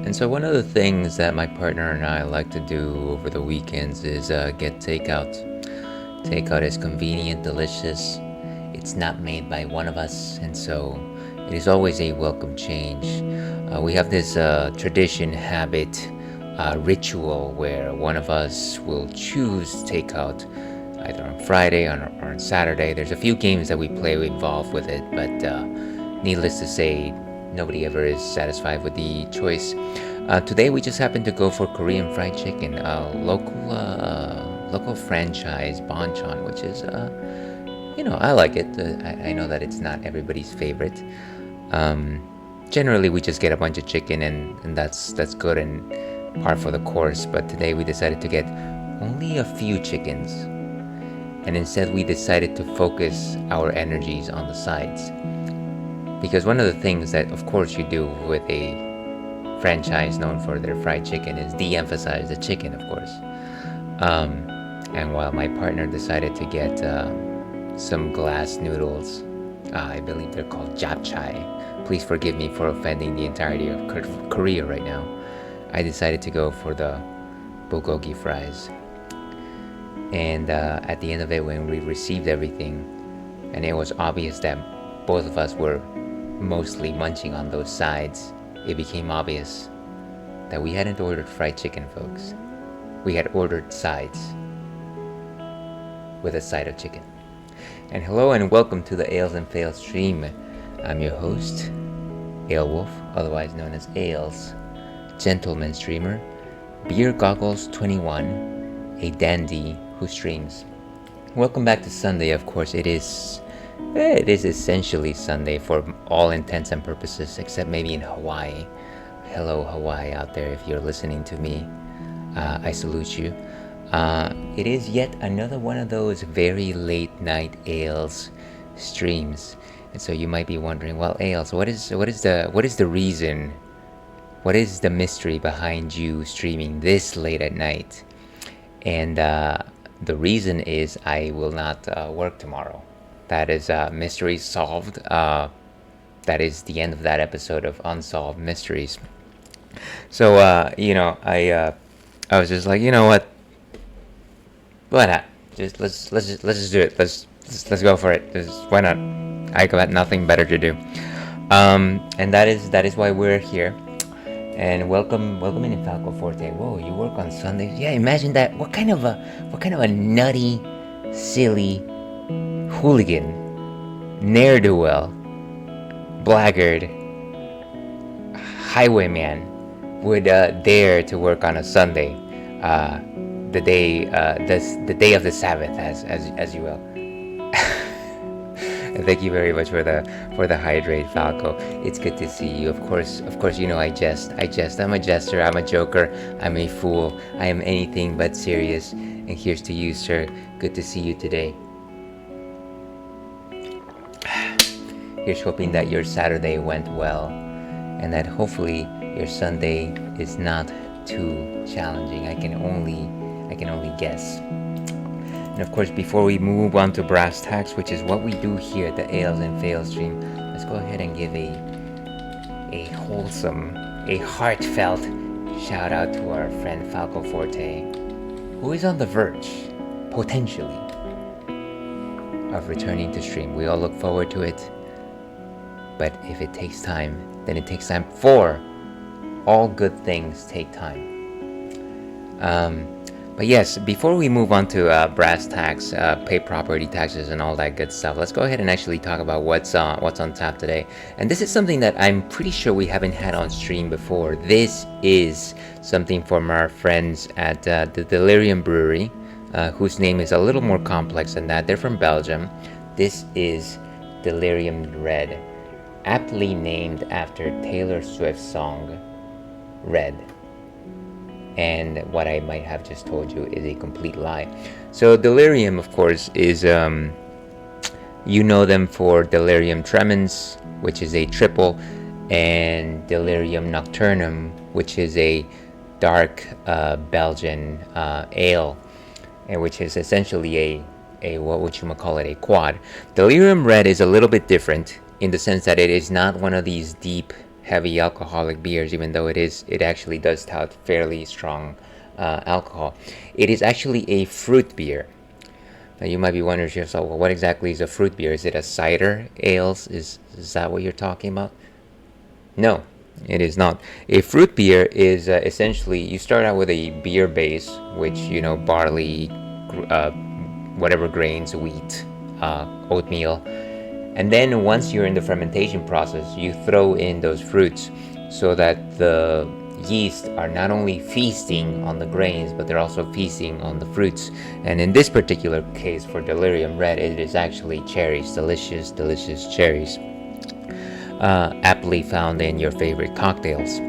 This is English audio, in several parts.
And so, one of the things that my partner and I like to do over the weekends is get takeout. Takeout is convenient, delicious. It's not made by one of us, and so it is always a welcome change. We have this tradition, habit, ritual where one of us will choose takeout either on Friday or on Saturday. There's a few games that we play involved with it, but needless to say, nobody ever is satisfied with the choice. Today we just happened to go for Korean fried chicken, a local franchise, Bonchon, which is I like it. I know that it's not everybody's favorite. Generally, we just get a bunch of chicken, and that's good and par for the course. But today we decided to get only a few chickens, and instead we decided to focus our energies on the sides. Because one of the things that, of course, you do with a franchise known for their fried chicken is de-emphasize the chicken, of course. And while my partner decided to get some glass noodles, I believe they're called japchae. Please forgive me for offending the entirety of Korea right now. I decided to go for the bulgogi fries. And at the end of it, when we received everything, and it was obvious that both of us were mostly munching on those sides, it became obvious that we hadn't ordered fried chicken, folks. We had ordered sides with a side of chicken. And hello and welcome to the Ales and Fails stream. I'm your host, Ale Wolf, otherwise known as Ales, gentleman streamer, Beer Goggles 21, a dandy who streams. Welcome back to Sunday. Of course, it is essentially Sunday for all intents and purposes, except maybe in Hawaii. Hello, Hawaii out there, if you're listening to me. I salute you. It is yet another one of those very late night Ales streams. And so you might be wondering, well, Ales, what is the reason? What is the mystery behind you streaming this late at night? And the reason is I will not work tomorrow. That is mystery solved. That is the end of that episode of Unsolved Mysteries. So I was just like, you know what? Why not? Let's just do it. Let's go for it. Why not? I got nothing better to do. And that is why we're here. And welcome in Falco Forte. Whoa, you work on Sundays? Yeah, imagine that. What kind of a nutty, silly hooligan, ne'er-do-well, blackguard, highwayman would dare to work on a Sunday, the day of the Sabbath, as you will. And thank you very much for the hydrate, Falco. It's good to see you. Of course, I jest. I'm a jester. I'm a joker. I'm a fool. I am anything but serious. And here's to you, sir. Good to see you today. Here's hoping that your Saturday went well, and that hopefully your Sunday is not too challenging. I can only guess. And of course, before we move on to brass tacks, which is what we do here at the Ales and Fails stream, let's go ahead and give a wholesome, a heartfelt shout out to our friend Falco Forte, who is on the verge, potentially, of returning to stream. We all look forward to it, but if it takes time, then it takes time. For all good things take time. But yes, before we move on to brass tacks, pay property taxes, and all that good stuff, let's go ahead and actually talk about what's on tap today. And this is something that I'm pretty sure we haven't had on stream before. This is something from our friends at the Delirium Brewery, whose name is a little more complex than that. They're from Belgium. This is Delirium Red, aptly named after Taylor Swift's song Red. And what I might have just told you is a complete lie. So Delirium, of course, is you know them for Delirium Tremens, which is a triple, and Delirium Nocturnum, which is a dark Belgian ale, and which is essentially a what would you call it, a quad. Delirium Red is a little bit different in the sense that it is not one of these deep, heavy alcoholic beers, even though it actually does tout fairly strong alcohol. It is actually a fruit beer. Now you might be wondering to yourself, well, what exactly is a fruit beer? Is it a cider ales? Is that what you're talking about? No, it is not. A fruit beer is essentially, you start out with a beer base, which, barley, whatever grains, wheat, oatmeal. And then once you're in the fermentation process, you throw in those fruits so that the yeast are not only feasting on the grains, but they're also feasting on the fruits. And in this particular case for Delirium Red, it is actually cherries, delicious, delicious cherries, aptly found in your favorite cocktails.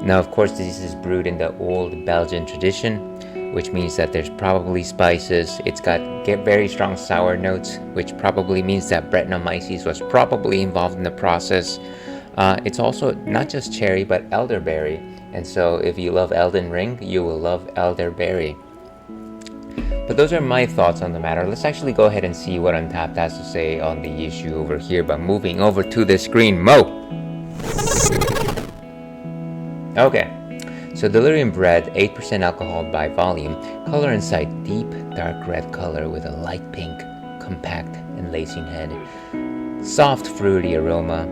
Now, of course, this is brewed in the old Belgian tradition, which means that there's probably spices. It's got very strong sour notes, which probably means that Brettanomyces was probably involved in the process. It's also not just cherry, but elderberry. And so if you love Elden Ring, you will love elderberry. But those are my thoughts on the matter. Let's actually go ahead and see what Untapped has to say on the issue over here by moving over to the screen. Mo! Okay. So Delirium Red, 8% alcohol by volume. Color inside, deep dark red color with a light pink, compact and lacing head. Soft fruity aroma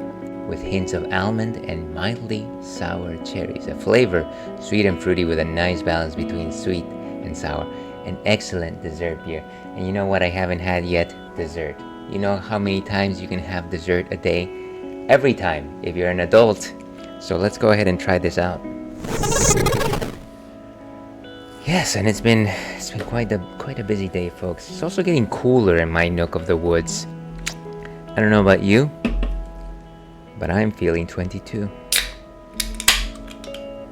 with hints of almond and mildly sour cherries. A flavor, sweet and fruity with a nice balance between sweet and sour. An excellent dessert beer. And you know what I haven't had yet? Dessert. You know how many times you can have dessert a day? Every time, if you're an adult. So let's go ahead and try this out. Yes, and it's been quite a busy day, folks. It's also getting cooler in my nook of the woods. I don't know about you, but I'm feeling 22.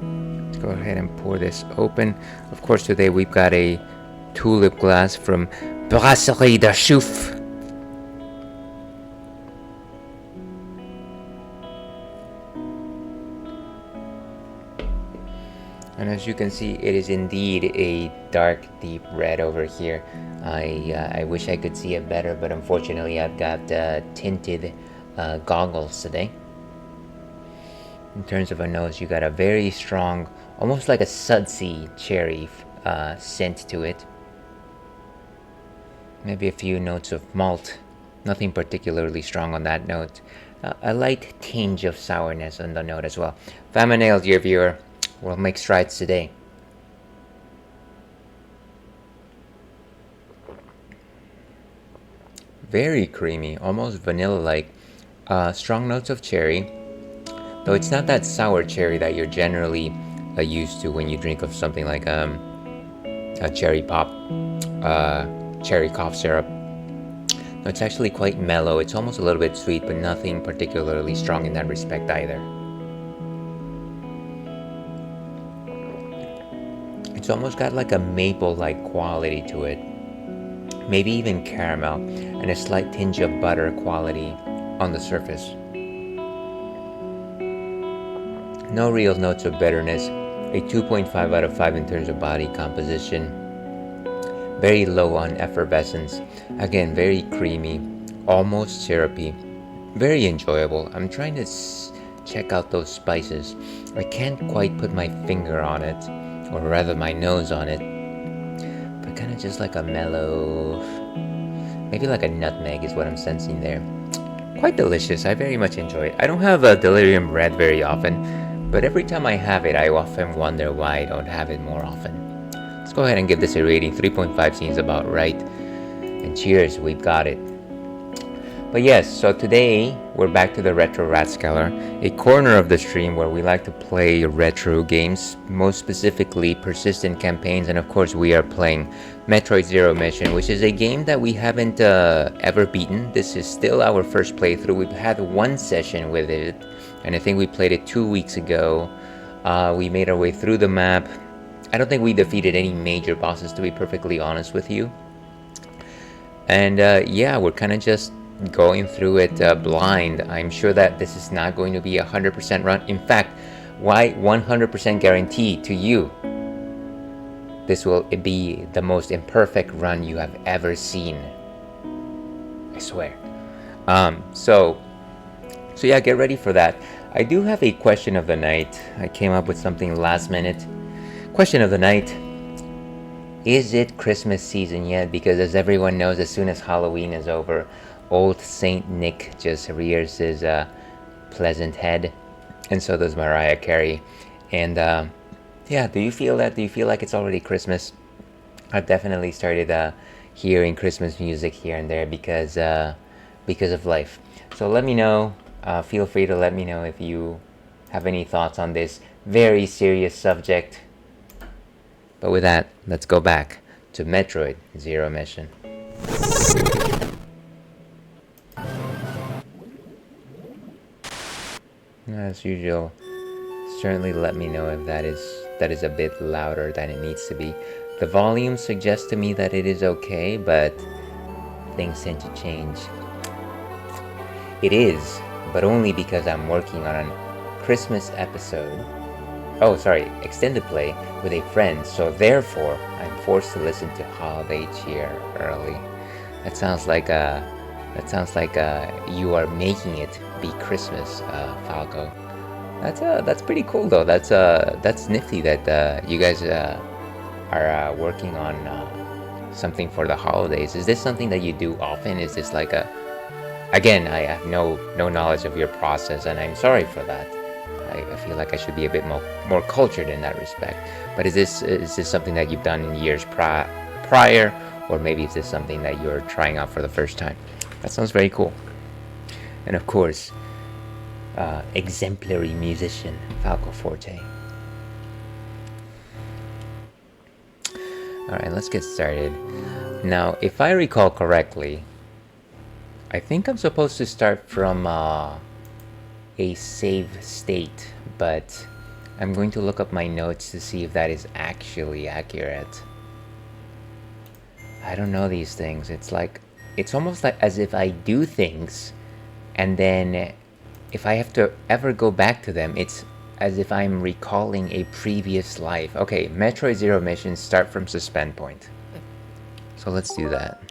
Let's go ahead and pour this open. Of course, today we've got a tulip glass from Brasserie de Chouffe. And as you can see, it is indeed a dark, deep red over here. I wish I could see it better, but unfortunately I've got tinted goggles today. In terms of a nose, you got a very strong, almost like a sudsy cherry scent to it. Maybe a few notes of malt. Nothing particularly strong on that note. A light tinge of sourness on the note as well. Faminail, dear viewer. We'll make strides today. Very creamy, almost vanilla-like. Strong notes of cherry, though it's not that sour cherry that you're generally used to when you drink of something like a cherry pop, cherry cough syrup. No, it's actually quite mellow. It's almost a little bit sweet, but nothing particularly strong in that respect either. It's almost got like a maple-like quality to it. Maybe even caramel, and a slight tinge of butter quality on the surface. No real notes of bitterness. A 2.5 out of 5 in terms of body composition. Very low on effervescence. Again, very creamy, almost syrupy. Very enjoyable. I'm trying to check out those spices. I can't quite put my finger on it, or rather my nose on it, but kind of just like a mellow, maybe like a nutmeg is what I'm sensing there. Quite delicious. I very much enjoy it. I don't have a Delirium Red very often, but every time I have it, I often wonder why I don't have it more often. Let's go ahead and give this a rating. 3.5 seems about right. And cheers, we've got it. But yes, so today we're back to the Retro Ratskeller, a corner of the stream where we like to play retro games, most specifically persistent campaigns, and of course we are playing Metroid Zero Mission, which is a game that we haven't ever beaten. This is still our first playthrough. We've had one session with it, and I think we played it 2 weeks ago. We made our way through the map. I don't think we defeated any major bosses, to be perfectly honest with you. And yeah, we're kind of just going through it blind. I'm sure that this is not going to be 100% run. In fact, why 100% guarantee to you this will be the most imperfect run you have ever seen. I swear. So yeah, get ready for that. I do have a question of the night. I came up with something last minute. Question of the night. Is it Christmas season yet? Because as everyone knows, as soon as Halloween is over, old Saint Nick just rears his pleasant head, and so does Mariah Carey. And yeah, do you feel that? Do you feel like it's already Christmas? I've definitely started hearing Christmas music here and there because of life. So let me know. Feel free to let me know if you have any thoughts on this very serious subject. But with that, let's go back to Metroid Zero Mission. As usual, certainly let me know if that is a bit louder than it needs to be. The volume suggests to me that it is okay, but things tend to change. It is, but only because I'm working on a Christmas episode. Oh, sorry, extended play with a friend, so therefore I'm forced to listen to Holiday Cheer early. That sounds like you are making it be Christmas, Falco. That's pretty cool though. That's nifty that you guys are working on something for the holidays. Is this something that you do often? Is this like a... Again, I have no knowledge of your process, and I'm sorry for that. I feel like I should be a bit more cultured in that respect. But is this something that you've done in years prior, or maybe is this something that you're trying out for the first time? That sounds very cool. And of course, exemplary musician Falco Forte. Alright, let's get started. Now, if I recall correctly, I think I'm supposed to start from a save state, but I'm going to look up my notes to see if that is actually accurate. I don't know these things. It's almost like as if I do things, and then if I have to ever go back to them, it's as if I'm recalling a previous life. Okay, Metroid Zero Mission, start from suspend point. So let's do that.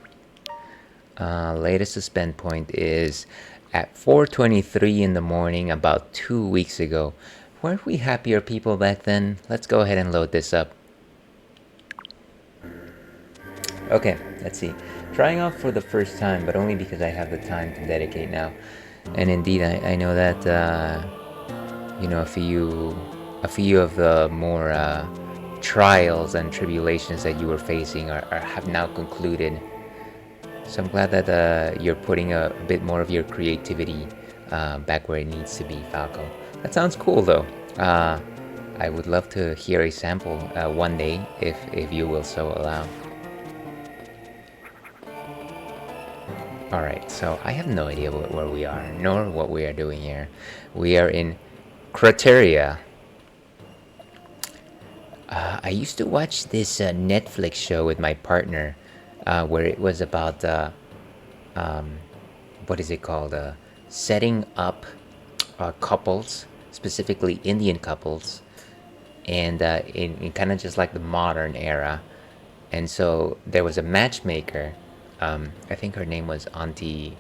Latest suspend point is at 4:23 in the morning about 2 weeks ago. Weren't we happier people back then? Let's go ahead and load this up. Okay, let's see. Trying out for the first time, but only because I have the time to dedicate now. And indeed, I know that a few of the more trials and tribulations that you were facing have now concluded. So I'm glad that you're putting a bit more of your creativity back where it needs to be, Falco. That sounds cool, though. I would love to hear a sample one day, if you will so allow. Alright, so I have no idea where we are, nor what we are doing here. We are in Crateria. I used to watch this Netflix show with my partner, where it was about, what is it called? Setting up couples, specifically Indian couples, and in kind of just like the modern era. And so there was a matchmaker. I think her name was Auntie...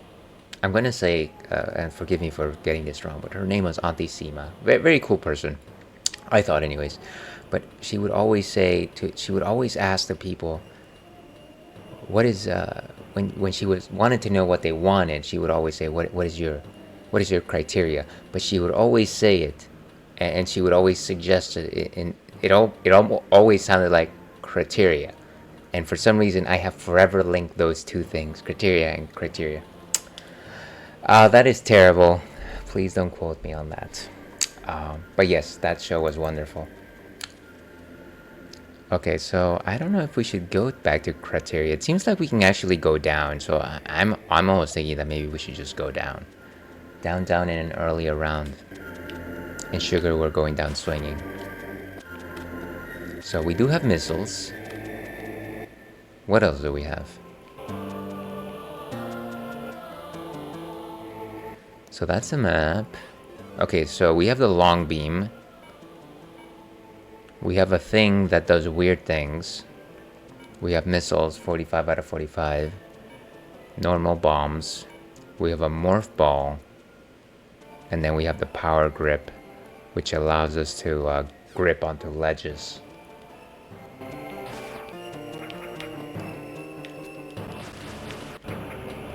I'm going to say, and forgive me for getting this wrong, but her name was Auntie Seema. Very, very cool person, I thought anyways. But she would always ask the people, what is, when she wanted to know what they wanted, she would always say, what is your criteria? But she would always say it, and she would always suggest it, and it always sounded like criteria. And for some reason, I have forever linked those two things, criteria and criteria. That is terrible. Please don't quote me on that. But yes, that show was wonderful. Okay, so I don't know if we should go back to criteria. It seems like we can actually go down, so I'm almost thinking that maybe we should just go down. Down in an earlier round. In Sugar, we're going down swinging. So we do have missiles. What else do we have? So that's a map. Okay, so we have the long beam. We have a thing that does weird things. We have missiles, 45 out of 45. Normal bombs. We have a morph ball. And then we have the power grip, which allows us to grip onto ledges.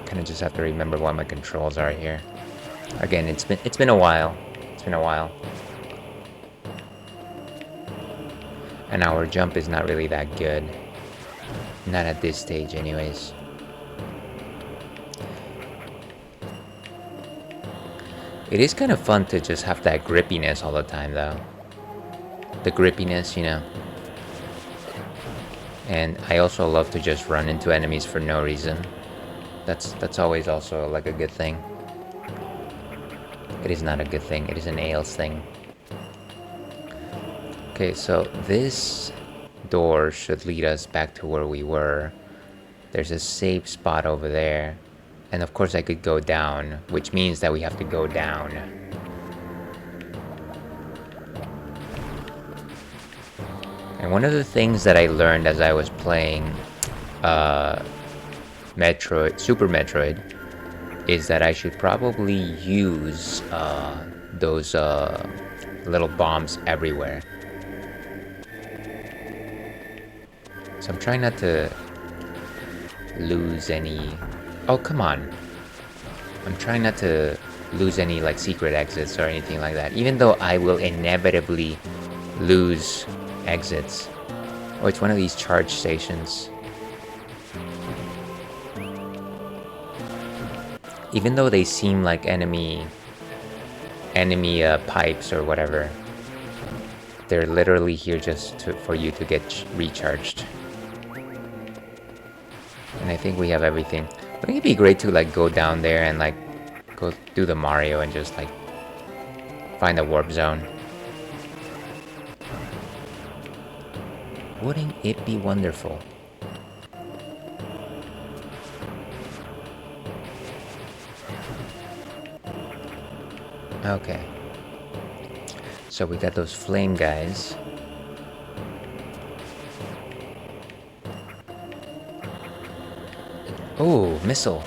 Kind of just have to remember what my controls are here. Again, it's been a while. It's been a while. And our jump is not really that good. Not at this stage, anyways. It is kind of fun to just have that grippiness all the time, though. The grippiness, you know. And I also love to just run into enemies for no reason. That's always also like a good thing. It is not a good thing. It is an Ails thing. Okay, so this door should lead us back to where we were. There's a safe spot over there. And of course I could go down, which means that we have to go down. And one of the things that I learned as I was playing Metroid, Super Metroid, is that I should probably use those little bombs everywhere. So I'm trying not to lose any... Oh, come on. I'm trying not to lose any like secret exits or anything like that, even though I will inevitably lose exits. Oh, it's one of these charge stations. Even though they seem like enemy pipes or whatever, they're literally here just for you to get recharged. And I think we have everything. Wouldn't it be great to like go down there and like go do the Mario and just like find a warp zone? Wouldn't it be wonderful? Okay. So we got those flame guys. Oh, missile.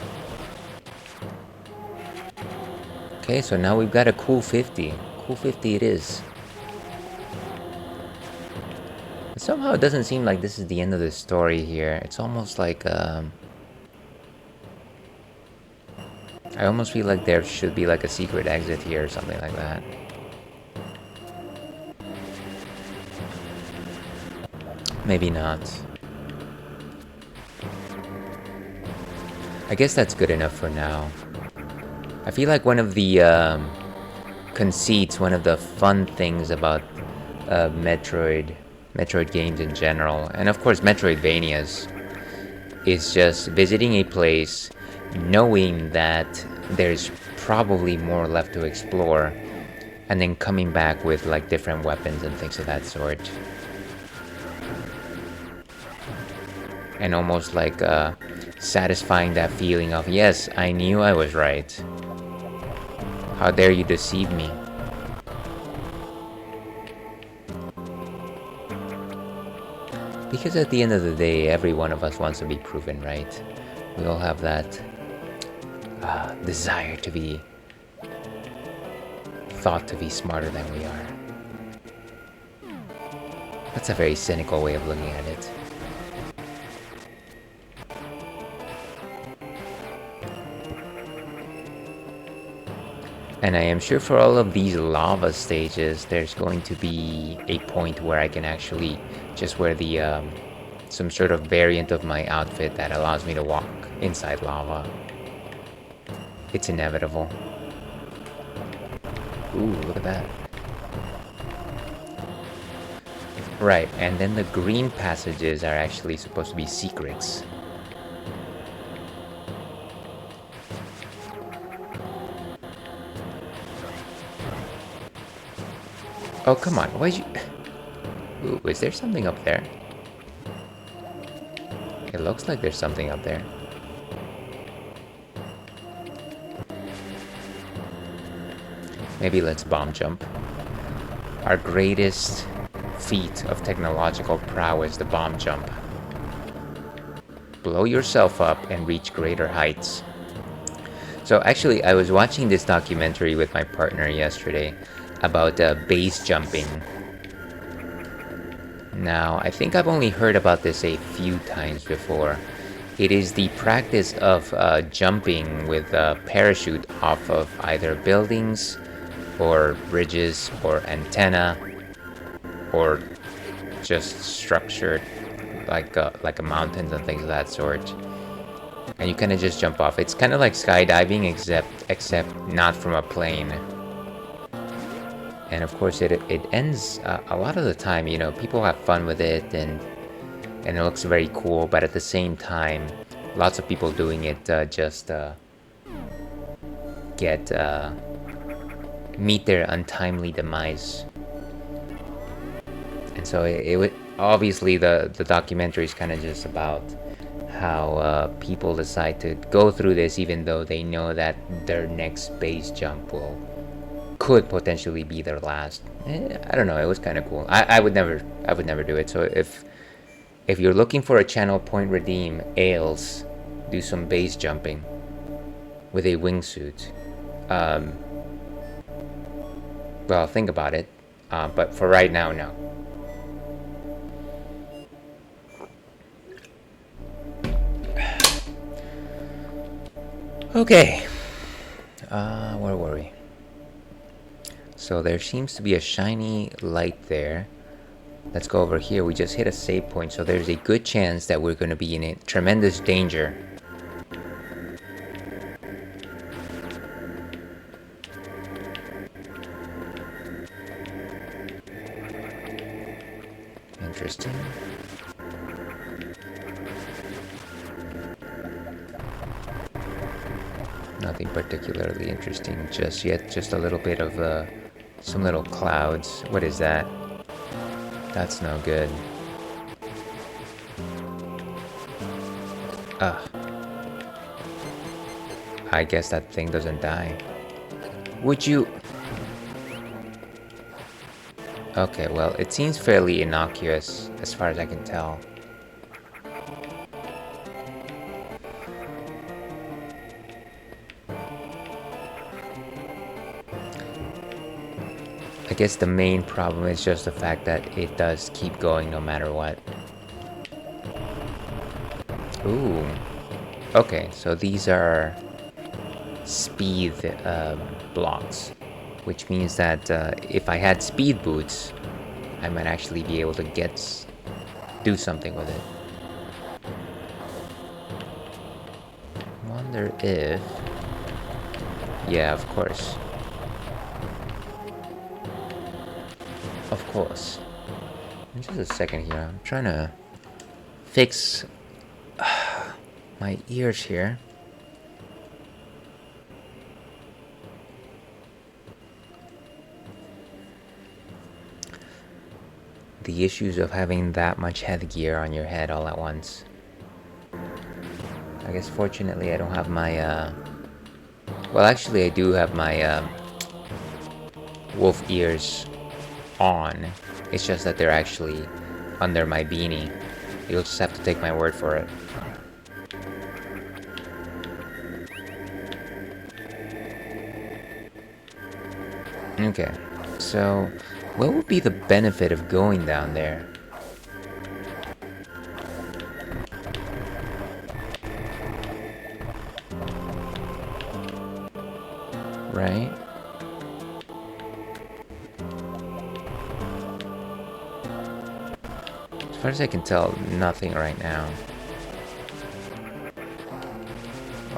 Okay, so now we've got a cool 50. Cool 50 it is. But somehow it doesn't seem like this is the end of the story here. It's almost like I almost feel like there should be like a secret exit here or something like that. Maybe not. I guess that's good enough for now. I feel like one of the conceits, one of the fun things about Metroid games in general, and of course Metroidvanias, is just visiting a place, knowing that there's probably more left to explore, and then coming back with like different weapons and things of that sort. And almost like satisfying that feeling of, yes, I knew I was right. How dare you deceive me? Because at the end of the day, every one of us wants to be proven right. We all have that desire to be thought to be smarter than we are. That's a very cynical way of looking at it. And I am sure for all of these lava stages, there's going to be a point where I can actually just wear the some sort of variant of my outfit that allows me to walk inside lava. It's inevitable. Ooh, look at that. Right, and then the green passages are actually supposed to be secrets. Oh, come on, why'd you... Ooh, is there something up there? It looks like there's something up there. Maybe let's bomb jump. Our greatest feat of technological prowess, the bomb jump. Blow yourself up and reach greater heights. So actually, I was watching this documentary with my partner yesterday about base jumping. Now, I think I've only heard about this a few times before. It is the practice of jumping with a parachute off of either buildings or bridges or antenna or just structured like a mountains and things of that sort. And you kind of just jump off. It's kind of like skydiving, except not from a plane. And of course, it ends a lot of the time. You know, people have fun with it, and it looks very cool. But at the same time, lots of people doing it just get meet their untimely demise. And so it would obviously the documentary is kind of just about how people decide to go through this even though they know that their next base jump could potentially be their last. I don't know, it was kind of cool. I would never do it. So if you're looking for a channel point redeem, Ales, do some base jumping with a wingsuit. Well, think about it, but for right now, no. Okay, where were we? So there seems to be a shiny light there. Let's go over here. We just hit a save point, so there's a good chance that we're going to be in tremendous danger. Interesting. Nothing particularly interesting just yet. Just a little bit of some little clouds. What is that? That's no good. I guess that thing doesn't die. Would you... Okay, well, it seems fairly innocuous as far as I can tell. I guess the main problem is just the fact that it does keep going no matter what. Ooh. Okay, so these are speed blocks, which means that if I had speed boots, I might actually be able to do something with it. Wonder if... Yeah, of course. Of course. Just a second here. I'm trying to fix my ears here. The issues of having that much headgear on your head all at once. I guess fortunately I don't have my well, actually I do have my wolf ears on. It's just that they're actually under my beanie. You'll just have to take my word for it. Okay, so what would be the benefit of going down there? Right? As far as I can tell, nothing right now.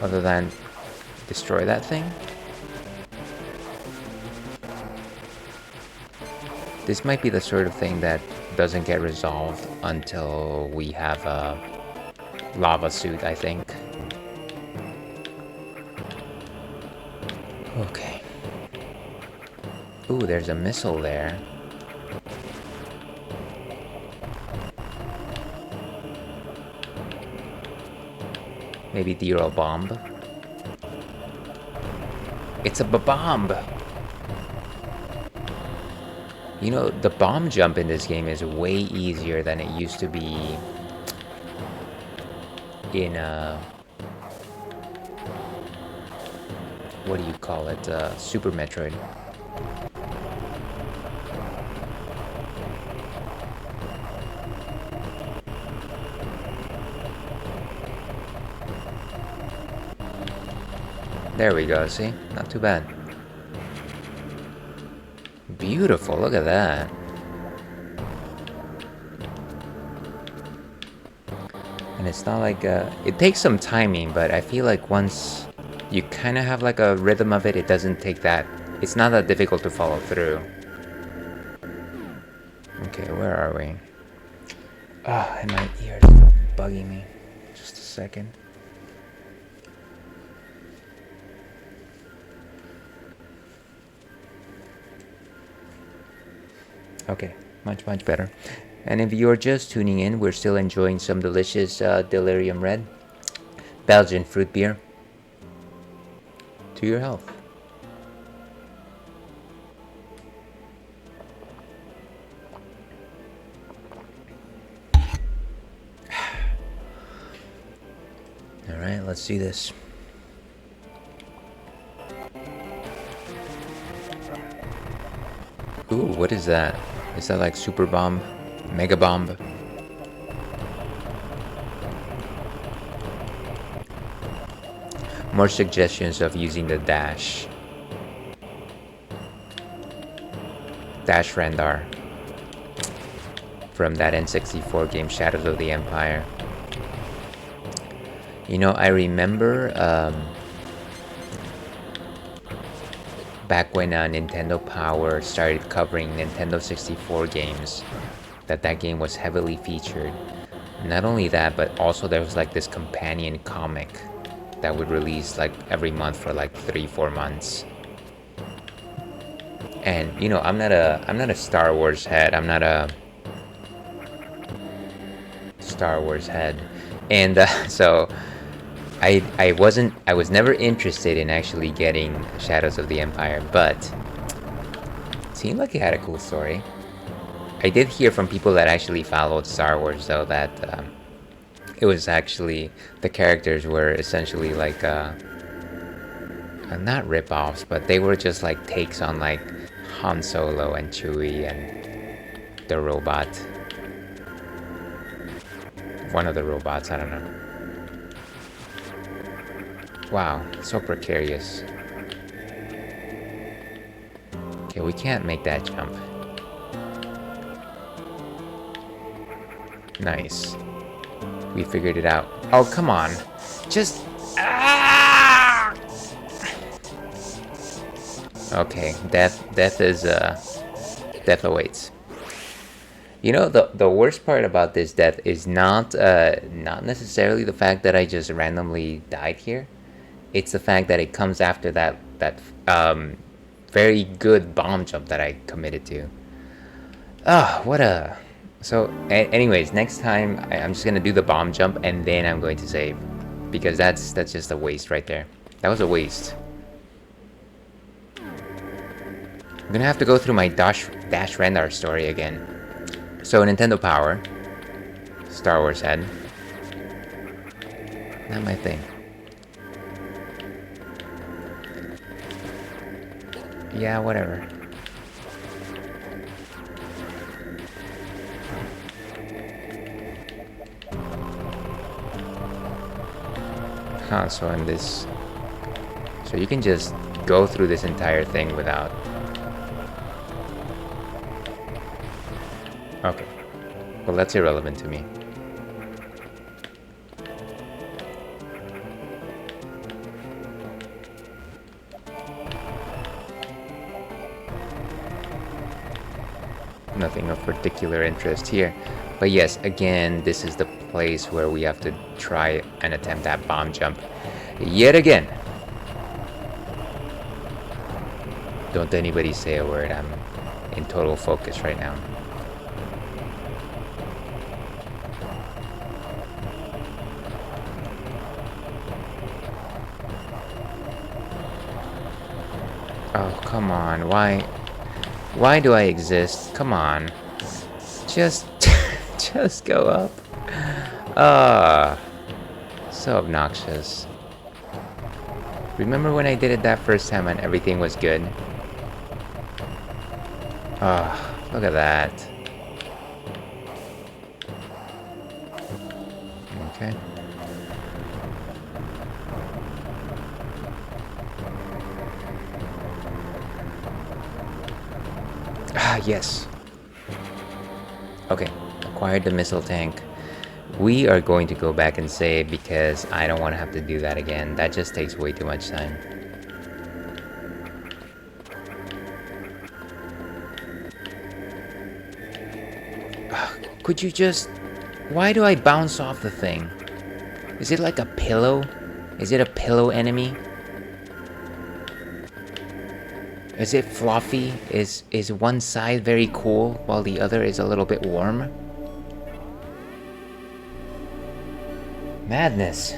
Other than destroy that thing? This might be the sort of thing that doesn't get resolved until we have a lava suit, I think. Okay. Ooh, there's a missile there. Maybe the bomb. It's a bomb. You know, the bomb jump in this game is way easier than it used to be in what do you call it? Super Metroid. There we go, see? Not too bad. Beautiful, look at that. And it's not like it takes some timing, but I feel like once you kind of have like a rhythm of it, it doesn't take that. It's not that difficult to follow through. Okay, where are we? Ah, and my ears are bugging me. Just a second. Okay, much better. And if you're just tuning in, we're still enjoying some delicious Delirium Red Belgian fruit beer. To your health. All right, let's do this. Ooh, what is that? Is that like super bomb? Mega bomb? More suggestions of using the dash. Dash Rendar. From that N64 game, Shadows of the Empire. You know, I remember back when Nintendo Power started covering Nintendo 64 games, that game was heavily featured. Not only that, but also there was like this companion comic that would release like every month for like 3-4 months. And you know, I'm not a Star Wars head. I'm not a Star Wars head, and so I was never interested in actually getting Shadows of the Empire, but it seemed like it had a cool story. I did hear from people that actually followed Star Wars though that it was actually, the characters were essentially like not rip-offs, but they were just like takes on like Han Solo and Chewie and the robot. One of the robots, I don't know. Wow, so precarious. Okay, we can't make that jump. Nice. We figured it out. Oh, come on. Just... Ah! Okay, death is, death awaits. You know, the worst part about this death is not necessarily the fact that I just randomly died here. It's the fact that it comes after that very good bomb jump that I committed to. Ah, what a... So, anyways, next time I'm just gonna do the bomb jump and then I'm going to save, because that's just a waste right there. That was a waste. I'm gonna have to go through my Dash Rendar story again. So Nintendo Power, Star Wars head. Not my thing. Yeah, whatever. Huh, so in this... So you can just go through this entire thing without... Okay. Well, that's irrelevant to me. Nothing of particular interest here. But yes, again, this is the place where we have to try and attempt that bomb jump yet again. Don't anybody say a word. I'm in total focus right now. Oh, come on. Why do I exist? Come on. Just go up. So obnoxious. Remember when I did it that first time and everything was good? Look at that. Okay. Yes. Okay, acquired the missile tank. We are going to go back and save because I don't want to have to do that again. That just takes way too much time. Could you just... Why do I bounce off the thing? Is it like a pillow? Is it a pillow enemy? Is it fluffy? Is one side very cool while the other is a little bit warm? Madness.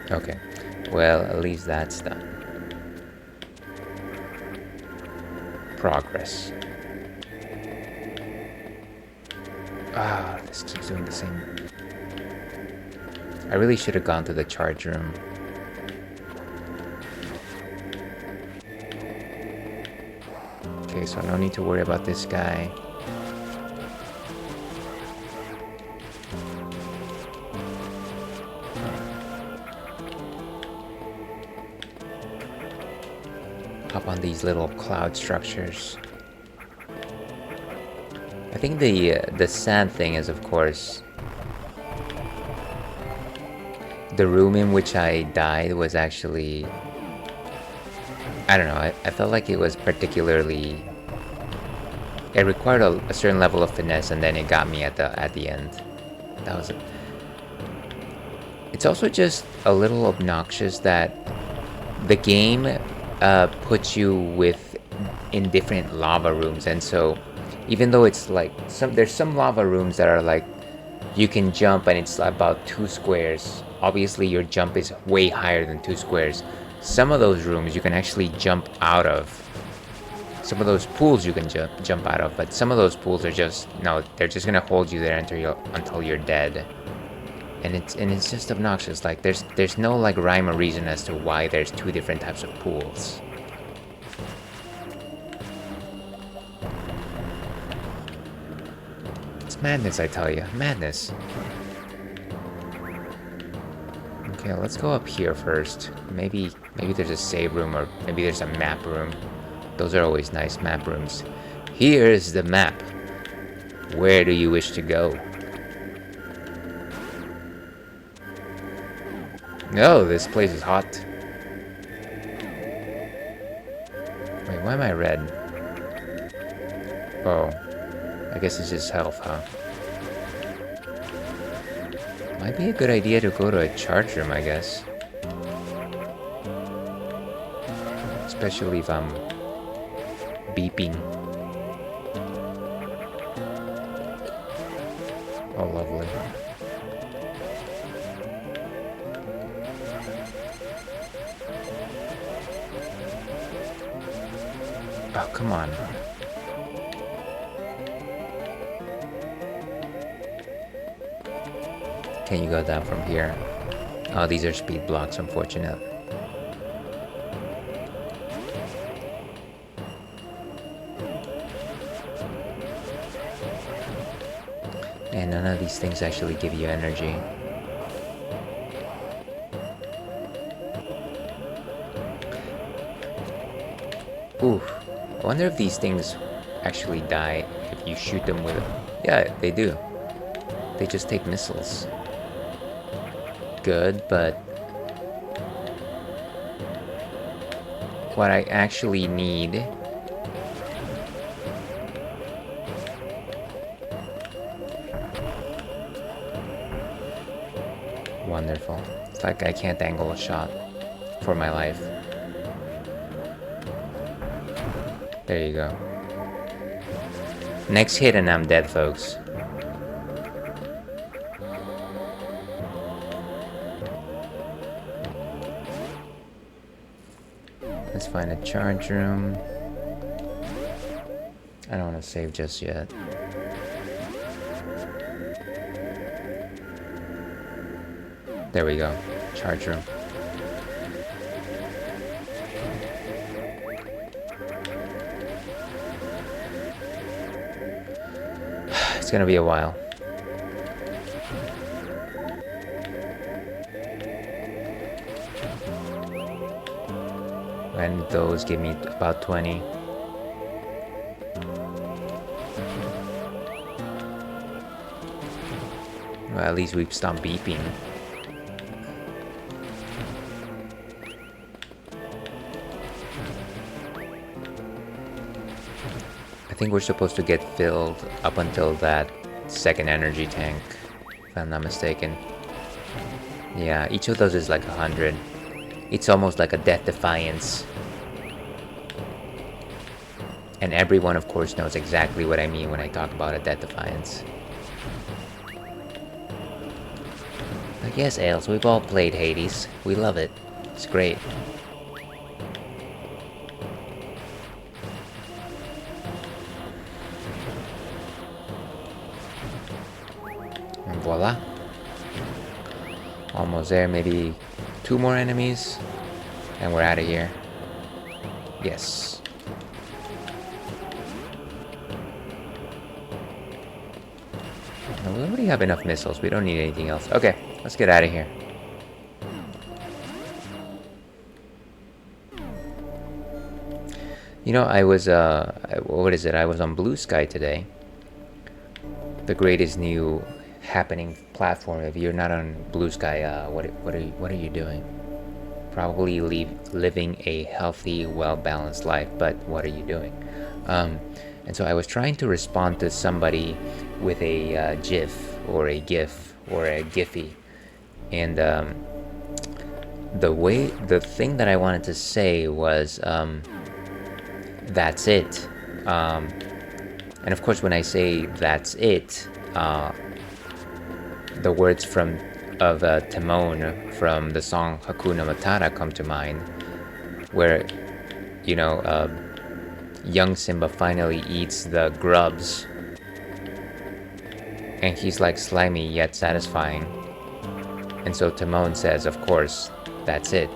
Okay, well, at least that's done. Progress. Ah, this keeps doing the same. I really should have gone to the charge room. Okay, so no need to worry about this guy. Hop on these little cloud structures. I think the sad thing is, of course, the room in which I died was actually... I don't know, I felt like it was particularly... It required a certain level of finesse, and then it got me at the end. That was it. It's also just a little obnoxious that the game puts you in different lava rooms, and so even though it's like there's some lava rooms that are like you can jump and it's about 2 squares. Obviously your jump is way higher than 2 squares. Some of those rooms you can actually jump out of. Some of those pools you can jump out of, but some of those pools are just they're just gonna hold you there until you're dead. And it's just obnoxious. Like there's no like rhyme or reason as to why there's 2 different types of pools. It's madness, I tell you, madness. Okay, let's go up here first. Maybe there's a save room, or maybe there's a map room. Those are always nice, map rooms. Here's the map. Where do you wish to go? No, this place is hot. Wait, why am I red? Oh, I guess it's just health, huh? Might be a good idea to go to a charge room, I guess. Especially if I'm beeping. Oh, lovely. Oh, come on. Can you go down from here? Oh, these are speed blocks, unfortunate. And none of these things actually give you energy. Ooh, I wonder if these things actually die if you shoot them with... Yeah, they do. They just take missiles. Good, but... what I actually need... Wonderful. It's like I can't angle a shot for my life. There you go. Next hit and I'm dead, folks. Let's find a charge room. I don't want to save just yet. There we go. Charge room. It's gonna be a while. And those give me about 20. Well, at least we've stopped beeping. I think we're supposed to get filled up until that second energy tank, if I'm not mistaken. Yeah, each of those is like 100. It's almost like a death defiance. And everyone, of course, knows exactly what I mean when I talk about a death defiance. Like, yes, Ails, we've all played Hades. We love it. It's great. And voila. Almost there, maybe 2 more enemies. And we're out of here. Yes. We already have enough missiles. We don't need anything else. Okay, let's get out of here. You know, I was, what is it? I was on Blue Sky today. The greatest new happening platform. If you're not on Blue Sky, what are you doing? Probably living a healthy, well-balanced life, but what are you doing? And so I was trying to respond to somebody with a GIF or a GIF or a Giphy, and the thing that I wanted to say was, that's it. And of course, when I say that's it, the words of Timon from the song Hakuna Matata come to mind, where, you know, young Simba finally eats the grubs, and he's like slimy yet satisfying. And so Timon says, of course, that's it.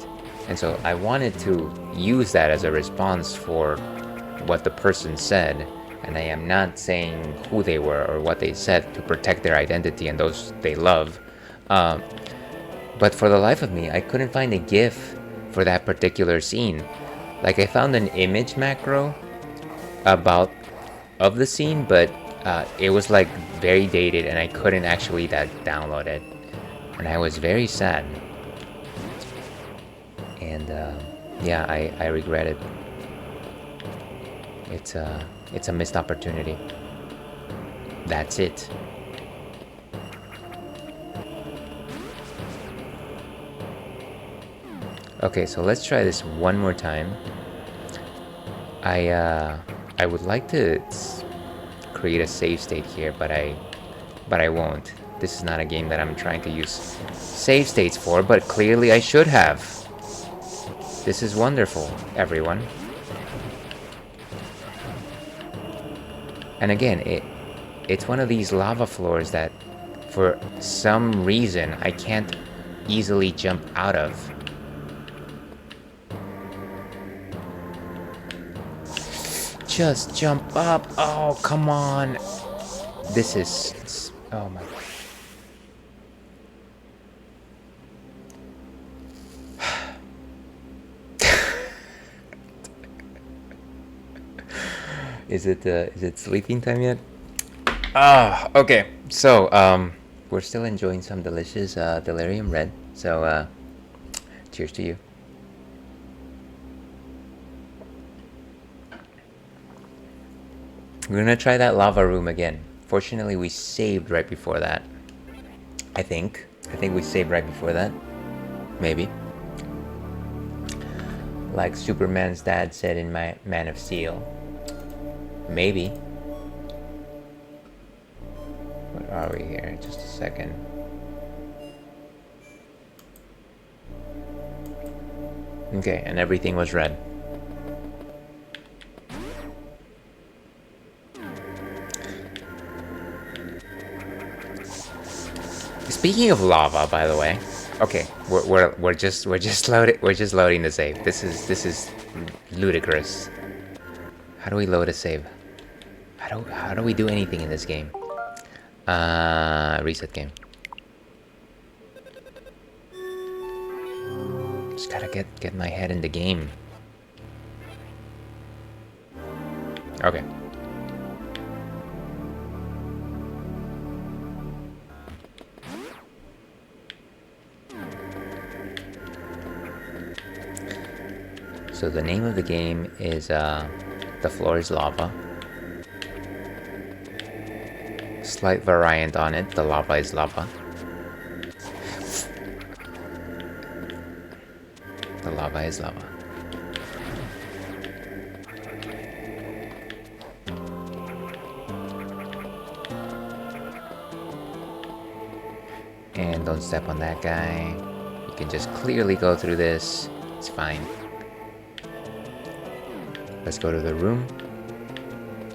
And so I wanted to use that as a response for what the person said, and I am not saying who they were or what they said to protect their identity and those they love. But for the life of me, I couldn't find a GIF for that particular scene. Like, I found an image macro of the scene, but it was like very dated, and I couldn't actually download it, and I was very sad. And yeah, I regret it. It's a missed opportunity. That's it. Okay, so let's try this one more time. I would like to create a save state here, but I won't. This is not a game that I'm trying to use save states for, but clearly I should have. This is wonderful, everyone. And again, it's one of these lava floors that for some reason I can't easily jump out of. Just jump up. Oh, come on. This is... oh my... Is it sleeping time yet? Ah, okay. So, we're still enjoying some delicious delirium red. So, cheers to you. We're gonna try that lava room again. Fortunately, we saved right before that. I think we saved right before that. Maybe. Like Superman's dad said in Man of Steel. Maybe. Where are we here? Just a second. Okay, and everything was red. Speaking of lava, by the way, okay, we're just loading the save. This is ludicrous. How do we load a save? How do we do anything in this game? Reset game. Just gotta get my head in the game. Okay. So the name of the game is The Floor is Lava. Slight variant on it, the lava is lava. The lava is lava. And don't step on that guy. You can just clearly go through this. It's fine. Let's go to the room.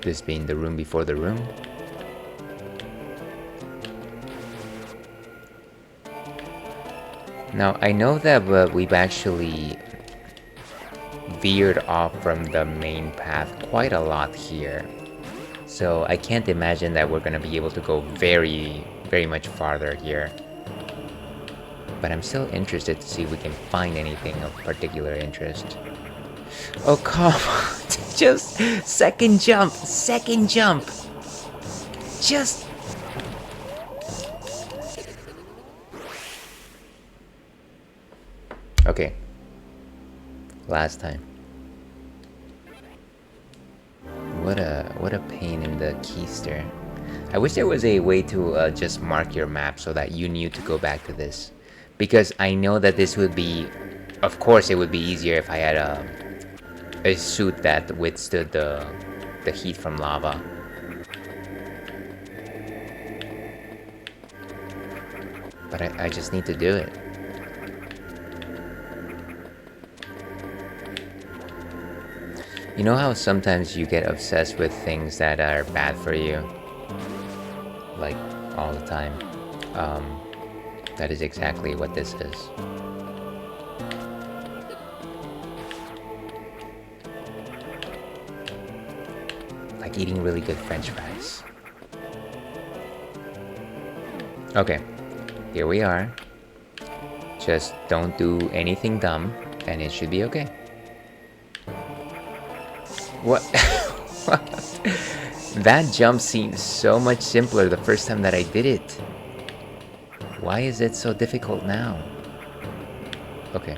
This being the room before the room. Now, I know that we've actually veered off from the main path quite a lot here. So I can't imagine that we're going to be able to go very, very much farther here. But I'm still interested to see if we can find anything of particular interest. Oh, come on. Just second jump. Second jump. Just... Okay. Last time. What a pain in the keister. I wish there was a way to just mark your map so that you knew to go back to this. Because I know that this would be... Of course it would be easier if I had a suit that withstood the heat from lava. But I just need to do it. You know how sometimes you get obsessed with things that are bad for you? Like, all the time. That is exactly what this is. Like eating really good French fries. Okay, here we are. Just don't do anything dumb, and it should be okay. What? That jump seems so much simpler the first time that I did it. Why is it so difficult now? Okay.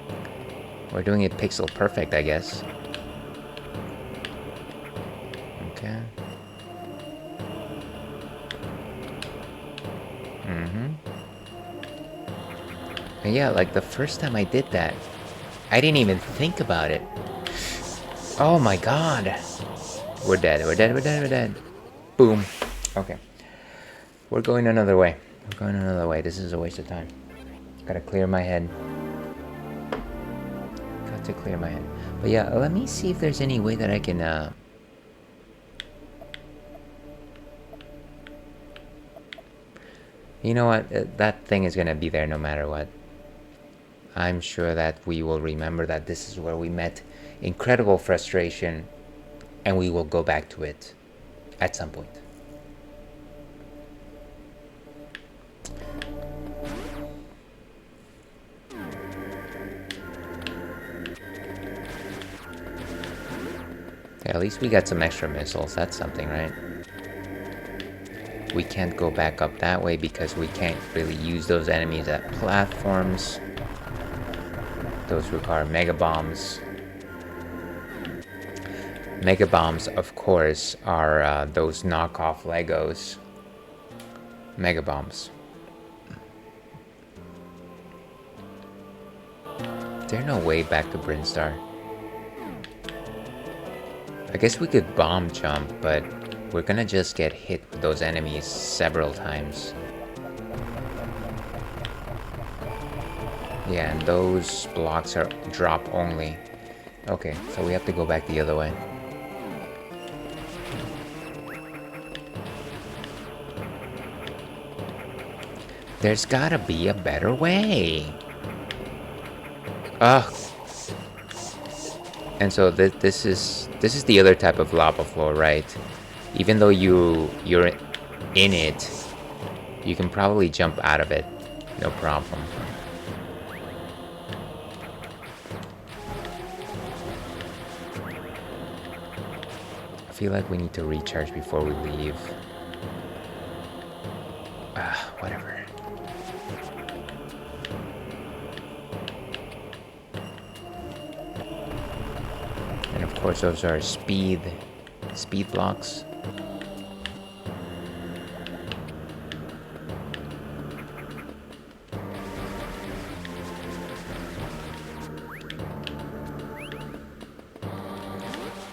We're doing it pixel perfect, I guess. Okay. And yeah, like the first time I did that, I didn't even think about it. Oh my god. We're dead, we're dead, we're dead, we're dead. Boom. Okay. We're going another way. We're going another way. This is a waste of time. Gotta clear my head. Got to clear my head. But yeah, let me see if there's any way that I can, You know what? That thing is gonna be there no matter what. I'm sure that we will remember that this is where we met incredible frustration, and we will go back to it at some point. Yeah, at least we got some extra missiles. That's something, right? We can't go back up that way because we can't really use those enemies at platforms. Those require mega bombs. Mega bombs, of course, are those knockoff Legos. Mega bombs. Is there no way back to Brinstar? I guess we could bomb jump, but we're gonna just get hit with those enemies several times. Yeah, and those blocks are drop only. Okay, so we have to go back the other way. There's gotta be a better way. Ugh. And so this is the other type of lava floor, right? Even though you're in it, you can probably jump out of it, no problem. I feel like we need to recharge before we leave. Whatever. course, those are speed blocks.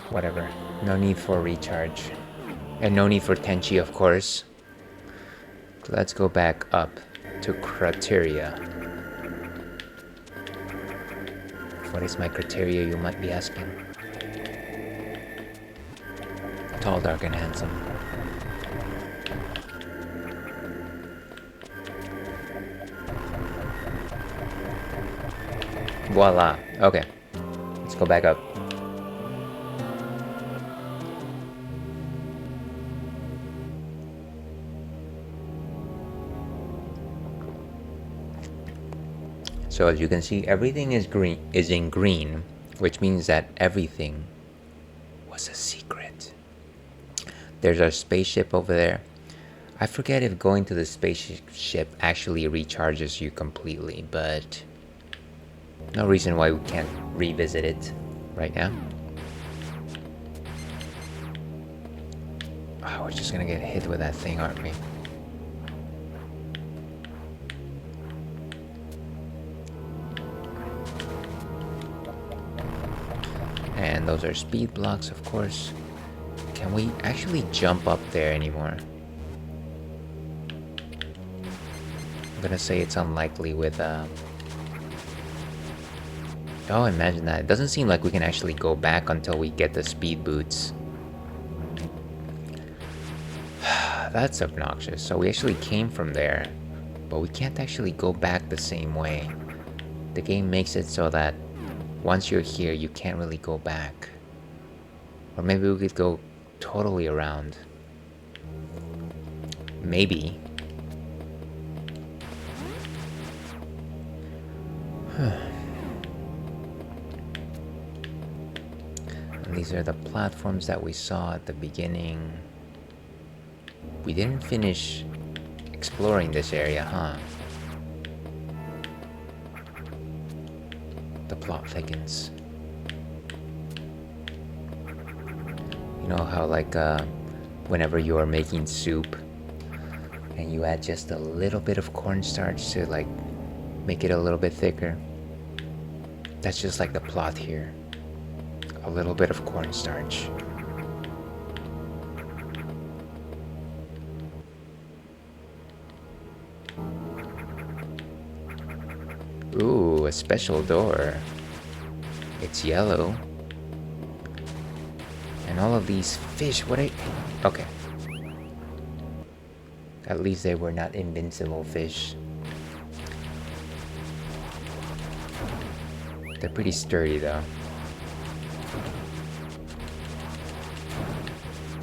Whatever. No need for recharge. And no need for Tenchi, of course. Let's go back up to criteria. What is my criteria, you might be asking? Tall, dark, and handsome. Voila. Okay. Let's go back up. So as you can see, everything is in green, which means that everything was a secret. There's our spaceship over there. I forget if going to the spaceship actually recharges you completely, but no reason why we can't revisit it right now. Oh, we're just gonna get hit with that thing, aren't we? And those are speed blocks, of course. Can we actually jump up there anymore? I'm gonna say it's unlikely with oh, imagine that. It doesn't seem like we can actually go back until we get the speed boots. That's obnoxious. So we actually came from there, but we can't actually go back the same way. The game makes it so that once you're here, you can't really go back. Or maybe we could go totally around. Maybe. And these are the platforms that we saw at the beginning. We didn't finish exploring this area, huh? The plot thickens. You know how like whenever you are making soup and you add just a little bit of cornstarch to like make it a little bit thicker? That's just like the plot here. A little bit of cornstarch. Ooh, a special door. It's yellow. And all of these fish, okay. At least they were not invincible fish. They're pretty sturdy though.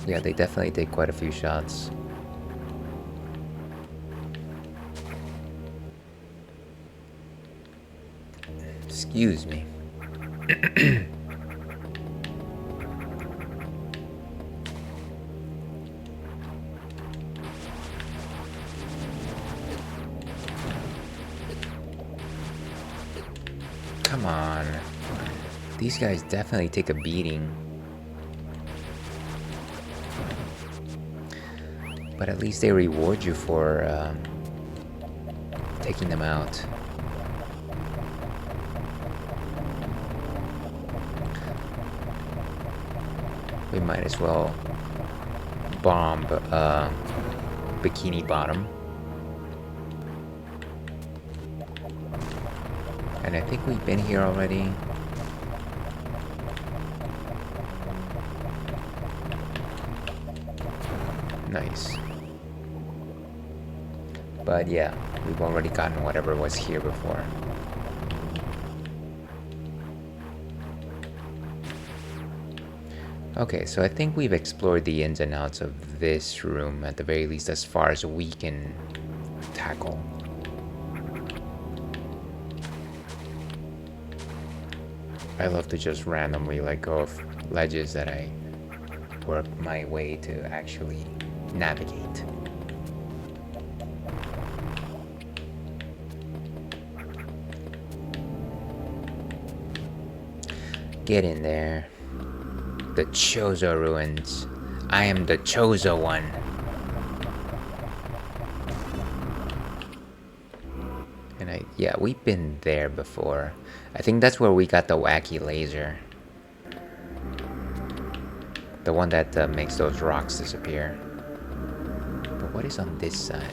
Yeah, they definitely take quite a few shots. Excuse me. Come on. These guys definitely take a beating. But at least they reward you for taking them out. We might as well bomb Bikini Bottom. And I think we've been here already. Nice. But yeah, we've already gotten whatever was here before. Okay, so I think we've explored the ins and outs of this room, at the very least as far as we can tackle. I love to just randomly let go of ledges that I work my way to actually navigate. Get in there. The Chozo ruins. I am the Chozo one. And yeah, we've been there before. I think that's where we got the wacky laser. The one that makes those rocks disappear. But what is on this side?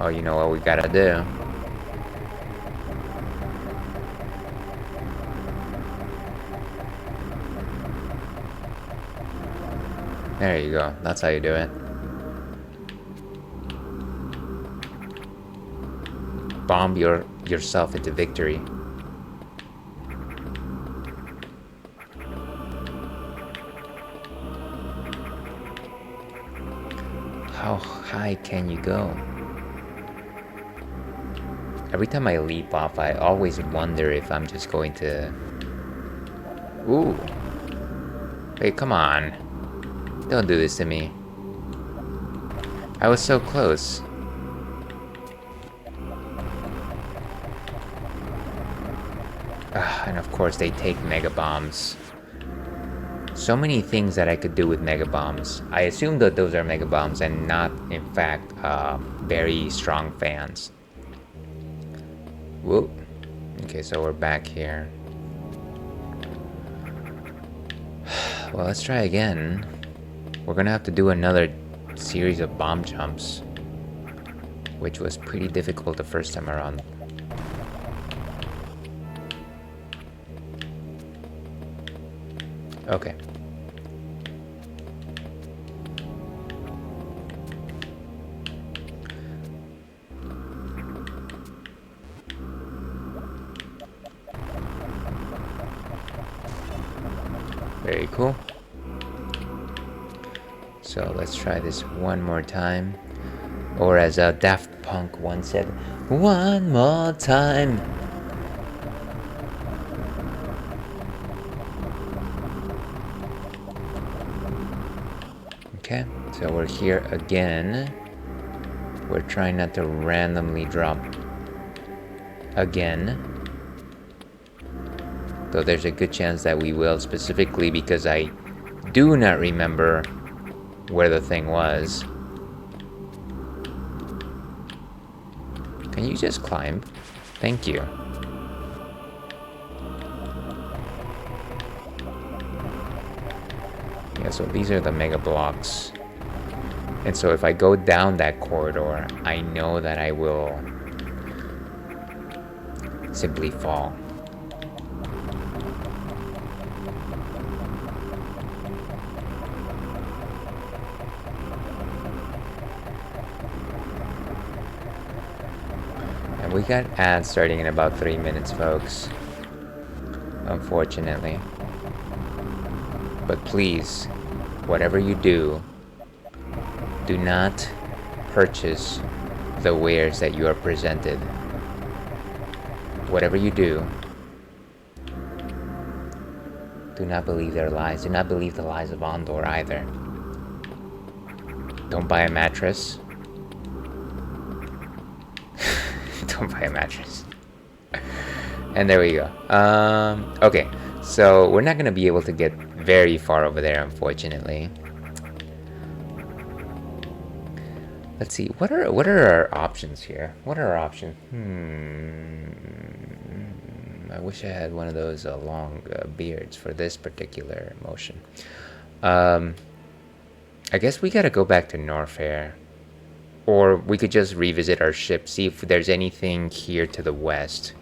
Oh, you know what we gotta do? There you go. That's how you do it. Bomb yourself into victory. How high can you go? Every time I leap off, I always wonder if I'm just going to... Ooh. Hey, come on. Don't do this to me. I was so close. And of course they take mega bombs. So many things that I could do with mega bombs. I assume that those are mega bombs and not, in fact, very strong fans. Whoop. Okay, so we're back here. Well, let's try again. We're gonna have to do another series of bomb jumps, which was pretty difficult the first time around. Okay. Very cool. So let's try this one more time. Or as Daft Punk once said, one more time. Okay, so we're here again. We're trying not to randomly drop again. Though there's a good chance that we will, specifically because I do not remember where the thing was. Can you just climb? Thank you. Yeah, so these are the mega blocks. And so if I go down that corridor, I know that I will simply fall. And we got ads starting in about 3 minutes, folks. Unfortunately. But please, whatever you do, do not purchase the wares that you are presented. Whatever you do, do not believe their lies. Do not believe the lies of Ondor either. Don't buy a mattress. Don't buy a mattress. And there we go. Okay, so we're not gonna be able to get very far over there, unfortunately. Let's see. What are our options here? What are our options? I wish I had one of those long beards for this particular motion. I guess we gotta go back to Norfair. Or we could just revisit our ship, see if there's anything here to the west.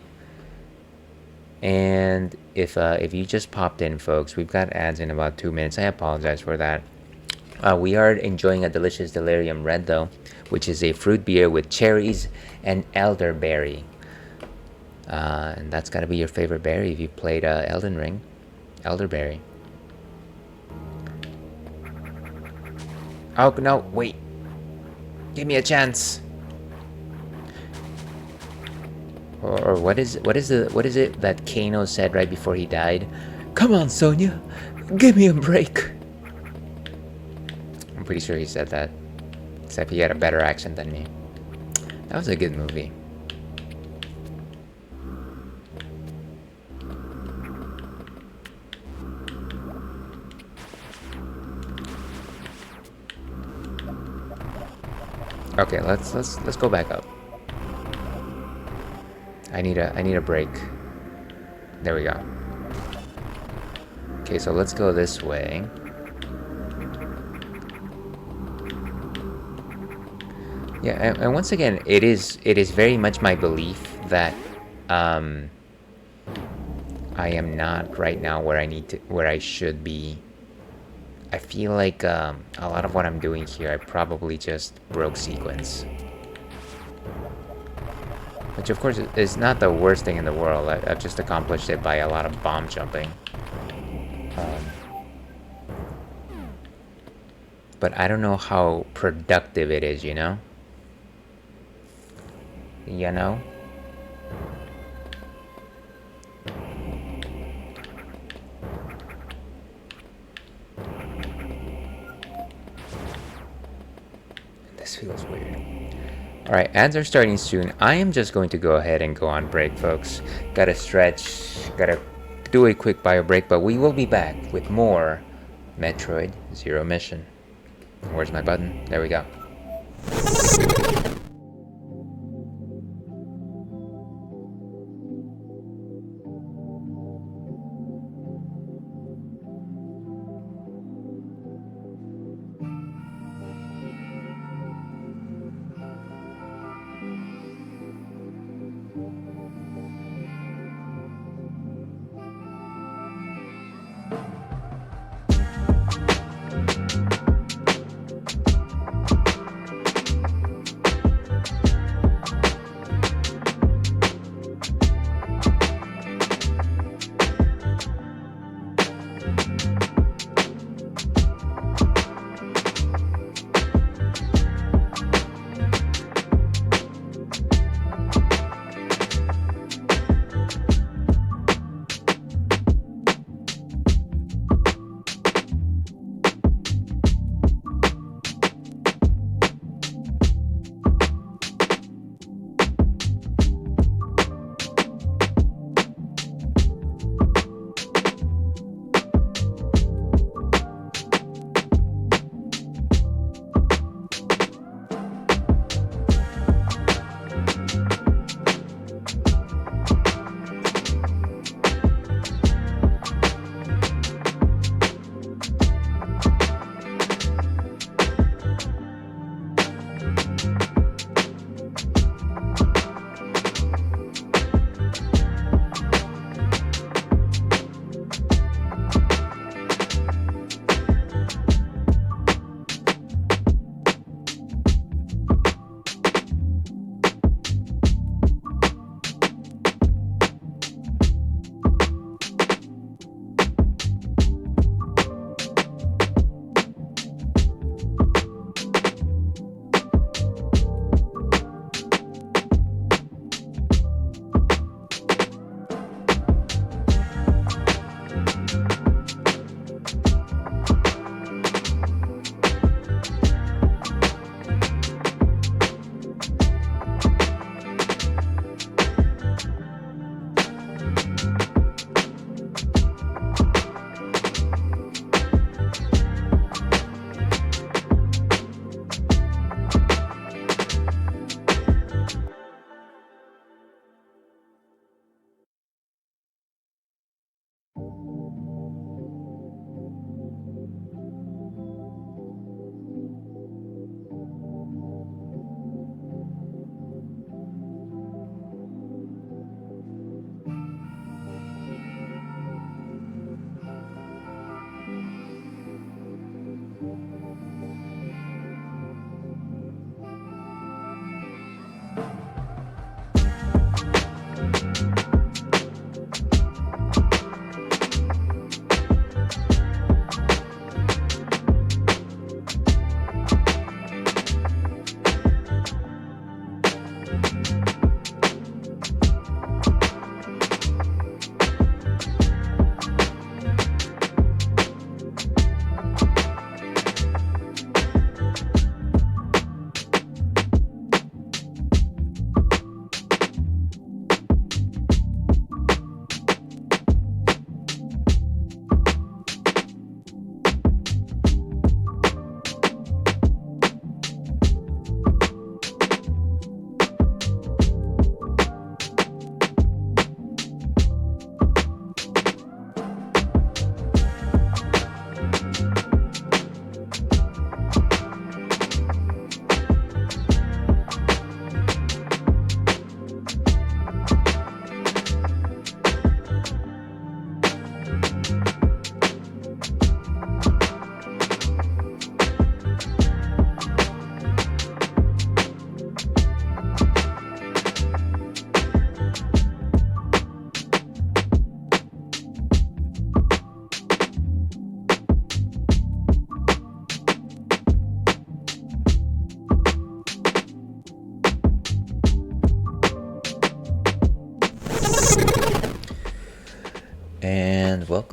And if you just popped in, folks, we've got ads in about 2 minutes. I apologize for that. We are enjoying a delicious Delirium Red, though, which is a fruit beer with cherries and elderberry. And that's got to be your favorite berry if you played Elden Ring. Elderberry. Oh, no, wait. Give me a chance. Or what is it that Kano said right before he died? Come on, Sonya, give me a break. I'm pretty sure he said that, except he had a better accent than me. That was a good movie. Okay, let's go back up. I need a break. There we go. Okay, so let's go this way. Yeah, and once again, it is very much my belief that um, I am not right now where I should be. I feel like a lot of what I'm doing here, I probably just broke sequence. Which of course is not the worst thing in the world. I've just accomplished it by a lot of bomb jumping. Um, but I don't know how productive it is, you know? You know? This feels weird. Alright, ads are starting soon. I am just going to go ahead and go on break, folks. Gotta stretch, gotta do a quick bio break, but we will be back with more Metroid Zero Mission. Where's my button? There we go.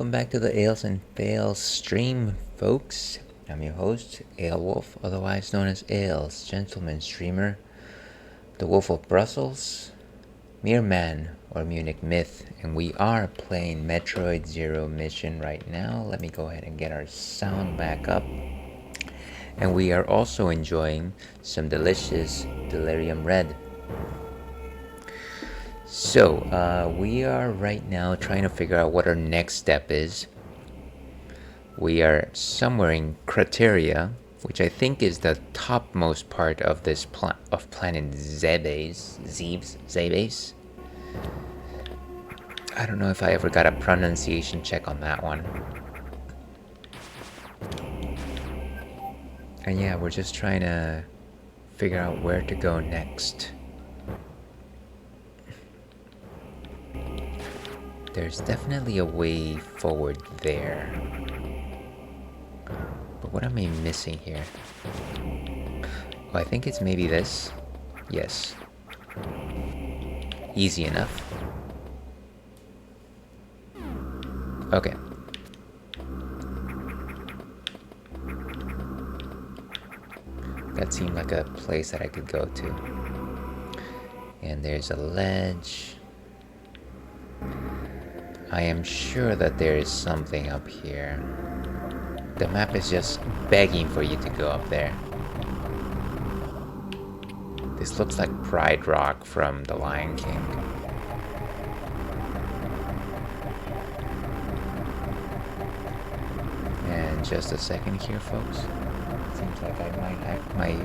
welcome back to the Ales and Fails stream, folks. I'm your host, Ale Wolf, otherwise known as Ales, gentleman streamer, the Wolf of Brussels, Mere Man, or Munich Myth, and we are playing Metroid Zero Mission right now. Let me go ahead and get our sound back up. And we are also enjoying some delicious Delirium Red. So, we are right now trying to figure out what our next step is. We are somewhere in Crateria, which I think is the topmost part of this planet Zebes. I don't know if I ever got a pronunciation check on that one. And yeah, we're just trying to figure out where to go next. There's definitely a way forward there. But what am I missing here? Oh, I think it's maybe this. Yes. Easy enough. Okay. That seemed like a place that I could go to. And there's a ledge. I am sure that there is something up here. The map is just begging for you to go up there. This looks like Pride Rock from The Lion King. And just a second here, folks. Seems like my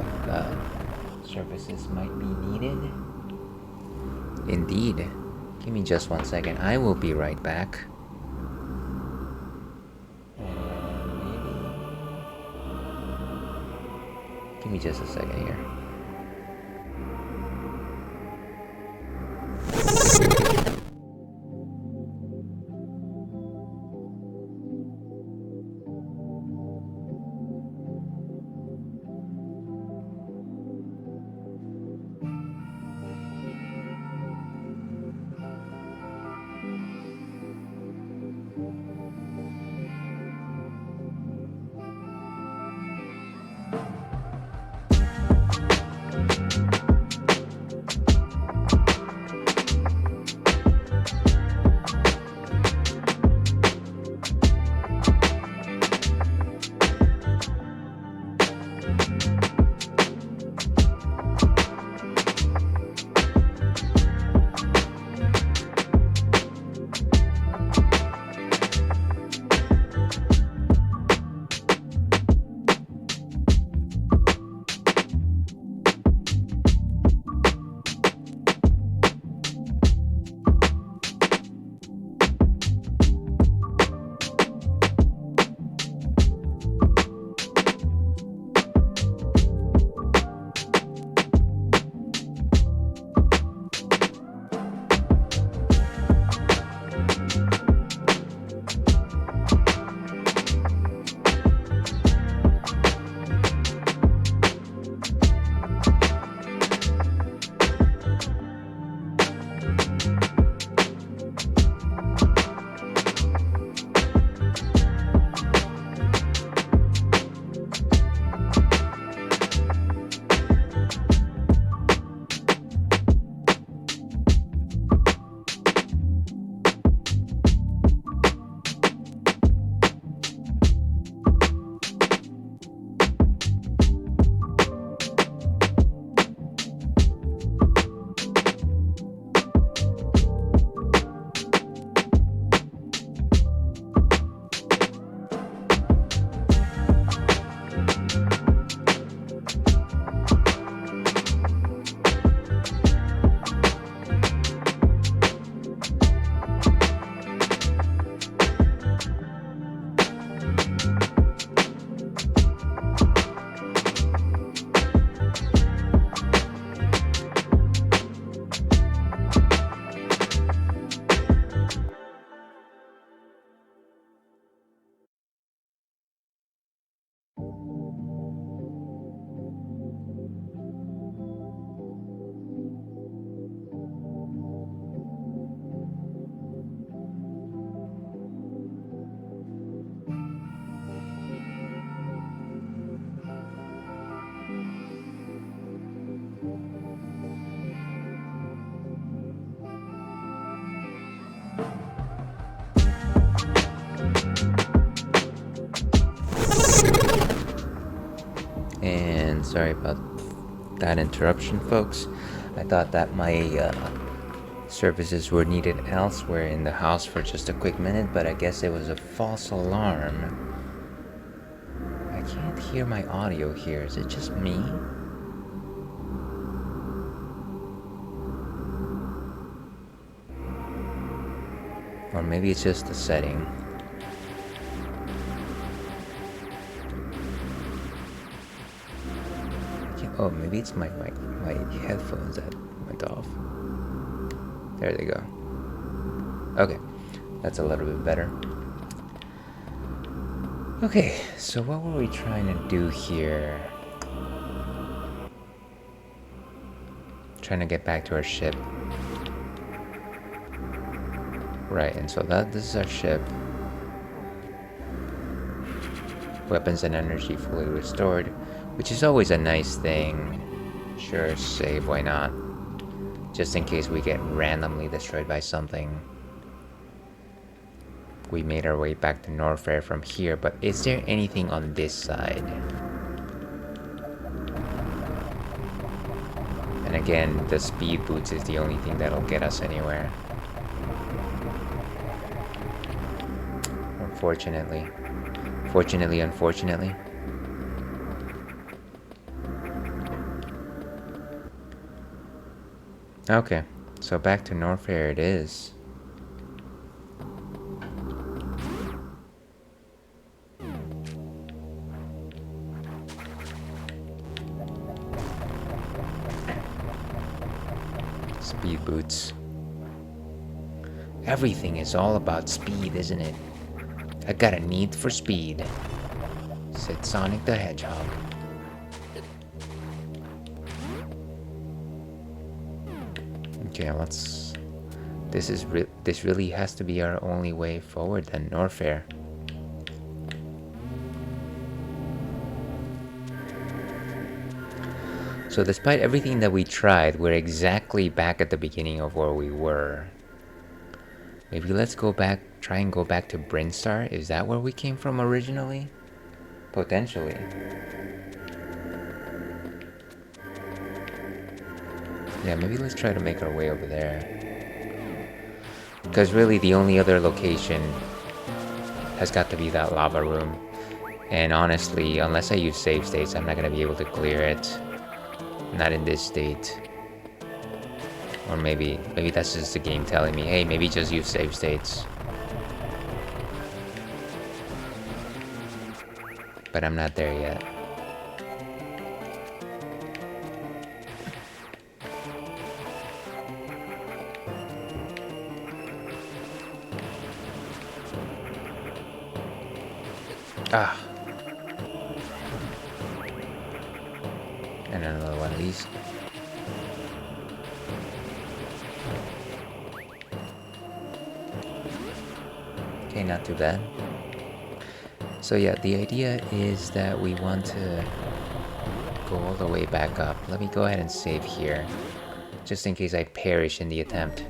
services might be needed. Indeed. Give me just 1 second. I will be right back. Give me just a second here. And sorry about that interruption, folks. I thought that my services were needed elsewhere in the house for just a quick minute, but I guess it was a false alarm. I can't hear my audio here. Is it just me? Or maybe it's just the setting. Oh, maybe it's my headphones that went off. There they go. Okay, that's a little bit better. Okay, so what were we trying to do here? Trying to get back to our ship. Right, and so this is our ship. Weapons and energy fully restored, which is always a nice thing. Sure, save, why not? Just in case we get randomly destroyed by something. We made our way back to Norfair from here, but is there anything on this side? And again, the speed boots is the only thing that'll get us anywhere. Unfortunately. Fortunately, unfortunately. Okay, so back to Norfair it is. Speed boots. Everything is all about speed, isn't it? I got a need for speed, said Sonic the Hedgehog. Okay, let's... This really has to be our only way forward then, Norfair. So despite everything that we tried, we're exactly back at the beginning of where we were. Maybe let's go back, try and go back to Brinstar? Is that where we came from originally? Potentially. Yeah, maybe let's try to make our way over there. Because really the only other location has got to be that lava room. And honestly, unless I use save states, I'm not going to be able to clear it. Not in this state. Or maybe that's just the game telling me, hey, maybe just use save states. But I'm not there yet. Ah. And another one of these. Okay, not too bad. So yeah, the idea is that we want to go all the way back up. Let me go ahead and save here, just in case I perish in the attempt.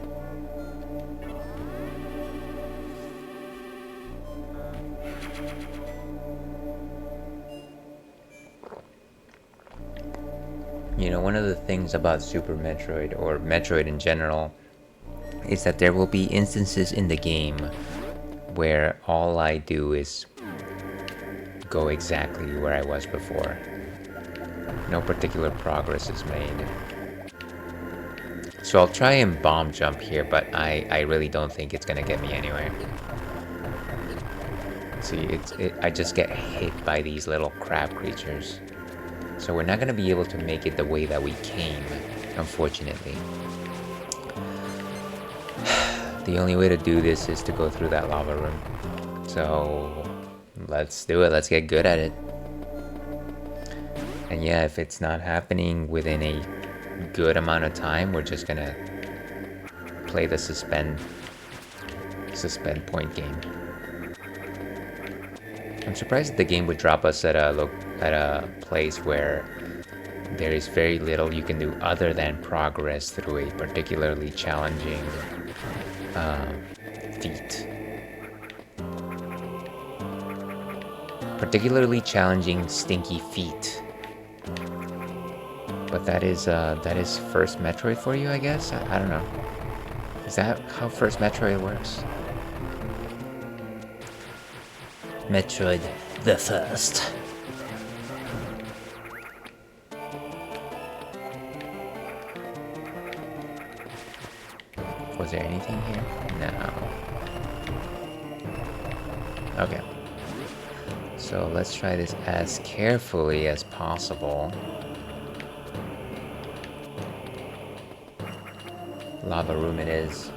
You know, one of the things about Super Metroid, or Metroid in general, is that there will be instances in the game where all I do is go exactly where I was before. No particular progress is made. So I'll try and bomb jump here, but I really don't think it's gonna get me anywhere. See, I just get hit by these little crab creatures. So we're not gonna be able to make it the way that we came, unfortunately. The only way to do this is to go through that lava room. So let's do it, let's get good at it. And yeah, if it's not happening within a good amount of time, we're just gonna play the suspend point game. I'm surprised that the game would drop us at a place where there is very little you can do other than progress through a particularly challenging feat. Particularly challenging stinky feat. But that is first Metroid for you, I guess? I don't know. Is that how first Metroid works? Metroid the first. Was there anything here? No. Okay. So let's try this as carefully as possible. Lava room it is.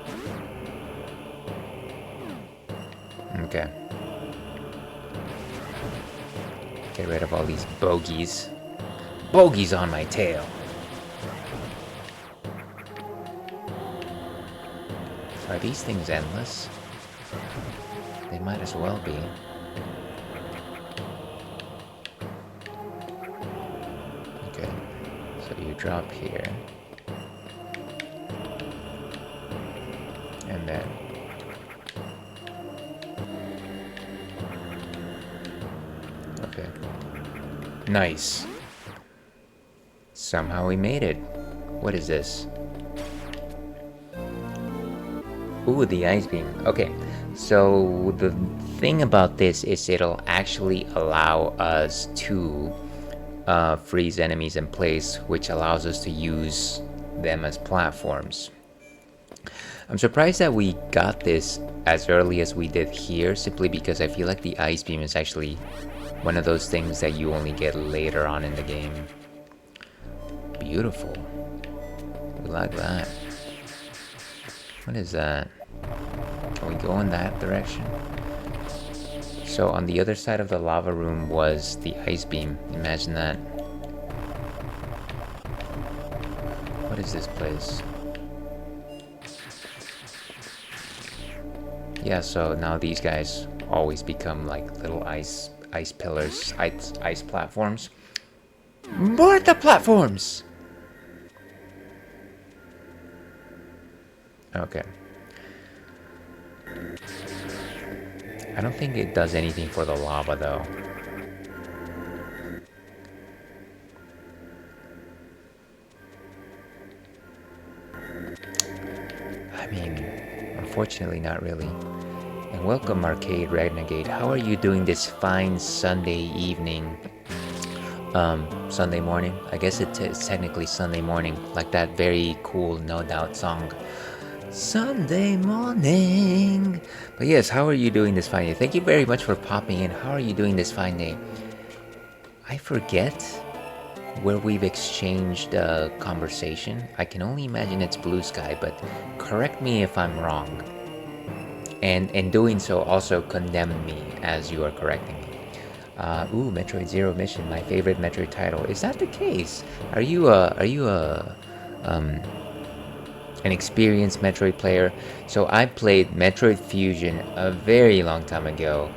Okay. Get rid of all these bogeys. Bogeys on my tail. Are these things endless? They might as well be. Okay. So you drop here. And then okay. Nice. Somehow we made it. What is this? Ooh, the ice beam. Okay. So the thing about this is it'll actually allow us to freeze enemies in place, which allows us to use them as platforms. I'm surprised that we got this as early as we did here, simply because I feel like the ice beam is actually one of those things that you only get later on in the game. Beautiful. We like that. What is that? Can we go in that direction? So on the other side of the lava room was the ice beam. Imagine that. What is this place? Yeah, so now these guys always become like little ice pillars, ice platforms. More the platforms! Okay. I don't think it does anything for the lava though. I mean, unfortunately not really. And welcome Arcade Renegade. How are you doing this fine Sunday evening? Sunday morning? I guess it's technically Sunday morning. Like that very cool No Doubt song. Sunday morning. But yes, how are you doing this fine day? Thank you very much for popping in. How are you doing this fine day? I forget where we've exchanged conversation. I can only imagine it's Blue Sky, but correct me if I'm wrong. And in doing so, also condemn me as you are correcting me. Ooh, Metroid Zero Mission, my favorite Metroid title. Is that the case? Are you an experienced Metroid player? So I played Metroid Fusion a very long time ago.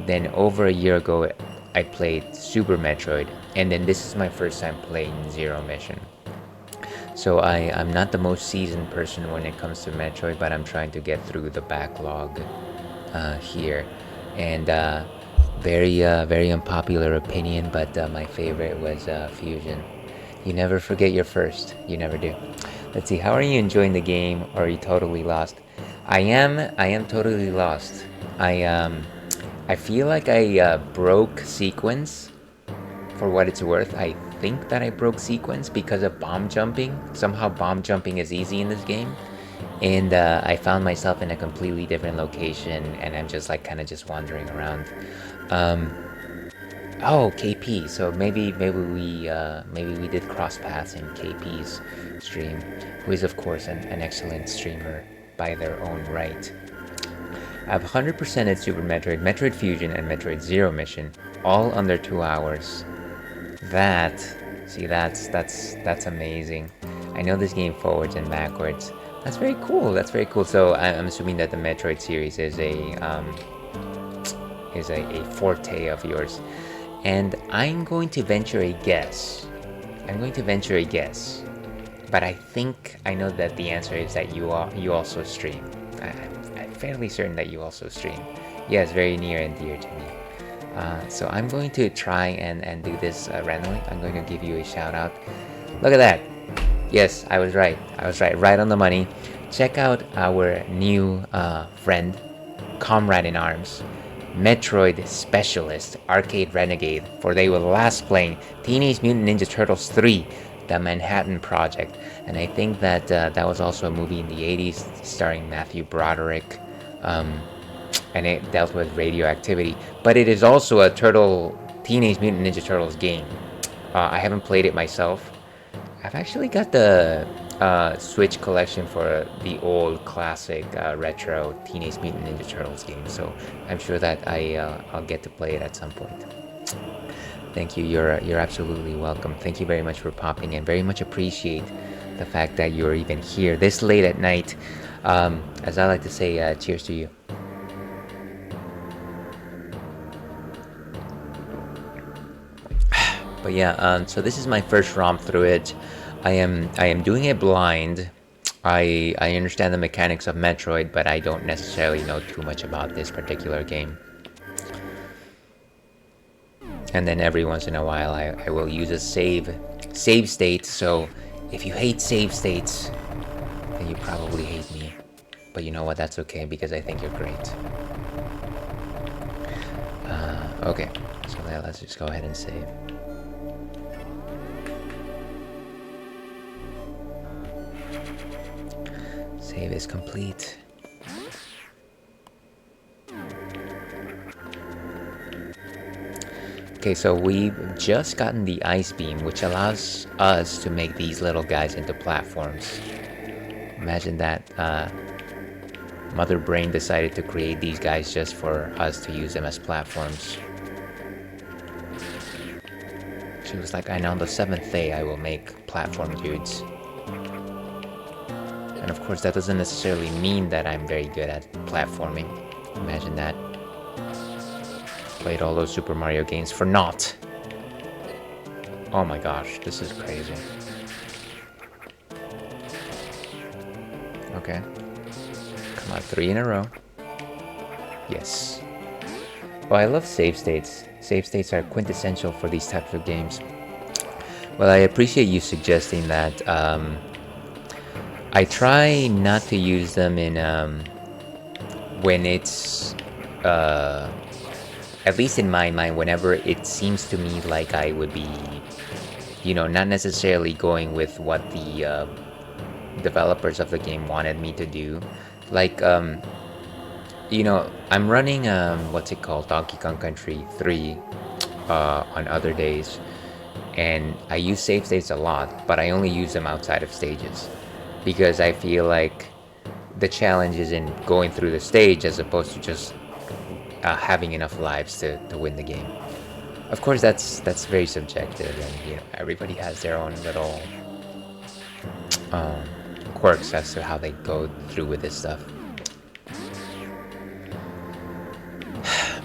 Then over a year ago, I played Super Metroid, and then this is my first time playing Zero Mission. So I'm not the most seasoned person when it comes to Metroid, but I'm trying to get through the backlog here. And very unpopular opinion, but my favorite was Fusion. You never forget your first. You never do. Let's see. How are you enjoying the game? Or are you totally lost? I am totally lost. I feel like I broke sequence. For what it's worth, I think that I broke sequence because of bomb jumping. Somehow bomb jumping is easy in this game. And I found myself in a completely different location, and I'm just like kind of just wandering around. Oh, KP. So maybe we did cross paths in KP's stream, who is of course an excellent streamer by their own right. I've 100%ed Super Metroid, Metroid Fusion, and Metroid Zero Mission, all under 2 hours. That's amazing. I know this game forwards and backwards. That's very cool. That's very cool. So I'm assuming that the Metroid series is a forte of yours, and I'm going to venture a guess. But I think I know that the answer is that you also stream. I'm fairly certain that you also stream. Yes, very near and dear to me. So I'm going to try and do this randomly. I'm going to give you a shout out. Look at that. Yes, I was right. Right on the money. Check out our new friend, comrade in arms, Metroid Specialist, Arcade Renegade, for they were last playing Teenage Mutant Ninja Turtles 3, The Manhattan Project. And I think that that was also a movie in the 80s starring Matthew Broderick. And it dealt with radioactivity. But it is also a Teenage Mutant Ninja Turtles game. I haven't played it myself. I've actually got the Switch collection for the old classic retro Teenage Mutant Ninja Turtles game, so I'm sure that I'll get to play it at some point. Thank you. You're absolutely welcome. Thank you very much for popping in. Very much appreciate the fact that you're even here this late at night. As I like to say, cheers to you. But yeah, so this is my first romp through it. I am doing it blind. I understand the mechanics of Metroid, but I don't necessarily know too much about this particular game. And then every once in a while, I will use a save state. So if you hate save states, then you probably hate me. But you know what? That's okay because I think you're great. Okay, so let's just go ahead and save. Save is complete. Okay, so we've just gotten the ice beam, which allows us to make these little guys into platforms. Imagine that Mother Brain decided to create these guys just for us to use them as platforms. She was like, and on the 7th day I will make platform dudes. And of course that doesn't necessarily mean that I'm very good at platforming. Imagine that. Played all those Super Mario games for naught. Oh my gosh, this is crazy. Okay. Come on, 3 in a row. Yes. Oh, I love save states. Save states are quintessential for these types of games. Well, I appreciate you suggesting that. I try not to use them in when it's at least in my mind, whenever it seems to me like I would be, not necessarily going with what the developers of the game wanted me to do. Like, I'm running what's it called, Donkey Kong Country 3 on other days, and I use save states a lot, but I only use them outside of stages. Because I feel like the challenge is in going through the stage as opposed to just having enough lives to win the game. Of course, that's very subjective, and everybody has their own little quirks as to how they go through with this stuff.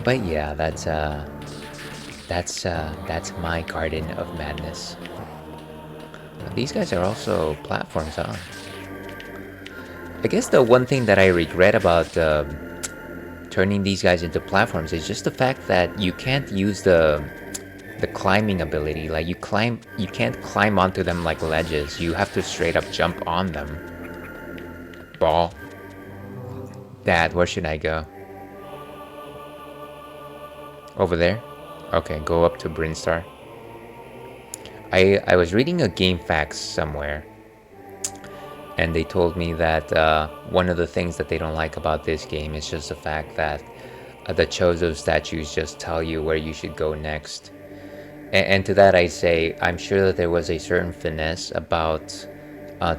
But yeah, that's my Garden of Madness. These guys are also platforms, huh? I guess the one thing that I regret about turning these guys into platforms is just the fact that you can't use the climbing ability. Like you can't climb onto them like ledges. You have to straight up jump on them. Ball. Dad, where should I go? Over there? Okay, go up to Brinstar. I was reading a game facts somewhere, and they told me that one of the things that they don't like about this game is just the fact that the Chozo statues just tell you where you should go next. And to that I say, I'm sure that there was a certain finesse about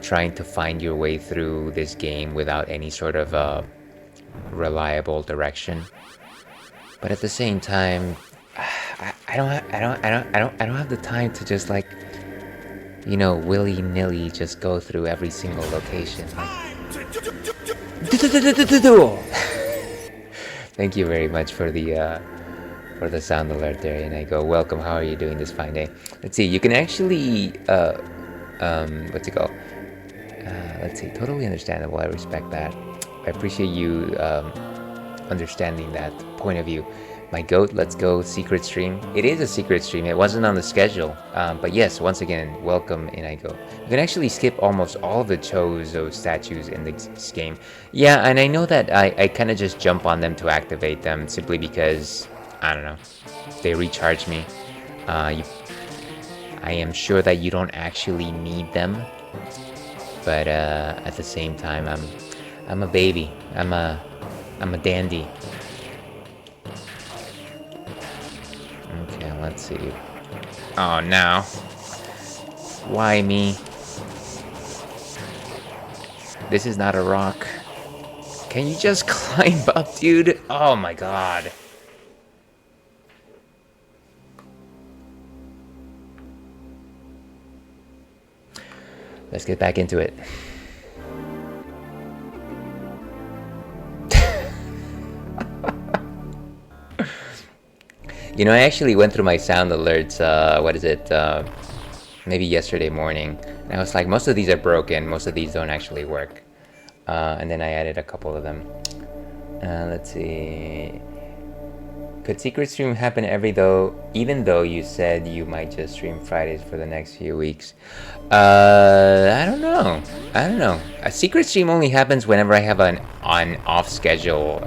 trying to find your way through this game without any sort of reliable direction. But at the same time, I don't have the time to just like, willy-nilly just go through every single location. Thank you very much for the sound alert there, and I go, welcome, how are you doing this fine day? Let's see, you can actually what's it called? Let's see, totally understandable. I respect that. I appreciate you understanding that point of view. My goat, let's go secret stream. It is a secret stream. It wasn't on the schedule. But yes, once again, welcome in I go. You can actually skip almost all of the Chozo statues in this game. Yeah, and I know that I kind of just jump on them to activate them simply because, I don't know, they recharge me. I am sure that you don't actually need them. But at the same time, I'm a baby. I'm a dandy. Okay, let's see. Oh, now. Why me? This is not a rock. Can you just climb up, dude? Oh my god. Let's get back into it. You know, I actually went through my sound alerts, what is it, maybe yesterday morning. And I was like, most of these are broken, most of these don't actually work. And then I added a couple of them. Let's see. Could secret stream happen even though you said you might just stream Fridays for the next few weeks? I don't know. A secret stream only happens whenever I have an off schedule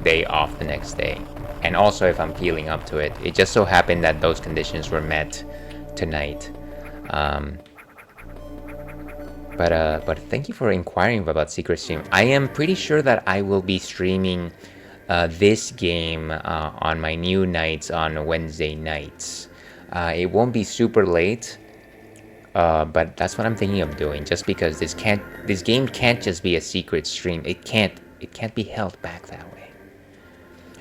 day off the next day. And also if I'm feeling up to it. It just so happened that those conditions were met tonight. But thank you for inquiring about secret stream. I am pretty sure that I will be streaming this game on my new nights on Wednesday nights. It won't be super late, but that's what I'm thinking of doing. Just because this game can't just be a secret stream. It can't be held back that way.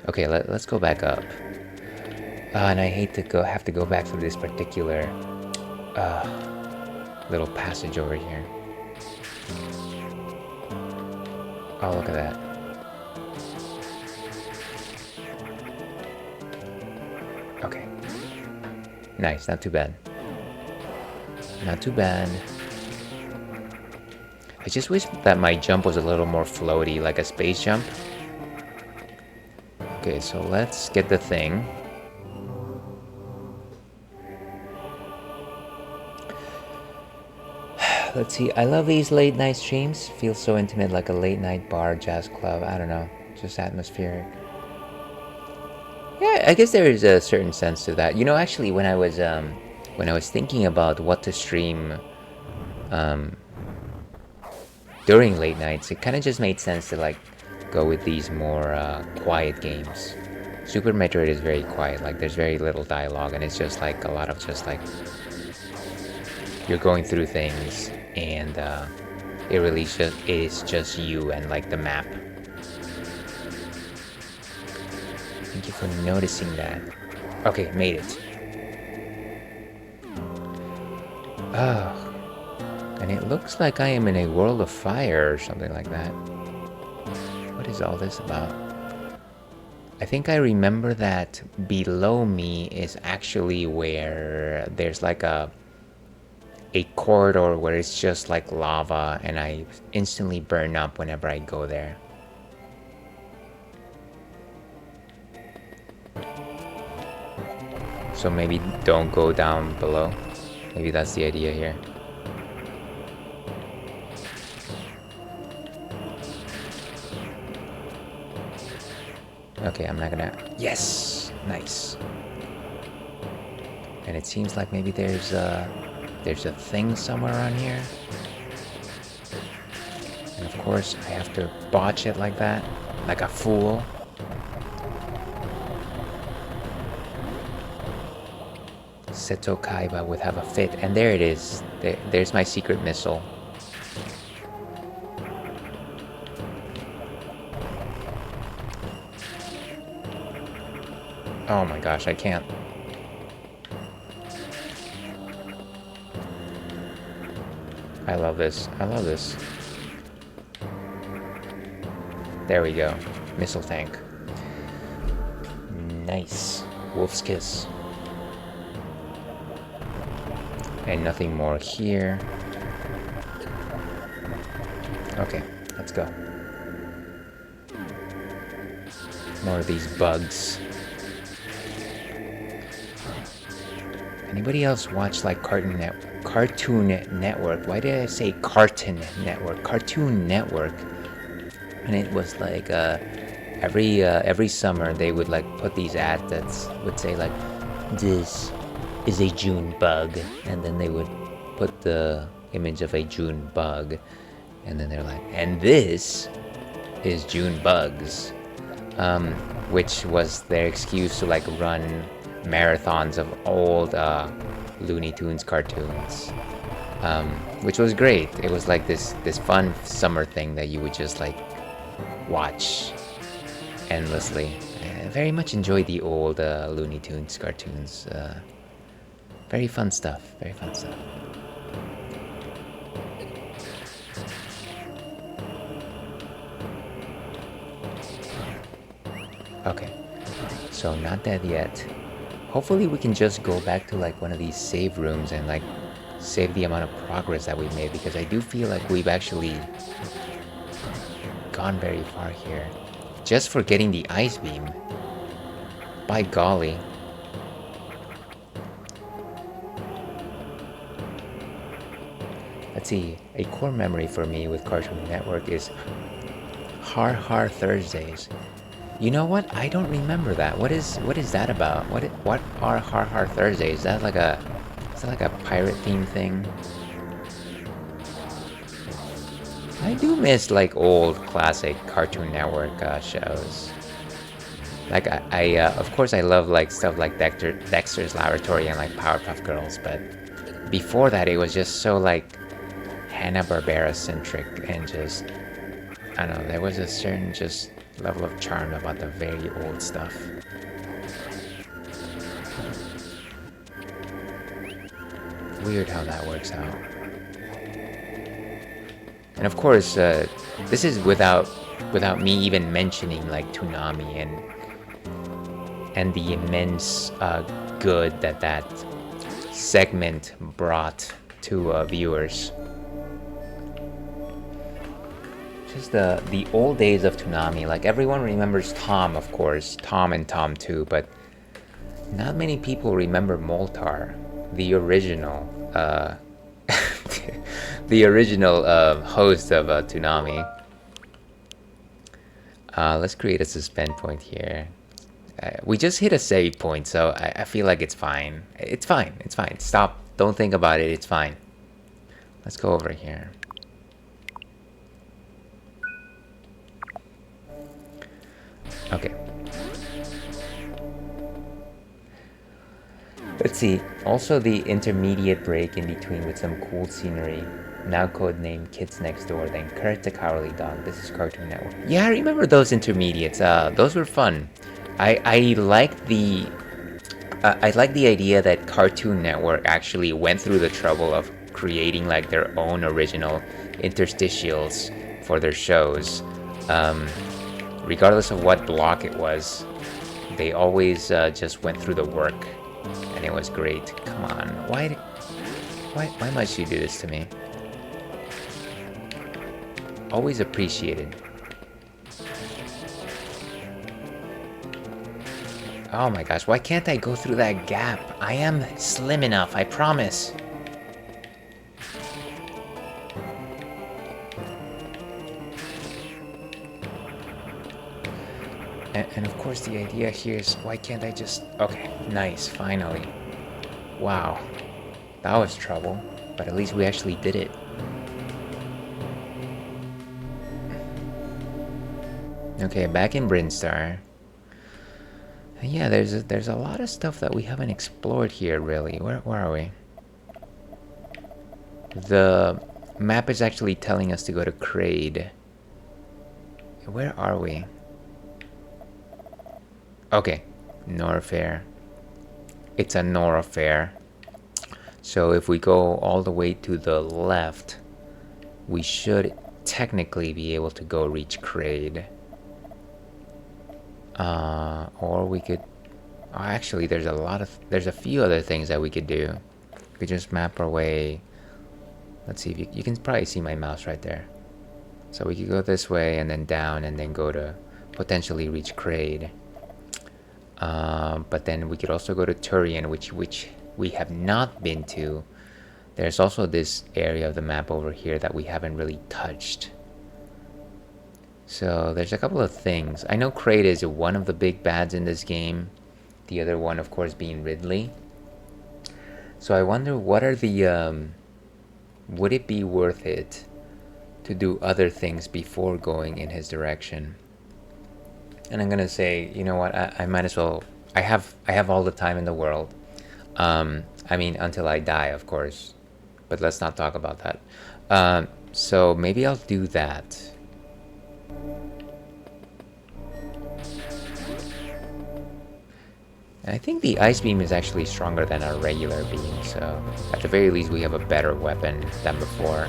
Okay, let's go back up. And I hate to have to go back through this particular little passage over here. Oh, look at that. Okay. Nice, not too bad. Not too bad. I just wish that my jump was a little more floaty, like a space jump. Okay, so let's get the thing. Let's see, I love these late night streams. Feels so intimate, like a late night bar, jazz club. I don't know, just atmospheric. Yeah, I guess there is a certain sense to that. You know, actually, when I was thinking about what to stream during late nights, it kind of just made sense to like go with these more quiet games. Super Metroid is very quiet. Like, there's very little dialogue, and it's just like a lot of just like you're going through things, and it really is just you and like the map. Thank you for noticing that. Okay, made it. Oh, and it looks like I am in a world of fire or something like that. What is all this about? I think I remember that below me is actually where there's like a corridor where it's just like lava, and I instantly burn up whenever I go there. So maybe don't go down below. Maybe that's the idea here. Okay, I'm not gonna... Yes! Nice. And it seems like maybe there's a thing somewhere around here. And of course, I have to botch it like that. Like a fool. Seto Kaiba would have a fit. And there it is. There's my secret missile. Oh my gosh, I can't. I love this. I love this. There we go. Missile tank. Nice. Wolf's kiss. And nothing more here. Okay, let's go. More of these bugs. Anybody else watch like Cartoon Network? Why did I say Cartoon Network? Cartoon Network. And it was like every summer they would like put these ads that would say like, this is a June bug, and then they would put the image of a June bug, and then they're like, and this is June bugs, which was their excuse to like run marathons of old Looney Tunes cartoons, which was great. It was like this fun summer thing that you would just like watch endlessly. I very much enjoyed the old Looney Tunes cartoons. Very fun stuff. Very fun stuff. Okay, so not dead yet. Hopefully we can just go back to like one of these save rooms and like save the amount of progress that we've made, because I do feel like we've actually gone very far here. Just for getting the ice beam. By golly. Let's see, a core memory for me with Cartoon Network is Har Har Thursdays. You know what? I don't remember that. What is that about? What are Har Har Thursdays? Is that like a pirate theme thing? I do miss like old classic Cartoon Network shows. Like I of course I love like stuff like Dexter's Laboratory and like Powerpuff Girls, but before that it was just so like Hanna-Barbera centric, and just I don't know, there was a certain just level of charm about the very old stuff. Weird how that works out. And of course, this is without me even mentioning like Toonami and the immense good that segment brought to viewers. Just the old days of Toonami. Like everyone remembers Tom, of course, Tom and Tom 2, but not many people remember Moltar, the original the original host of Toonami. Let's create a suspend point here. We just hit a save point, so I feel like it's fine. It's fine. It's fine. Stop. Don't think about it. It's fine. Let's go over here. Okay. Let's see. Also, the intermediate break in between with some cool scenery. Now codenamed Kids Next Door, then Kurt the Cowardly Dog. This is Cartoon Network. Yeah, I remember those intermediates. Those were fun. I like the idea that Cartoon Network actually went through the trouble of creating like their own original interstitials for their shows. Regardless of what block it was, they always just went through the work, and it was great. Come on, why must you do this to me? Always appreciated. Oh my gosh, why can't I go through that gap? I am slim enough, I promise. And of course the idea here is, why can't I just... Okay, nice, finally. Wow, that was trouble, but at least we actually did it. Okay, back in Brinstar. And yeah, there's a lot of stuff that we haven't explored here, really. Where are we? The map is actually telling us to go to Kraid. Where are we? Okay, Nora Fair. It's a Nora Fair. So if we go all the way to the left, we should technically be able to go reach Kraid. Or we could... actually, there's a few other things that we could do. We could just map our way. Let's see if you can probably see my mouse right there. So we could go this way and then down and then go to potentially reach Kraid. But then we could also go to Turian, which we have not been to. There's also this area of the map over here that we haven't really touched. So there's a couple of things. I know Kraid is one of the big bads in this game. The other one, of course, being Ridley. So I wonder, what are the... would it be worth it to do other things before going in his direction? And I'm gonna say, you know what, I might as well... I have all the time in the world. I mean, until I die, of course. But let's not talk about that. So maybe I'll do that. I think the ice beam is actually stronger than our regular beam, so at the very least we have a better weapon than before.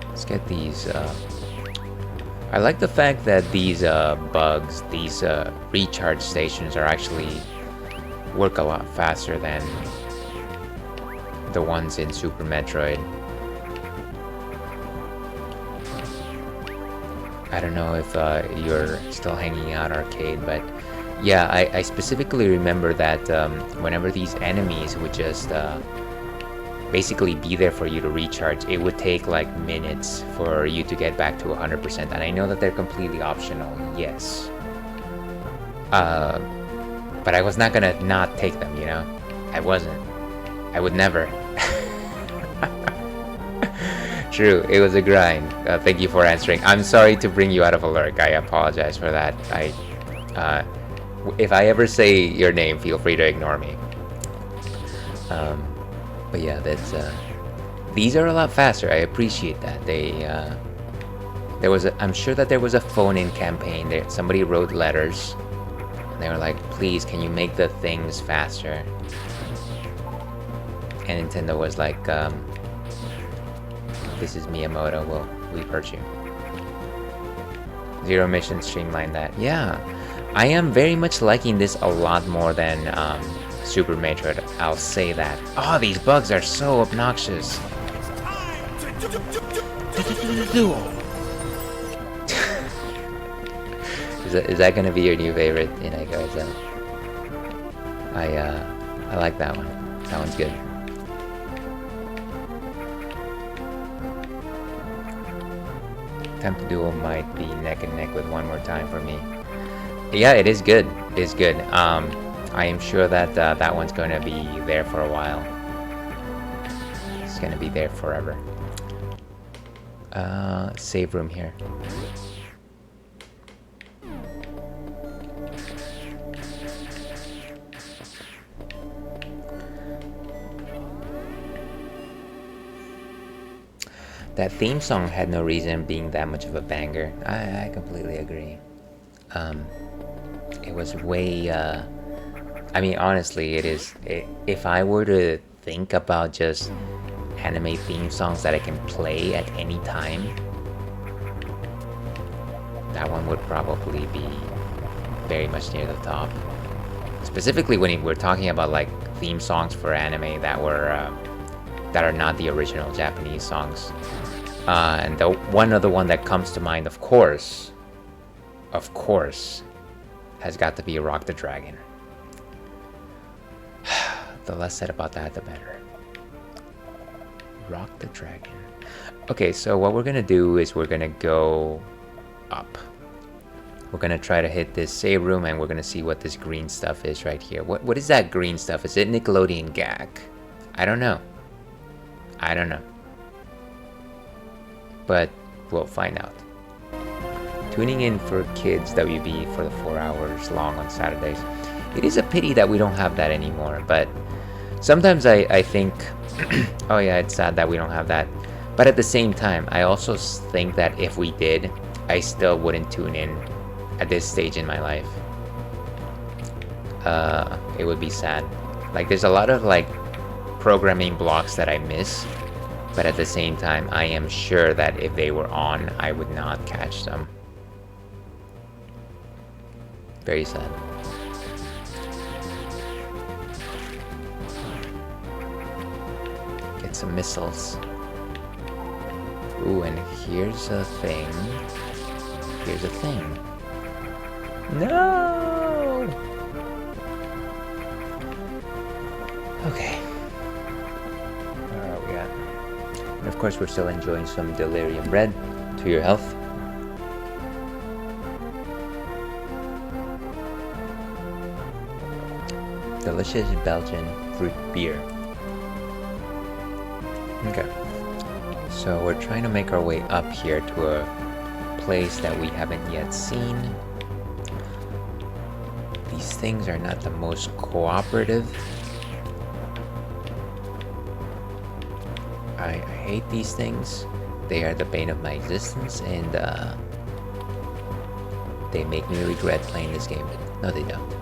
Let's get these... I like the fact that these bugs, these recharge stations are actually work a lot faster than the ones in Super Metroid. I don't know if you're still hanging out arcade, but yeah, I specifically remember that whenever these enemies would just basically be there for you to recharge, it would take like minutes for you to get back to 100%. And I know that they're completely optional, yes. But I was not gonna not take them, you know? I wasn't. I would never. True, it was a grind. Thank you for answering. I'm sorry to bring you out of a lurk. I apologize for that. If I ever say your name, feel free to ignore me. But yeah, that's these are a lot faster. I appreciate that. I'm sure that there was a phone-in campaign. Somebody wrote letters, and they were like, "Please, can you make the things faster?" And Nintendo was like, "This is Miyamoto. We've heard you." Zero Mission streamlined that. Yeah, I am very much liking this a lot more than Super Metroid. I'll say that. Oh, these bugs are so obnoxious. Is that gonna be your new favorite? You know, guys. I like that one. That one's good. Temple Duel might be neck and neck with One More Time for me. Yeah, it is good. It is good. I am sure that that one's going to be there for a while. It's going to be there forever. Save room here. That theme song had no reason being that much of a banger. I completely agree. It was way... I mean, honestly, if I were to think about just anime theme songs that I can play at any time, that one would probably be very much near the top. Specifically when we're talking about like theme songs for anime that are not the original Japanese songs. And the one other one that comes to mind, of course, has got to be Rock the Dragon. The less said about that, the better. Rock the Dragon. Okay, so what we're gonna do is we're gonna go up. We're gonna try to hit this save room, and we're gonna see what this green stuff is right here. What is that green stuff? Is it Nickelodeon gag? I don't know. But we'll find out. Tuning in for Kids WB for the 4 hours long on Saturdays. It is a pity that we don't have that anymore, but sometimes I think, oh yeah, it's sad that we don't have that. But at the same time, I also think that if we did, I still wouldn't tune in at this stage in my life. It would be sad. Like, there's a lot of like programming blocks that I miss, but at the same time, I am sure that if they were on, I would not catch them. Very sad. Get some missiles. Ooh, and here's a thing. No! Okay. Where are we at? And of course, we're still enjoying some delirium bread to your health. Delicious Belgian fruit beer. Okay. So we're trying to make our way up here to a place that we haven't yet seen. These things are not the most cooperative. I hate these things. They are the bane of my existence, and they make me regret playing this game. No, they don't.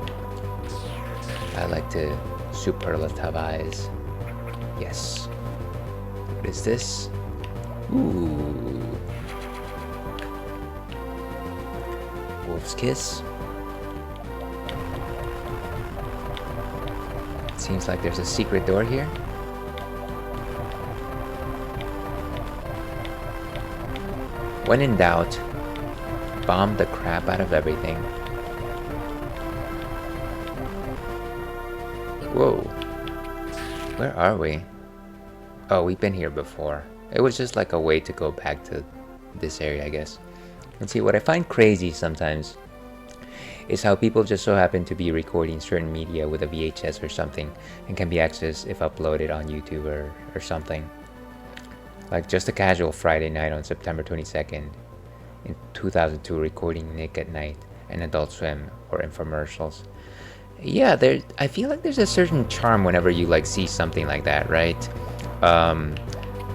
I like to superlativize. Yes. What is this? Ooh. Wolf's Kiss. It seems like there's a secret door here. When in doubt, bomb the crap out of everything. Whoa. Where are we? Oh, we've been here before. It was just like a way to go back to this area, I guess. And see, what I find crazy sometimes is how people just so happen to be recording certain media with a VHS or something and can be accessed if uploaded on YouTube or something. Like just a casual Friday night on September 22nd in 2002 recording Nick at Night and Adult Swim or infomercials. Yeah, I feel like there's a certain charm whenever you like see something like that, right?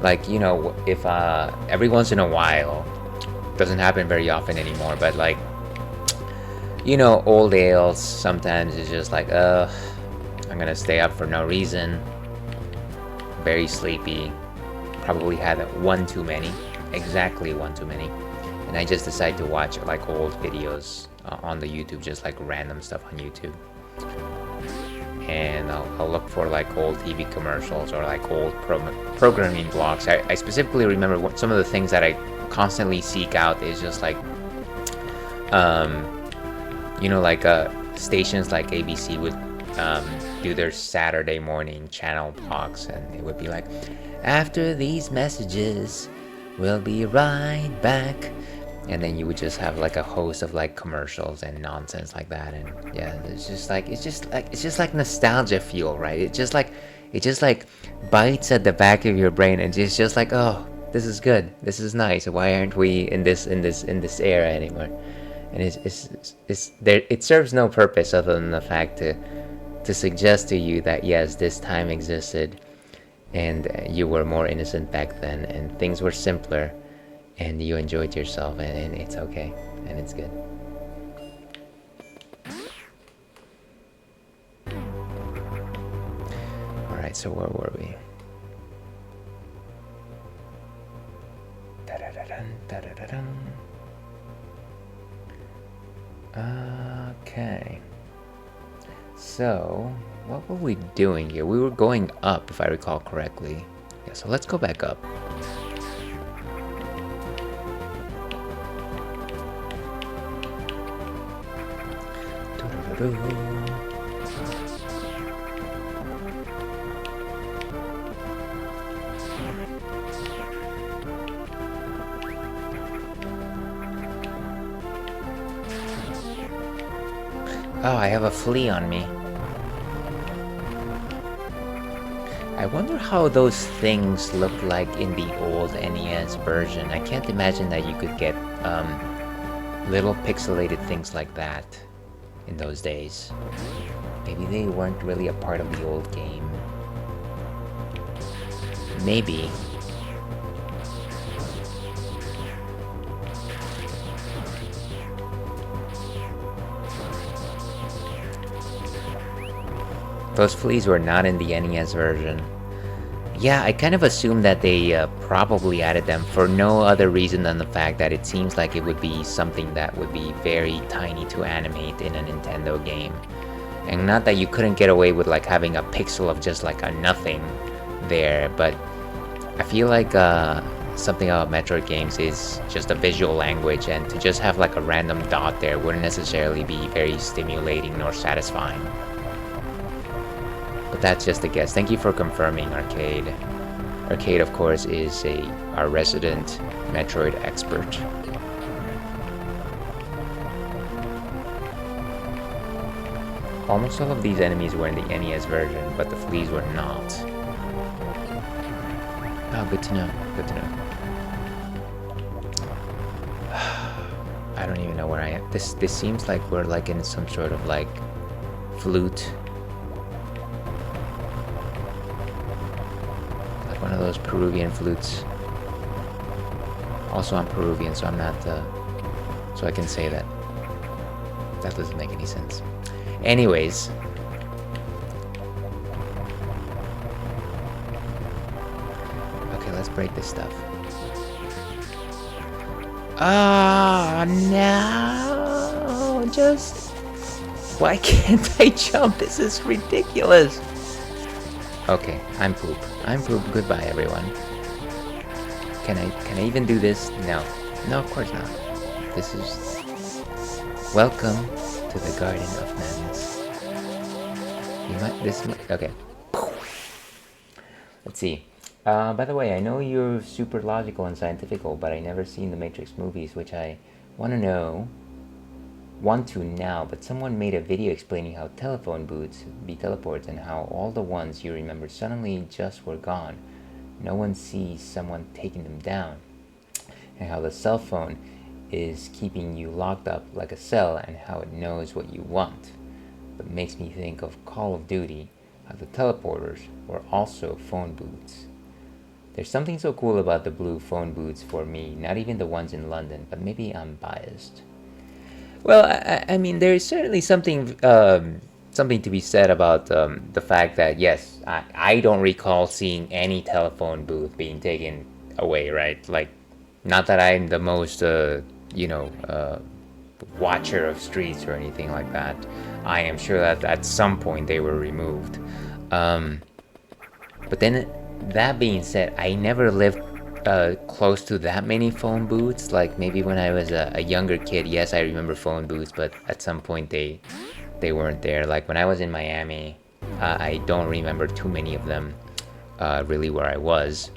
Like, you know, if every once in a while, doesn't happen very often anymore, but like, you know, old ales sometimes it's just like, I'm gonna stay up for no reason, very sleepy, probably had one too many, exactly one too many, and I just decide to watch like old videos on the YouTube, just like random stuff on YouTube. And I'll look for like old TV commercials or like old programming blogs. I specifically remember some of the things that I constantly seek out is just like, you know, like stations like ABC would do their Saturday morning channel blogs, and it would be like, after these messages, we'll be right back. And then you would just have like a host of like commercials and nonsense like that, and yeah, it's just like nostalgia fuel, right? It just like bites at the back of your brain, and it's just like, oh, this is good, this is nice. Why aren't we in this era anymore? And it's there. It serves no purpose other than the fact to suggest to you that yes, this time existed, and you were more innocent back then, and things were simpler. And you enjoyed yourself, and it's okay, and it's good. Alright, so where were we? Okay. So, what were we doing here? We were going up, if I recall correctly. Yeah, so let's go back up. Oh, I have a flea on me. I wonder how those things look like in the old NES version. I can't imagine that you could get little pixelated things like that in those days. Maybe they weren't really a part of the old game. Maybe. Those fleas were not in the NES version. Yeah, I kind of assumed that they probably added them for no other reason than the fact that it seems like it would be something that would be very tiny to animate in a Nintendo game. And not that you couldn't get away with like having a pixel of just like a nothing there, but I feel like something about Metroid games is just a visual language, and to just have like a random dot there wouldn't necessarily be very stimulating nor satisfying. But that's just a guess. Thank you for confirming, Arcade. Arcade, of course, is our resident Metroid expert. Almost all of these enemies were in the NES version, but the fleas were not. Oh, good to know. Good to know. I don't even know where I am. This seems like we're like in some sort of like flute. Like one of those Peruvian flutes. Also, I'm Peruvian, so I'm not, so I can say that. That doesn't make any sense. Anyways. Okay, let's break this stuff. Oh, no. Just... Why can't I jump? This is ridiculous. Okay, I'm poop. I'm poop. Goodbye, everyone. Can I even do this? No. No, of course not. This is... Welcome to the Garden of Madness. Okay. Let's see. By the way, I know you're super logical and scientifical, but I never seen the Matrix movies, which I want to now, but someone made a video explaining how telephone booths be teleports and how all the ones you remember suddenly just were gone. No one sees someone taking them down. And how the cell phone is keeping you locked up like a cell and how it knows what you want. But makes me think of Call of Duty, how the teleporters were also phone booths. There's something so cool about the blue phone booths for me, not even the ones in London, but maybe I'm biased. Well, I mean, there's certainly something to be said about the fact that, yes, I don't recall seeing any telephone booth being taken away, right? Like, not that I'm the most, watcher of streets or anything like that. I am sure that at some point they were removed. But then, that being said, I never lived close to that many phone booths. Like maybe when I was a younger kid, yes, I remember phone booths, but at some point they weren't there. Like when I was in Miami, I don't remember too many of them really where I was.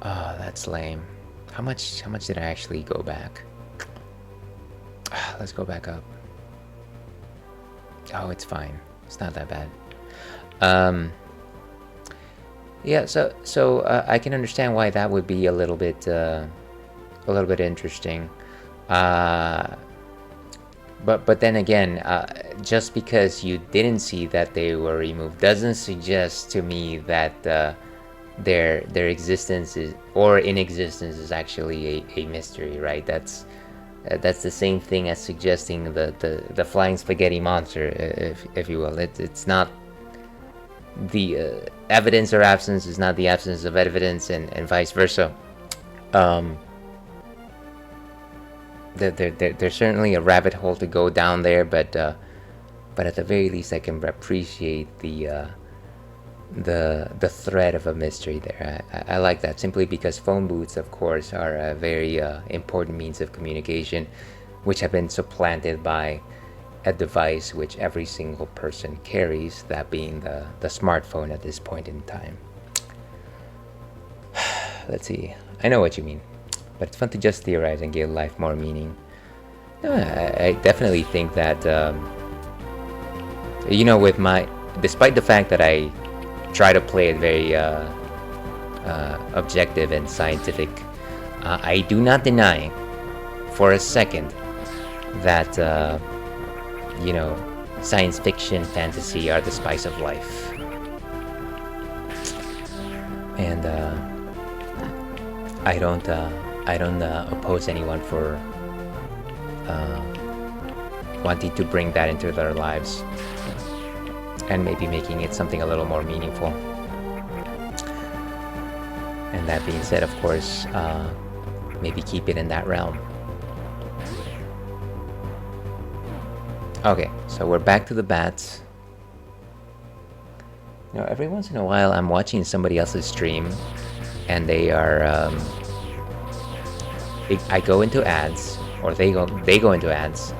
Oh, that's lame. How much did I actually go back? Let's go back up. Oh, it's fine. It's not that bad. Yeah, so I can understand why that would be a little bit interesting. But then again, just because you didn't see that they were removed doesn't suggest to me that their existence is or inexistence is actually a mystery, right? That's the same thing as suggesting the flying spaghetti monster, if you will. It's not. The evidence or absence is not the absence of evidence, and vice versa. There's certainly a rabbit hole to go down there, but at the very least, I can appreciate the thread of a mystery there. I like that, simply because phone booths, of course, are a very important means of communication, which have been supplanted by a device which every single person carries, that being the smartphone at this point in time. Let's see. I know what you mean, but it's fun to just theorize and give life more meaning. No, I definitely think that, despite the fact that I try to play it very objective and scientific, I do not deny for a second that science fiction, fantasy are the spice of life. And I don't oppose anyone for wanting to bring that into their lives and maybe making it something a little more meaningful. And that being said, of course, maybe keep it in that realm. Okay, so we're back to the bats. Every once in a while I'm watching somebody else's stream and they are I go into ads, or they go into ads,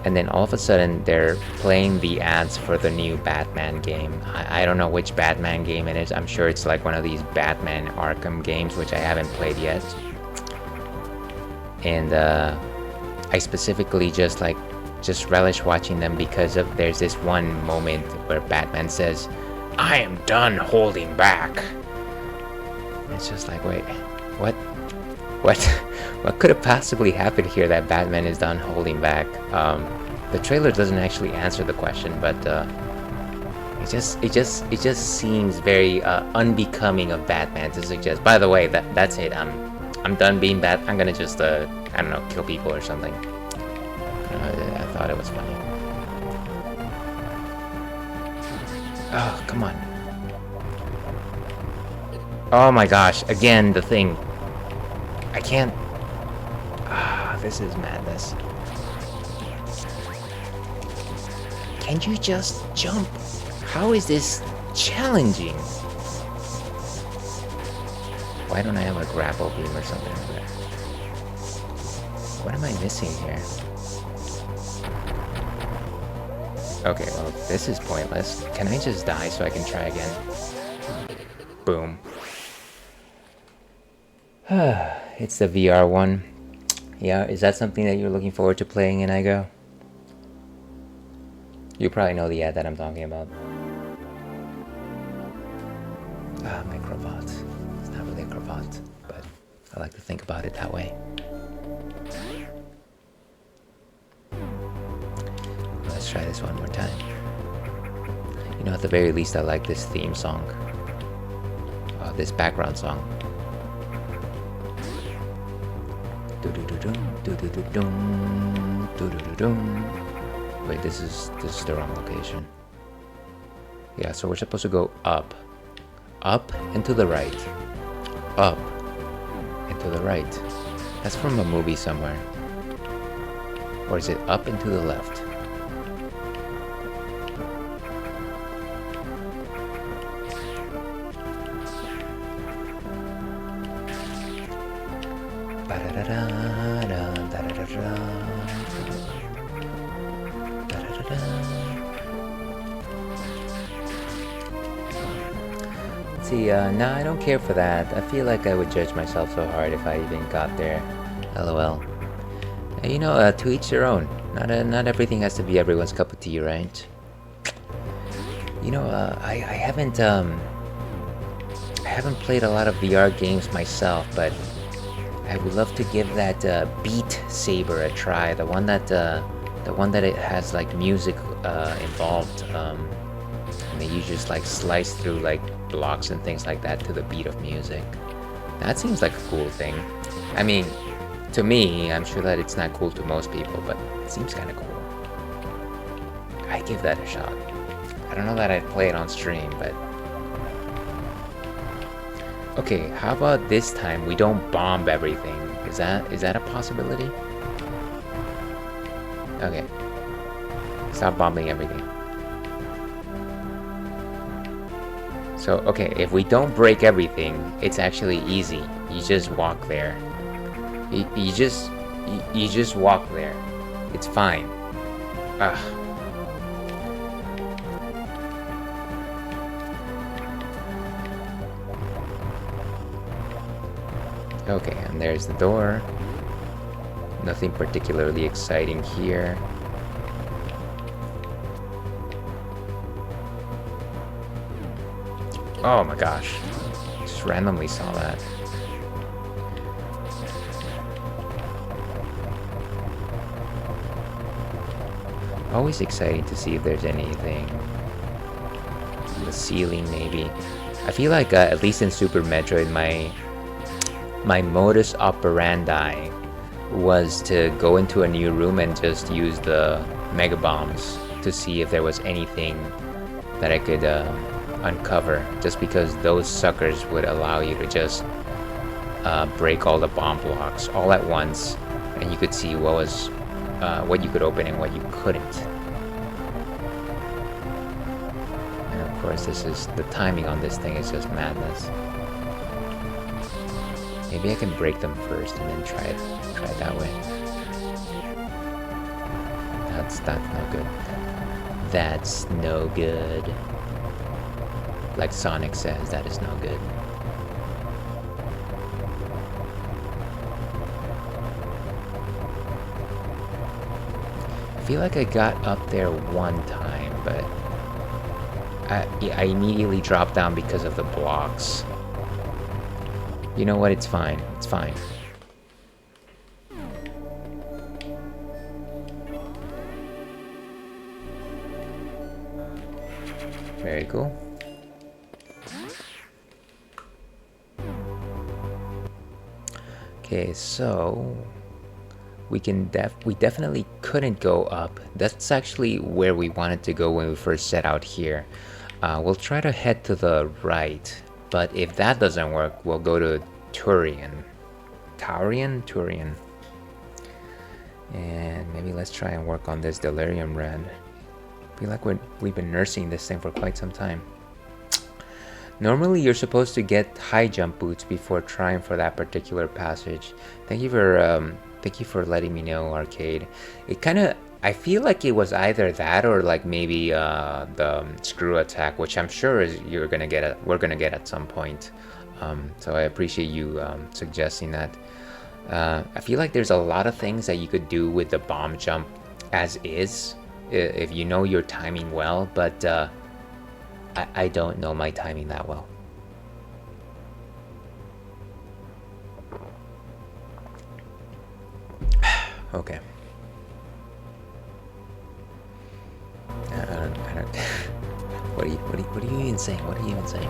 and then all of a sudden they're playing the ads for the new Batman game. I don't know which Batman game it is. I'm sure it's like one of these Batman Arkham games, which I haven't played yet. And I specifically just relish watching them because of there's this one moment where Batman says, "I am done holding back." It's just like, wait, what? What could have possibly happened here that Batman is done holding back? The trailer doesn't actually answer the question, but it just seems very unbecoming of Batman to suggest. By the way, that's it. I'm done being Bat. I'm gonna just I don't know, kill people or something. I thought it was funny. Oh, come on. Oh my gosh, again, the thing. I can't... this is madness. Can you just jump? How is this challenging? Why don't I have a grapple beam or something like that? What am I missing here? Okay, well, this is pointless. Can I just die so I can try again? Boom. It's the VR one. Yeah, is that something that you're looking forward to playing in Igo? You probably know the ad that I'm talking about. Microbot. It's not really a cravat, but I like to think about it that way. Let's try this one more time. You know, at the very least, I like this theme song. This background song. Wait, this is the wrong location. Yeah, so we're supposed to go up. Up and to the right. Up and to the right. That's from a movie somewhere. Or is it up and to the left? See, no, I don't care for that. I feel like I would judge myself so hard if I even got there. LOL. You know, to each their own. Not everything has to be everyone's cup of tea, right? You know, I haven't played a lot of VR games myself, but I would love to give that Beat Saber a try. The one that it has like music involved, and then you just like slice through like blocks and things like that to the beat of music. That seems like a cool thing. I mean, to me, I'm sure that it's not cool to most people, but it seems kind of cool. I'd give that a shot. I don't know that I'd play it on stream, but... Okay, how about this time we don't bomb everything? Is that a possibility? Okay. Stop bombing everything. So, okay, if we don't break everything, it's actually easy. You just walk there. You just walk there. It's fine. Ugh. Okay, and there's the door. Nothing particularly exciting here. Oh my gosh. Just randomly saw that. Always exciting to see if there's anything. The ceiling, maybe. I feel like, at least in Super Metroid, my modus operandi was to go into a new room and just use the Mega Bombs to see if there was anything that I could uncover, just because those suckers would allow you to just break all the bomb blocks all at once, and you could see what you could open and what you couldn't. And of course, the timing on this thing is just madness. Maybe I can break them first and then try it that way. That's no good. That's no good. Like Sonic says, that is no good. I feel like I got up there one time, but I immediately dropped down because of the blocks. You know what? It's fine. It's fine. Very cool. Okay, so we definitely couldn't go up. That's actually where we wanted to go when we first set out here. We'll try to head to the right, but if that doesn't work, we'll go to Turian. Turian. And maybe let's try and work on this Delirium Red. I feel like we've been nursing this thing for quite some time. Normally you're supposed to get high jump boots before trying for that particular passage. Thank you for letting me know, Arcade. I feel like it was either that or like maybe the screw attack, which I'm sure we're gonna get at some point. So I appreciate you suggesting that. I feel like there's a lot of things that you could do with the bomb jump as is, if you know your timing well, but I don't know my timing that well. Okay. I don't what are you even saying? What are you even saying?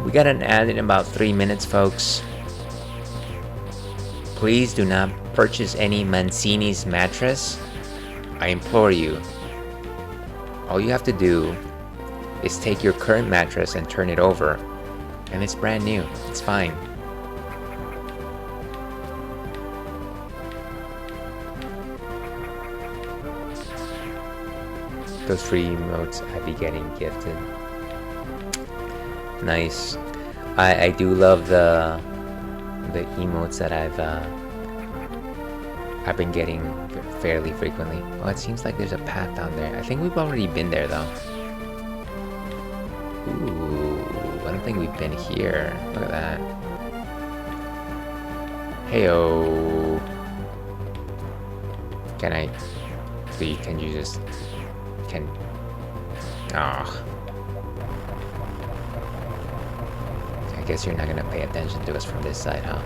We got an ad in about 3 minutes, folks. Please do not purchase any Mancini's mattress. I implore you. All you have to do is take your current mattress and turn it over, and it's brand new. It's fine. Those free emotes I'd be getting gifted. Nice. I do love the emotes that I've been getting fairly frequently. Oh, it seems like there's a path down there. I think we've already been there though. Ooh, I don't think we've been here. Look at that. Heyo. Can you just I guess you're not gonna pay attention to us from this side, huh?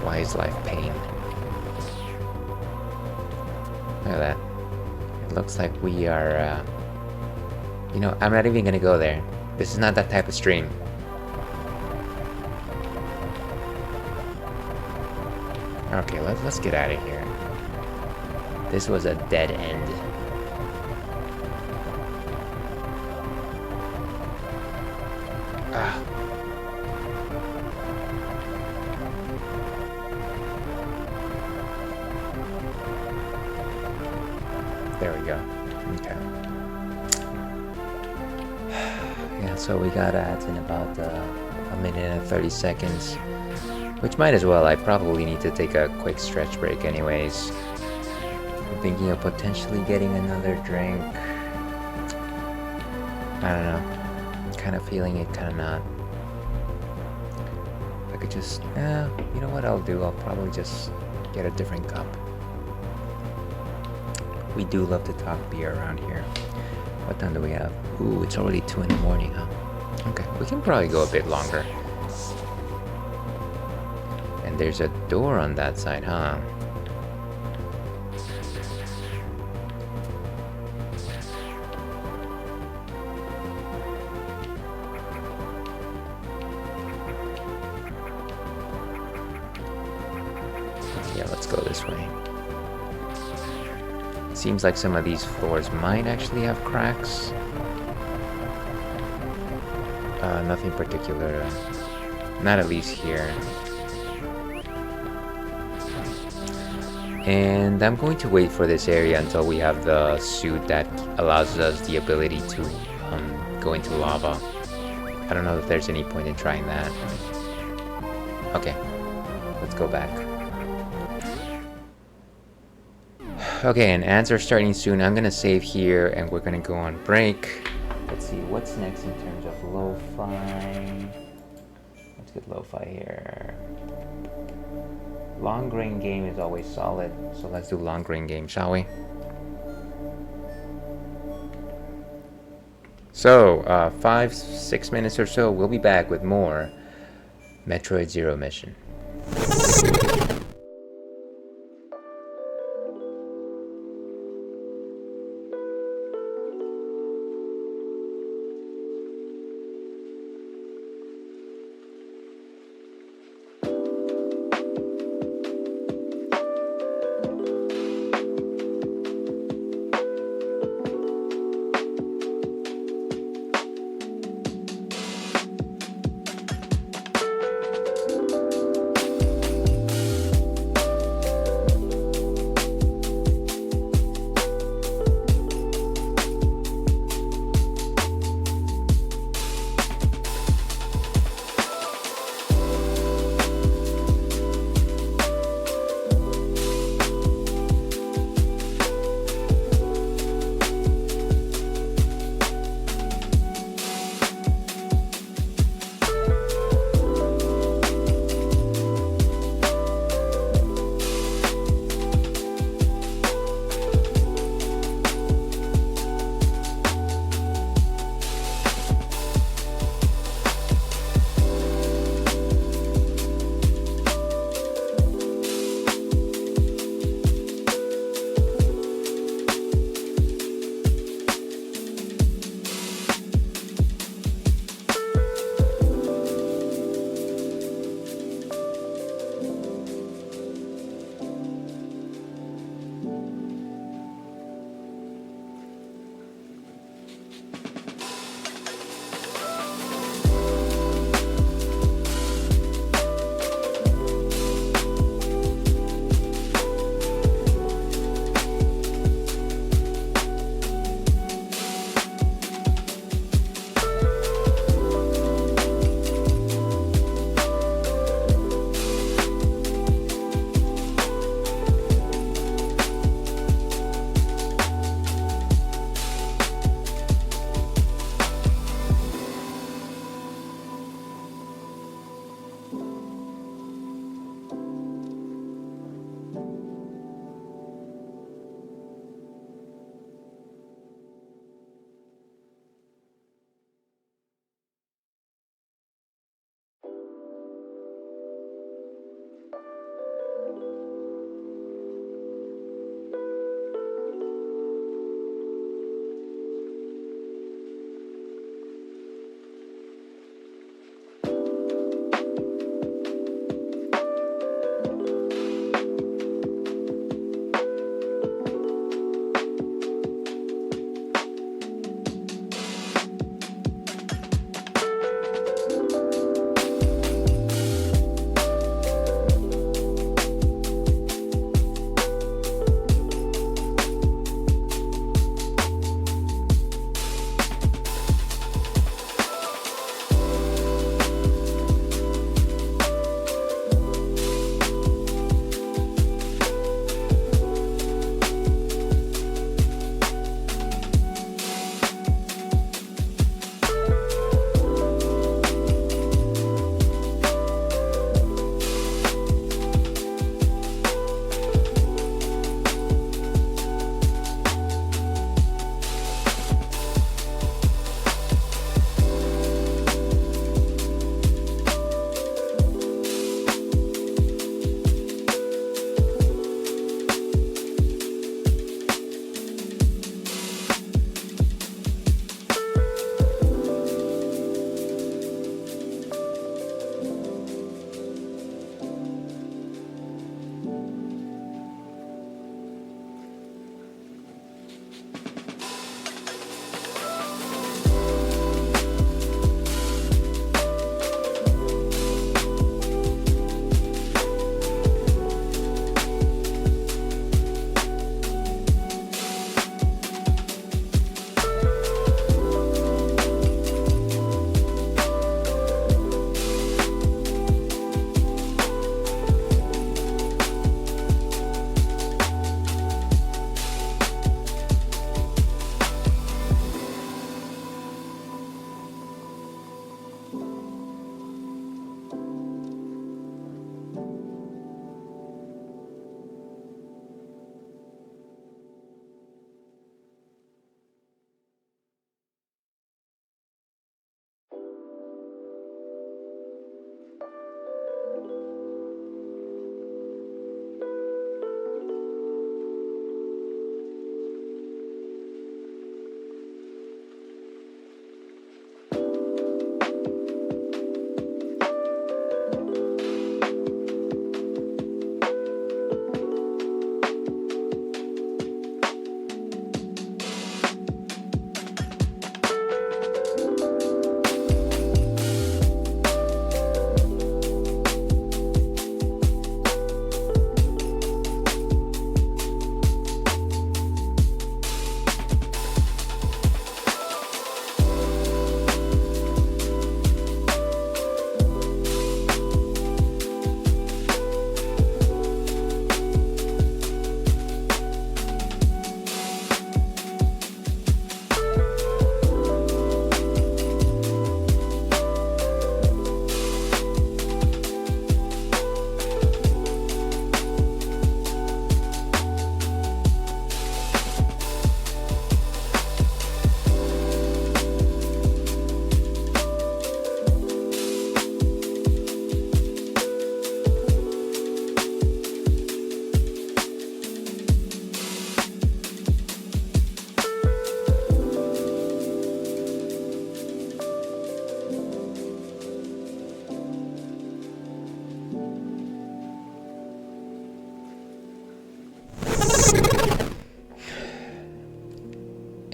Why is life pain? Look at that. It looks like we are, you know, I'm not even gonna go there. This is not that type of stream. Okay, let's get out of here. This was a dead end. Ah. There we go. Okay. Yeah, so we got ads in about a minute and 30 seconds. Which might as well. I probably need to take a quick stretch break anyways. I'm thinking of potentially getting another drink. I don't know. Kind of feeling it, kind of not. I could just, you know what I'll do? I'll probably just get a different cup. We do love to talk beer around here. What time do we have? Ooh, it's already 2 in the morning, huh? Okay, we can probably go a bit longer. And there's a door on that side, huh? Yeah, let's go this way. Seems like some of these floors might actually have cracks. Nothing particular. Not at least here. And I'm going to wait for this area until we have the suit that allows us the ability to go into lava. I don't know if there's any point in trying that. Okay. let's go back. Okay, and ads are starting soon. I'm gonna save here and we're gonna go on break. Let's see, what's next in terms of lo-fi? Let's get lo-fi here. Long grain game is always solid, so let's do long grain game, shall we? So, 5-6 minutes or so, we'll be back with more Metroid Zero Mission.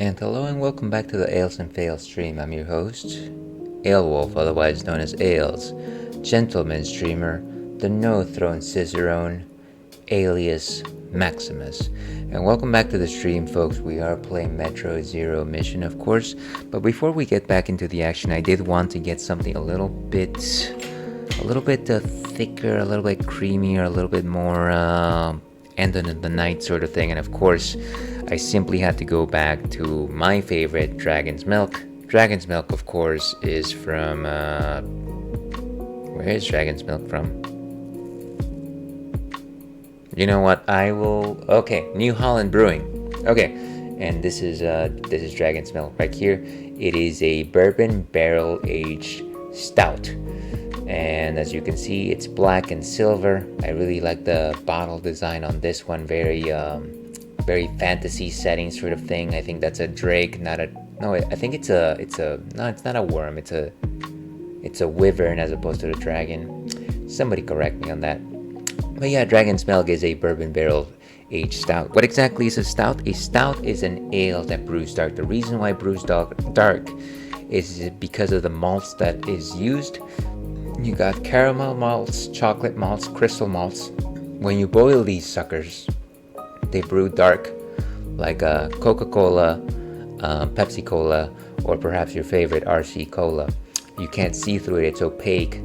And hello and welcome back to the Ales and Fails stream. I'm your host, Alewolf, otherwise known as Ales, gentleman streamer, the no-throne cicerone, alias Maximus. And welcome back to the stream, folks. We are playing Metroid Zero Mission, of course. But before we get back into the action, I did want to get something a little bit thicker, a little bit creamier, a little bit more end of the night sort of thing. And of course, I simply had to go back to my favorite, Dragon's Milk. Dragon's Milk, of course, is from where is Dragon's Milk from? You know what? Okay, New Holland Brewing. Okay, and this is Dragon's Milk right here. It is a bourbon barrel aged stout, and as you can see, it's black and silver. I really like the bottle design on this one. Very fantasy setting sort of thing. I think that's a drake, I think it's not a worm. It's a wyvern as opposed to a dragon. Somebody correct me on that. But yeah, Dragon's Milk is a bourbon barrel aged stout. What exactly is a stout? A stout is an ale that brews dark. The reason why it brews dark is because of the malts that is used. You got caramel malts, chocolate malts, crystal malts. When you boil these suckers, they brew dark, like Coca-Cola, Pepsi Cola, or perhaps your favorite RC Cola. You can't see through it, it's opaque.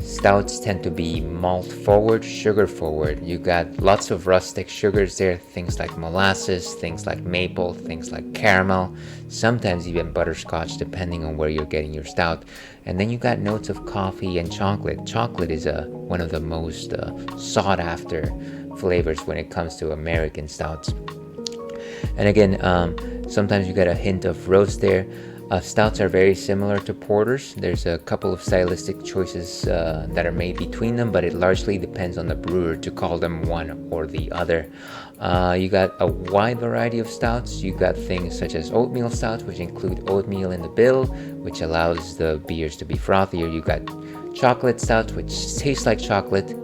Stouts tend to be malt forward, sugar forward. You got lots of rustic sugars there, things like molasses, things like maple, things like caramel, sometimes even butterscotch, depending on where you're getting your stout. And then you got notes of coffee and chocolate. Chocolate is one of the most sought after flavors when it comes to American stouts. And again, sometimes you get a hint of roast there. Stouts are very similar to porters. There's a couple of stylistic choices that are made between them, but it largely depends on the brewer to call them one or the other. You got a wide variety of stouts. You got things such as oatmeal stouts, which include oatmeal in the bill, which allows the beers to be frothier. You got chocolate stouts, which taste like chocolate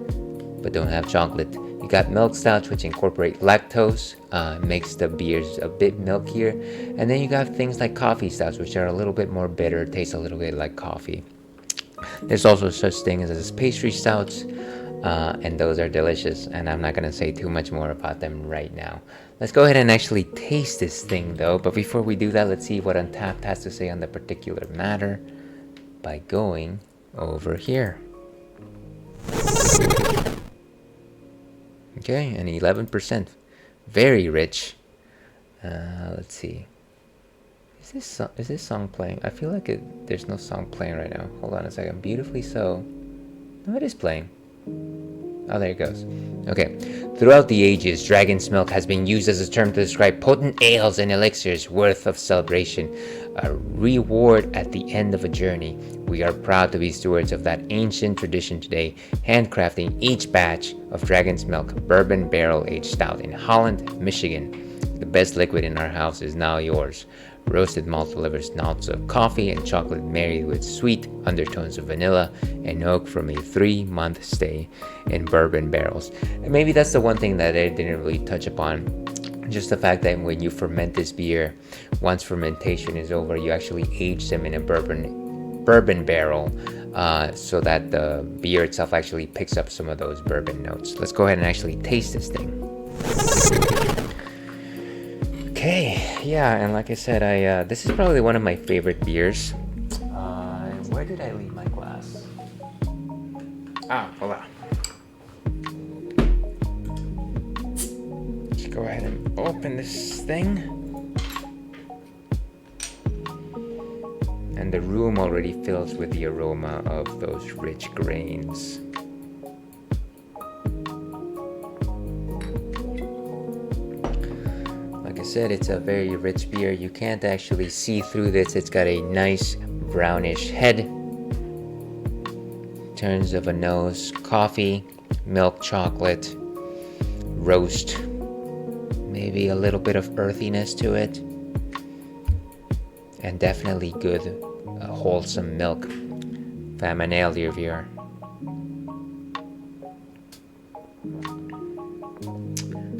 but don't have chocolate. You got milk stouts, which incorporate lactose, makes the beers a bit milkier. And then you got things like coffee stouts, which are a little bit more bitter, taste a little bit like coffee. There's also such things as pastry stouts, and those are delicious. And I'm not going to say too much more about them right now. Let's go ahead and actually taste this thing, though. But before we do that, let's see what Untapped has to say on the particular matter by going over here. Okay, and 11%. Very rich. Let's see. Is this song playing? I feel like there's no song playing right now. Hold on a second. Beautifully So. No, it is playing. Oh, there it goes. Okay. Throughout the ages, Dragon's Milk has been used as a term to describe potent ales and elixirs worth of celebration, a reward at the end of a journey. We are proud to be stewards of that ancient tradition today, handcrafting each batch of Dragon's Milk bourbon barrel aged stout in Holland, Michigan. The best liquid in our house is now yours. Roasted malt delivers notes of coffee and chocolate married with sweet undertones of vanilla and oak from a 3-month stay in bourbon barrels. And maybe that's the one thing that I didn't really touch upon. Just the fact that when you ferment this beer, once fermentation is over, you actually age them in a bourbon barrel, so that the beer itself actually picks up some of those bourbon notes. Let's go ahead and actually taste this thing. Okay, yeah, and like I said, this is probably one of my favorite beers. Where did I leave my glass? Hold on. Let's go ahead and open this thing. And the room already fills with the aroma of those rich grains. Like I said, it's a very rich beer. You can't actually see through this. It's got a nice brownish head. In terms of a nose, coffee, milk chocolate, roast, maybe a little bit of earthiness to it, and definitely good, wholesome milk. Fam, I nailed your VR.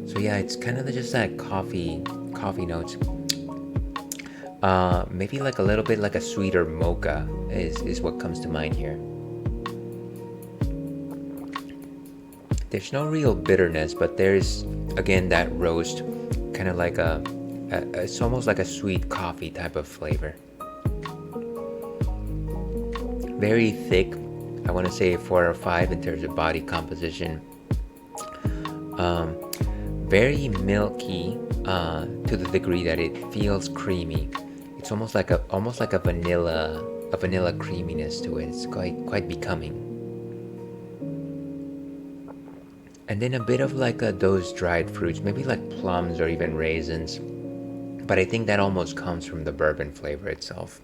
So yeah, it's kind of just that coffee notes. Maybe like a little bit like a sweeter mocha is what comes to mind here. There's no real bitterness, but there's again that roast, kind of like it's almost like a sweet coffee type of flavor. Very thick. I want to say 4 or 5 in terms of body composition. Very milky to the degree that it feels creamy. It's almost like a vanilla creaminess to it. It's quite becoming. And then a bit of like those dried fruits, maybe like plums or even raisins. But I think that almost comes from the bourbon flavor itself.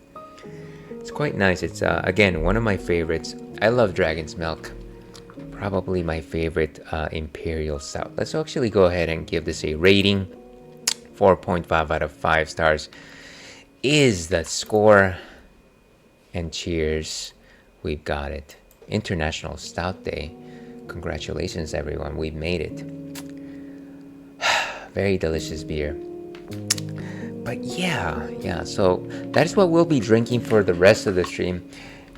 It's quite nice. It's again one of my favorites. I love Dragon's Milk. Probably my favorite Imperial Stout. Let's actually go ahead and give this a rating. 4.5 out of 5 stars is the score. And cheers. We've got it. International Stout Day. Congratulations, everyone. We made it. Very delicious beer. But yeah, so that is what we'll be drinking for the rest of the stream.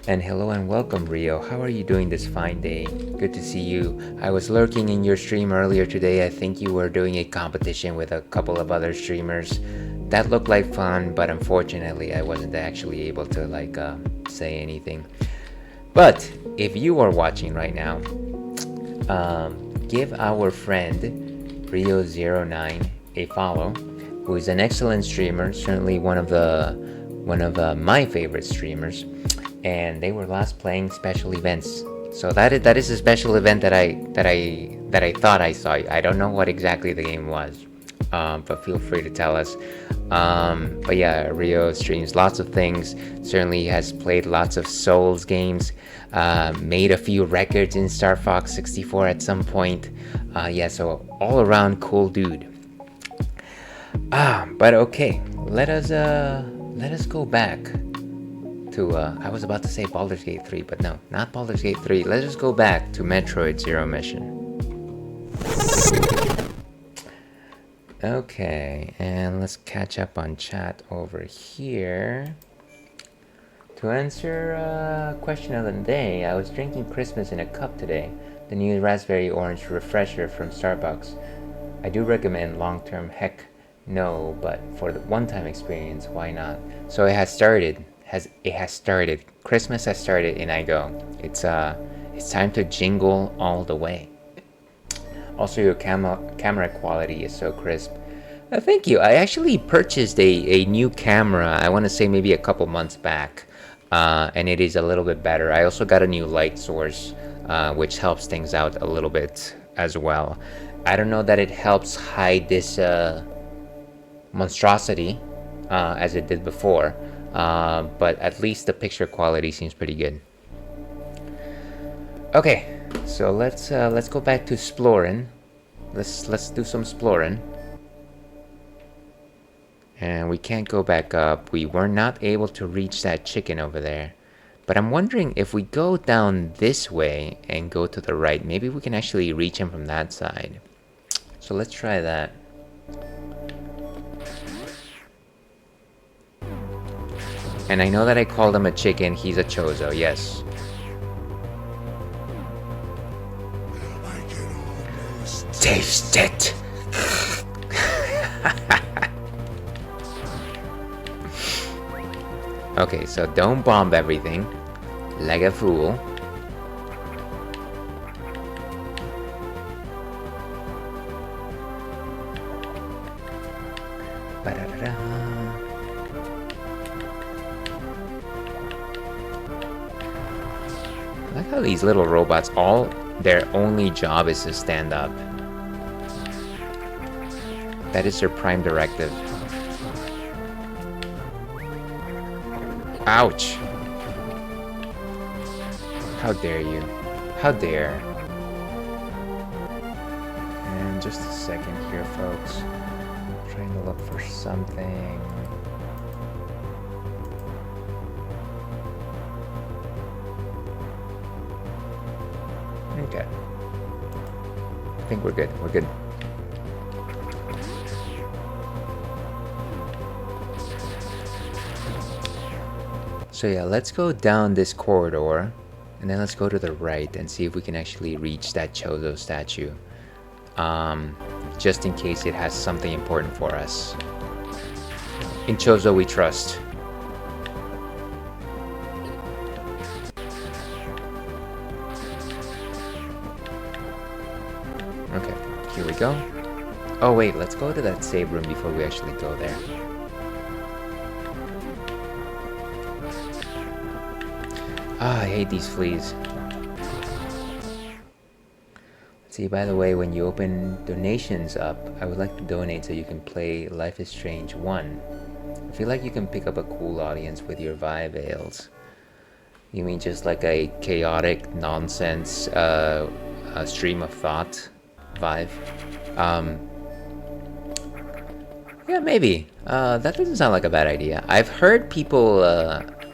And hello and welcome, Rio. How are you doing this fine day? Good to see you. I was lurking in your stream earlier today. I think you were doing a competition with a couple of other streamers. That looked like fun, but unfortunately I wasn't actually able to say anything. But if you are watching right now, give our friend Rio09 a follow, who is an excellent streamer, certainly one of my favorite streamers, and they were last playing special events. So that is a special event that I thought I saw. I don't know what exactly the game was, but feel free to tell us. But yeah, Rio streams lots of things. Certainly has played lots of Souls games. Made a few records in Star Fox 64 at some point. So all around cool dude. But okay, let us go back to I was about to say Baldur's Gate 3, but no, not Baldur's Gate 3. Let us go back to Metroid Zero Mission. Okay, and let's catch up on chat over here. To answer question of the day, I was drinking Christmas in a cup today, the new raspberry orange refresher from Starbucks. I do recommend long-term, heck no, but for the one-time experience, why not? So it has started. Christmas has started, and I go. It's time to jingle all the way. Also, your camera quality is so crisp. Thank you. I actually purchased a new camera, I want to say maybe a couple months back, and it is a little bit better. I also got a new light source, which helps things out a little bit as well. I don't know that it helps hide this monstrosity as it did before, but at least the picture quality seems pretty good. Okay, so let's go back to exploring. Let's do some exploring. And we can't go back up. We were not able to reach that chicken over there. But I'm wondering if we go down this way and go to the right, maybe we can actually reach him from that side. So let's try that. And I know that I called him a chicken. He's a chozo, yes. Taste it. Okay, so don't bomb everything like a fool. Ba-da-da-da. I like how these little robots, their only job is to stand up. That is their prime directive. Ouch! How dare you? How dare? And just a second here, folks. I'm trying to look for something. Okay. I think we're good. We're good. So yeah, let's go down this corridor, and then let's go to the right and see if we can actually reach that Chozo statue. Just in case it has something important for us. In Chozo we trust. Okay, here we go. Oh wait, let's go to that save room before we actually go there. Ah, I hate these fleas. See, by the way, when you open donations up, I would like to donate so you can play Life is Strange 1. I feel like you can pick up a cool audience with your Vive ales. You mean just like a chaotic nonsense stream of thought Vive? Yeah, maybe. That doesn't sound like a bad idea. I've heard people...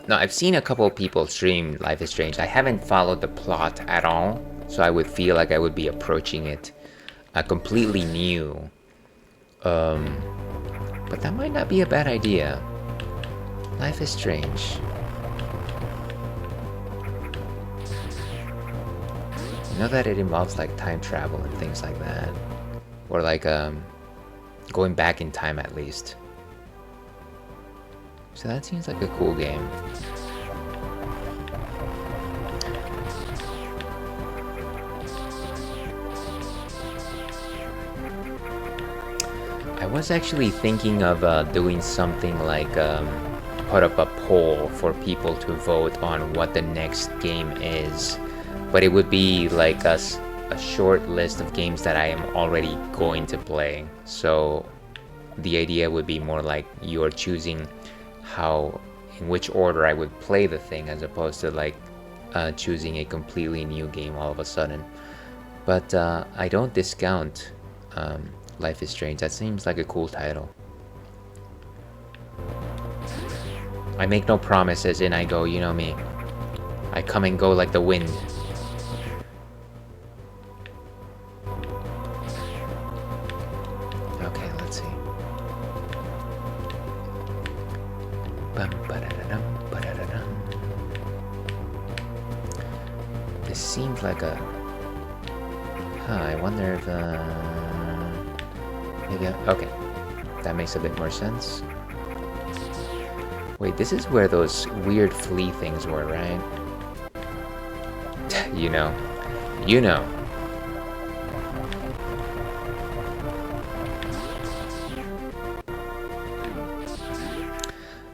no, I've seen a couple of people stream Life is Strange. I haven't followed the plot at all, so I would feel like I would be approaching it completely new. But that might not be a bad idea. Life is Strange. You know that it involves like time travel and things like that, or like going back in time at least. So that seems like a cool game. I was actually thinking of doing something like put up a poll for people to vote on what the next game is. But it would be like a short list of games that I am already going to play. So the idea would be more like you're choosing in which order I would play the thing, as opposed to like choosing a completely new game all of a sudden. But I don't discount Life is Strange. That seems like a cool title. I make no promises, in I go, you know me. I come and go like the wind. Okay, let's see. This seems like a... I wonder if... maybe okay. That makes a bit more sense. Wait, this is where those weird flea things were, right? You know. You know.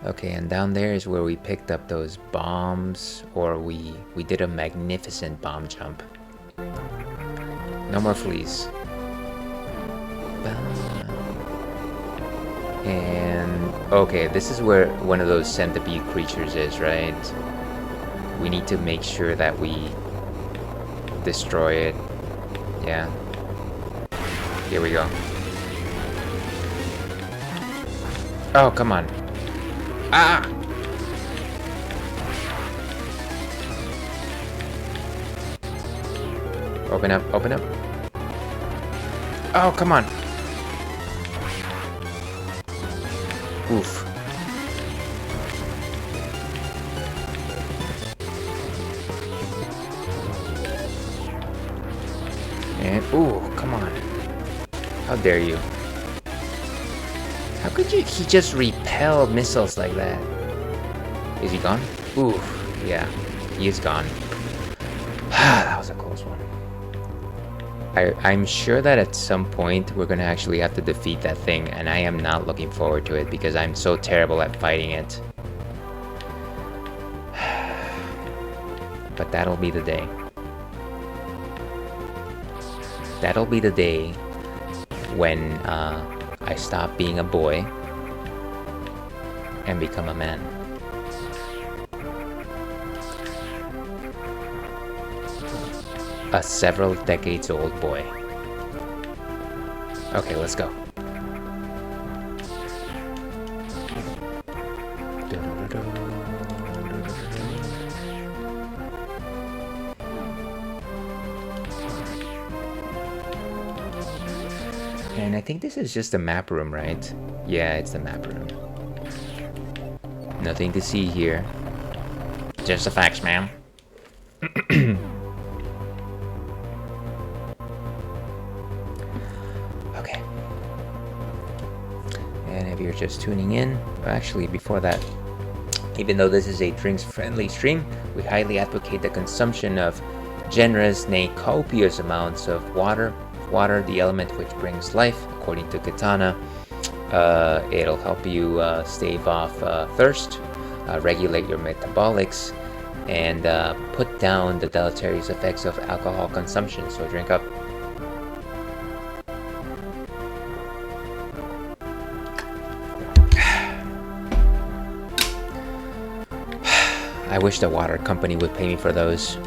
Okay, and down there is where we picked up those bombs, or we did a magnificent bomb jump. No more fleas. And okay, this is where one of those centipede creatures is, right? We need to make sure that we destroy it. Yeah. Here we go. Oh, come on. Ah! Open up, open up. Oh, come on. Oof. And, ooh, come on. How dare you? How could you? He just repel missiles like that. Is he gone? Ooh, yeah, he is gone. That was a close one. I'm sure that at some point we're gonna actually have to defeat that thing, and I am not looking forward to it because I'm so terrible at fighting it. But that'll be the day. That'll be the day when I stop being a boy and become a man. A several decades old boy. Okay, let's go. And I think this is just the map room, right? Yeah, it's the map room. Nothing to see here. Just the facts, ma'am. Okay. And if you're just tuning in, actually, before that, even though this is a drinks-friendly stream, we highly advocate the consumption of generous, nay copious amounts of water. Water, the element which brings life, according to Katana. It'll help you stave off thirst, regulate your metabolics, and put down the deleterious effects of alcohol consumption. So drink up. I wish the water company would pay me for those.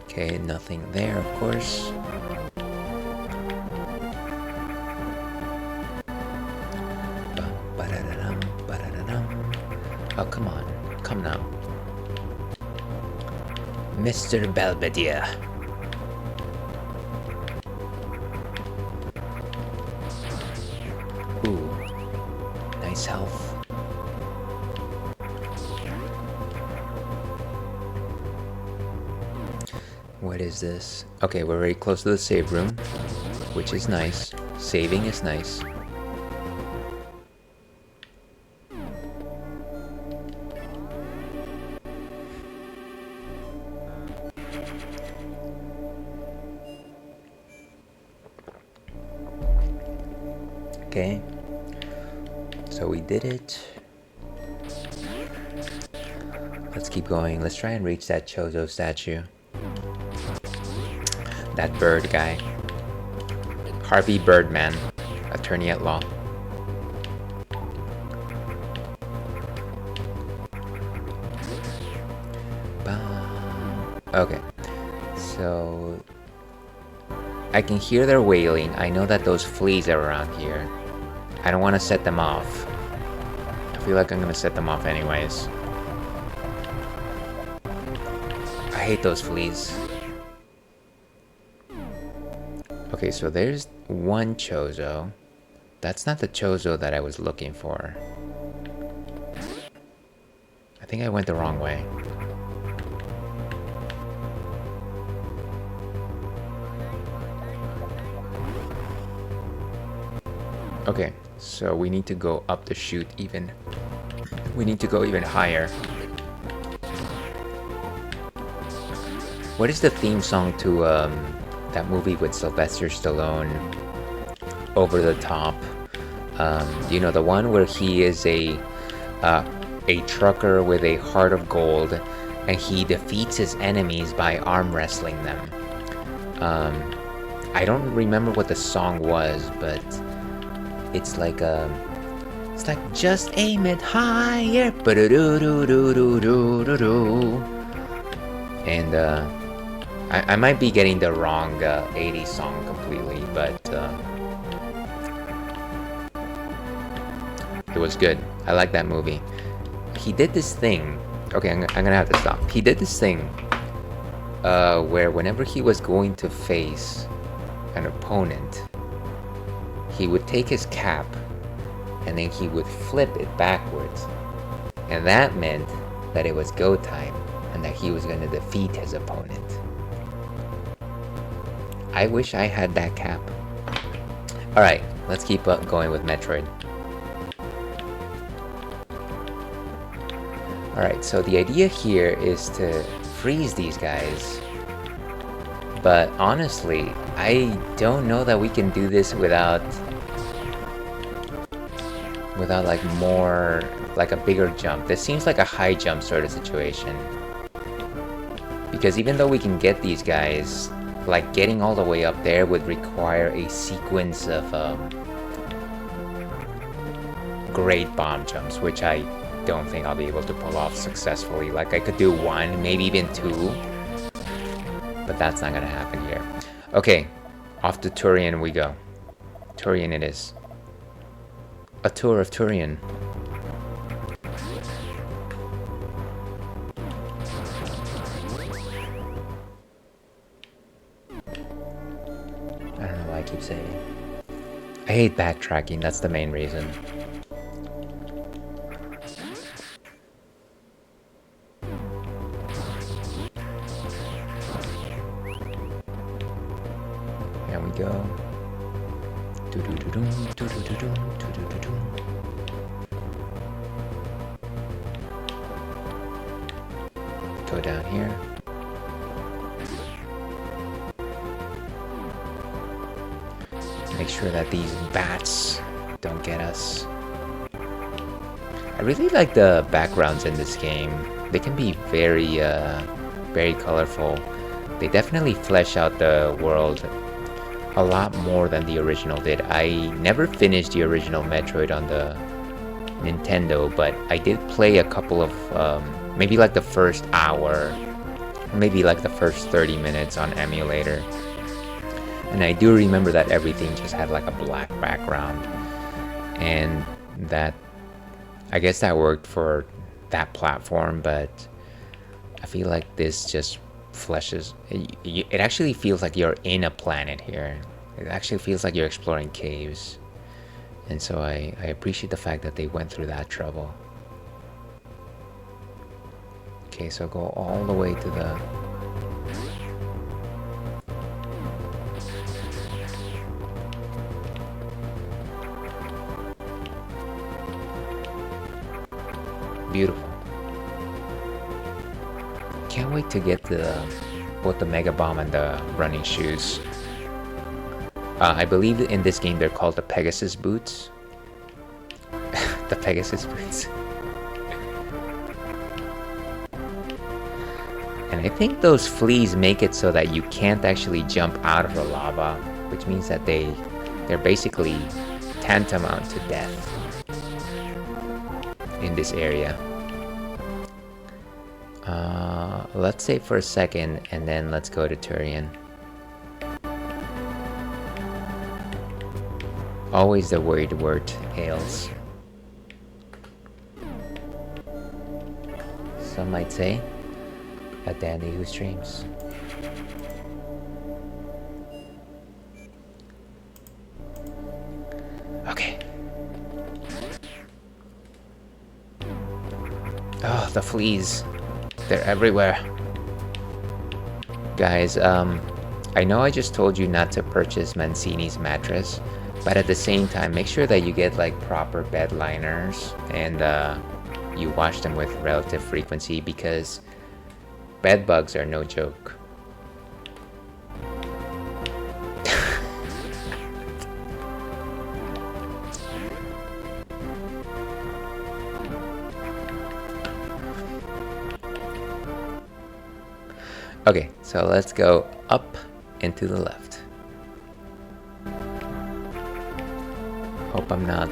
Okay, nothing there, of course. Oh, come on. Come now. Mr. Belvedere. Ooh. Nice health. What is this? Okay, we're very close to the save room, which is nice. Saving is nice. Okay. So we did it. Let's keep going. Let's try and reach that Chozo statue. That bird guy. Harvey Birdman, attorney at law. Okay. So I can hear their wailing. I know that those fleas are around here. I don't want to set them off. I feel like I'm gonna set them off anyways. I hate those fleas. Okay, so there's one Chozo. That's not the Chozo that I was looking for. I think I went the wrong way. Okay, so we need to go up the chute even. We need to go even higher. What is the theme song to that movie with Sylvester Stallone? Over the Top. You know, the one where he is a trucker with a heart of gold, and he defeats his enemies by arm wrestling them. I don't remember what the song was, but it's like just aim it higher. And I might be getting the wrong 80s song completely, but it was good. I like that movie. He did this thing. Okay, I'm gonna have to stop. He did this thing where whenever he was going to face an opponent, he would take his cap and then he would flip it backwards. And that meant that it was go time and that he was going to defeat his opponent. I wish I had that cap. Alright, let's keep going with Metroid. Alright, so the idea here is to freeze these guys. But honestly, I don't know that we can do this without like more, like a bigger jump. This seems like a high jump sort of situation. Because even though we can get these guys, like getting all the way up there would require a sequence of great bomb jumps, which I don't think I'll be able to pull off successfully. Like I could do one, maybe even two, but that's not gonna happen here. Okay, off to Turian we go. Turian it is. A tour of Turian. I don't know why I keep saying. I hate backtracking, that's the main reason. Go down here. Make sure that these bats don't get us. I really like the backgrounds in this game. They can be very, very colorful. They definitely flesh out the world a lot more than the original did. I never finished the original Metroid on the Nintendo, but I did play a couple of, maybe like the first hour, maybe like the first 30 minutes on emulator. And I do remember that everything just had like a black background, and that, I guess that worked for that platform, but I feel like this just fleshes, it actually feels like you're in a planet here. It actually feels like you're exploring caves. And so I appreciate the fact that they went through that trouble. Okay, so go all the way to the... Beautiful. Can't wait to get both the Mega Bomb and the running shoes. I believe in this game they're called the Pegasus boots. The Pegasus boots. And I think those fleas make it so that you can't actually jump out of the lava, which means that they're basically tantamount to death in this area. Let's save for a second and then let's go to Turian. Always the worried word, Hales. Some might say, a dandy who streams. Okay. Oh, the fleas. They're everywhere. Guys, I know I just told you not to purchase Mancini's mattress, but at the same time, make sure that you get like proper bed liners and you wash them with relative frequency, because bed bugs are no joke. Okay, so let's go up and to the left. Hope I'm not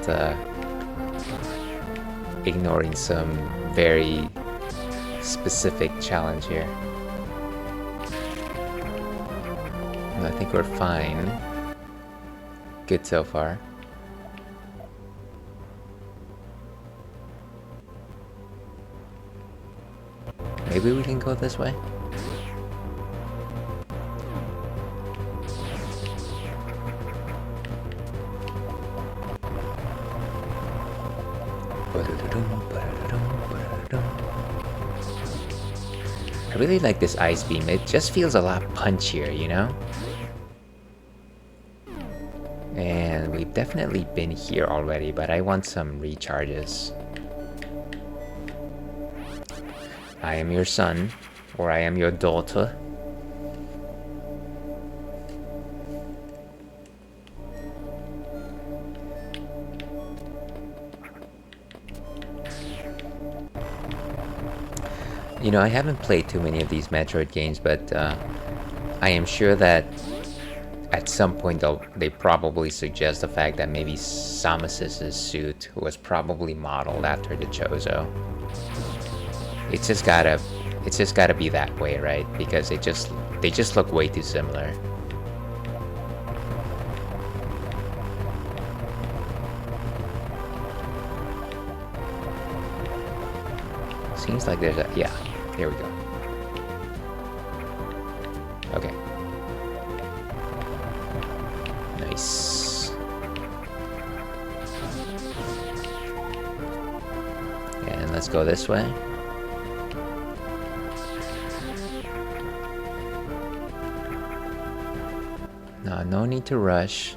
ignoring some very specific challenge here. I think we're fine. Good so far. Maybe we can go this way? I really like this ice beam. It just feels a lot punchier, you know? And we've definitely been here already, but I want some recharges. I am your son, or I am your daughter. You know, I haven't played too many of these Metroid games, but I am sure that at some point they probably suggest the fact that maybe Samus's suit was probably modeled after the Chozo. It's just gotta be that way, right? Because they just look way too similar. Seems like there's a... yeah, here we go. Okay. Nice. And let's go this way. No need to rush.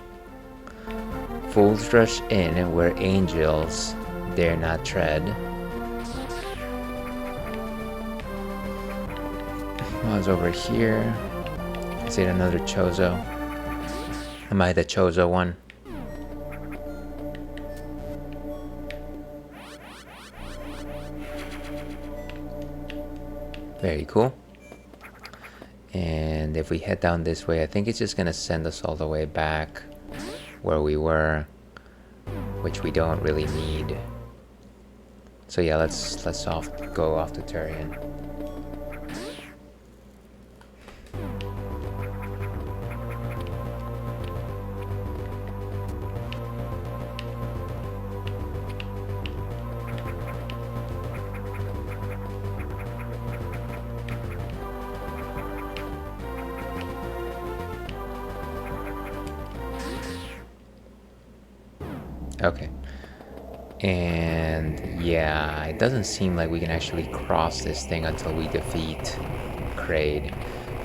Fools rush in where angels dare not tread. What's over here? Is it another Chozo? Am I the Chozo one? Very cool. And if we head down this way, I think it's just gonna send us all the way back where we were, which we don't really need. So yeah, let's go off to Turian. Okay. And yeah, it doesn't seem like we can actually cross this thing until we defeat Kraid.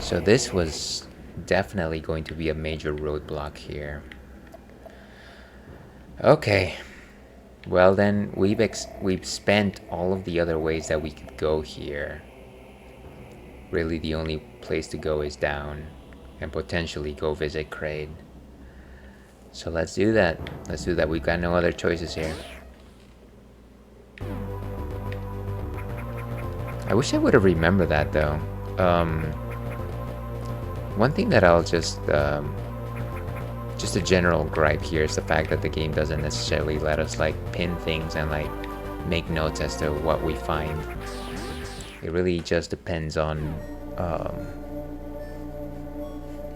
So this was definitely going to be a major roadblock here. Okay. Well then, we've spent all of the other ways that we could go here. Really, the only place to go is down and potentially go visit Kraid. So let's do that. Let's do that. We've got no other choices here. I wish I would have remembered that though. One thing that I'll just a general gripe here is the fact that the game doesn't necessarily let us like pin things and like make notes as to what we find. It really just depends on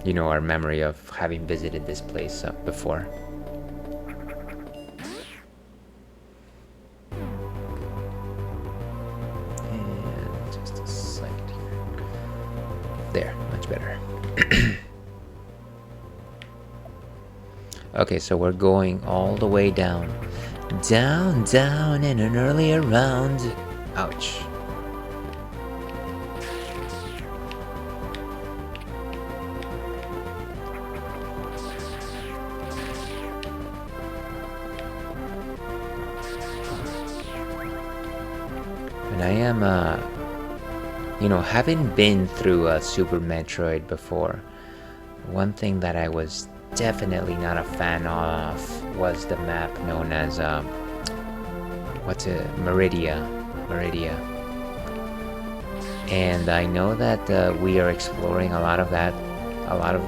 you know, our memory of having visited this place before. And just a second here. There, much better. Okay, so we're going all the way down. Down, down, and an earlier round. Ouch. And I am, you know, having been through a Super Metroid before, one thing that I was definitely not a fan of was the map known as, Meridia. And I know that we are exploring a lot of that, a lot of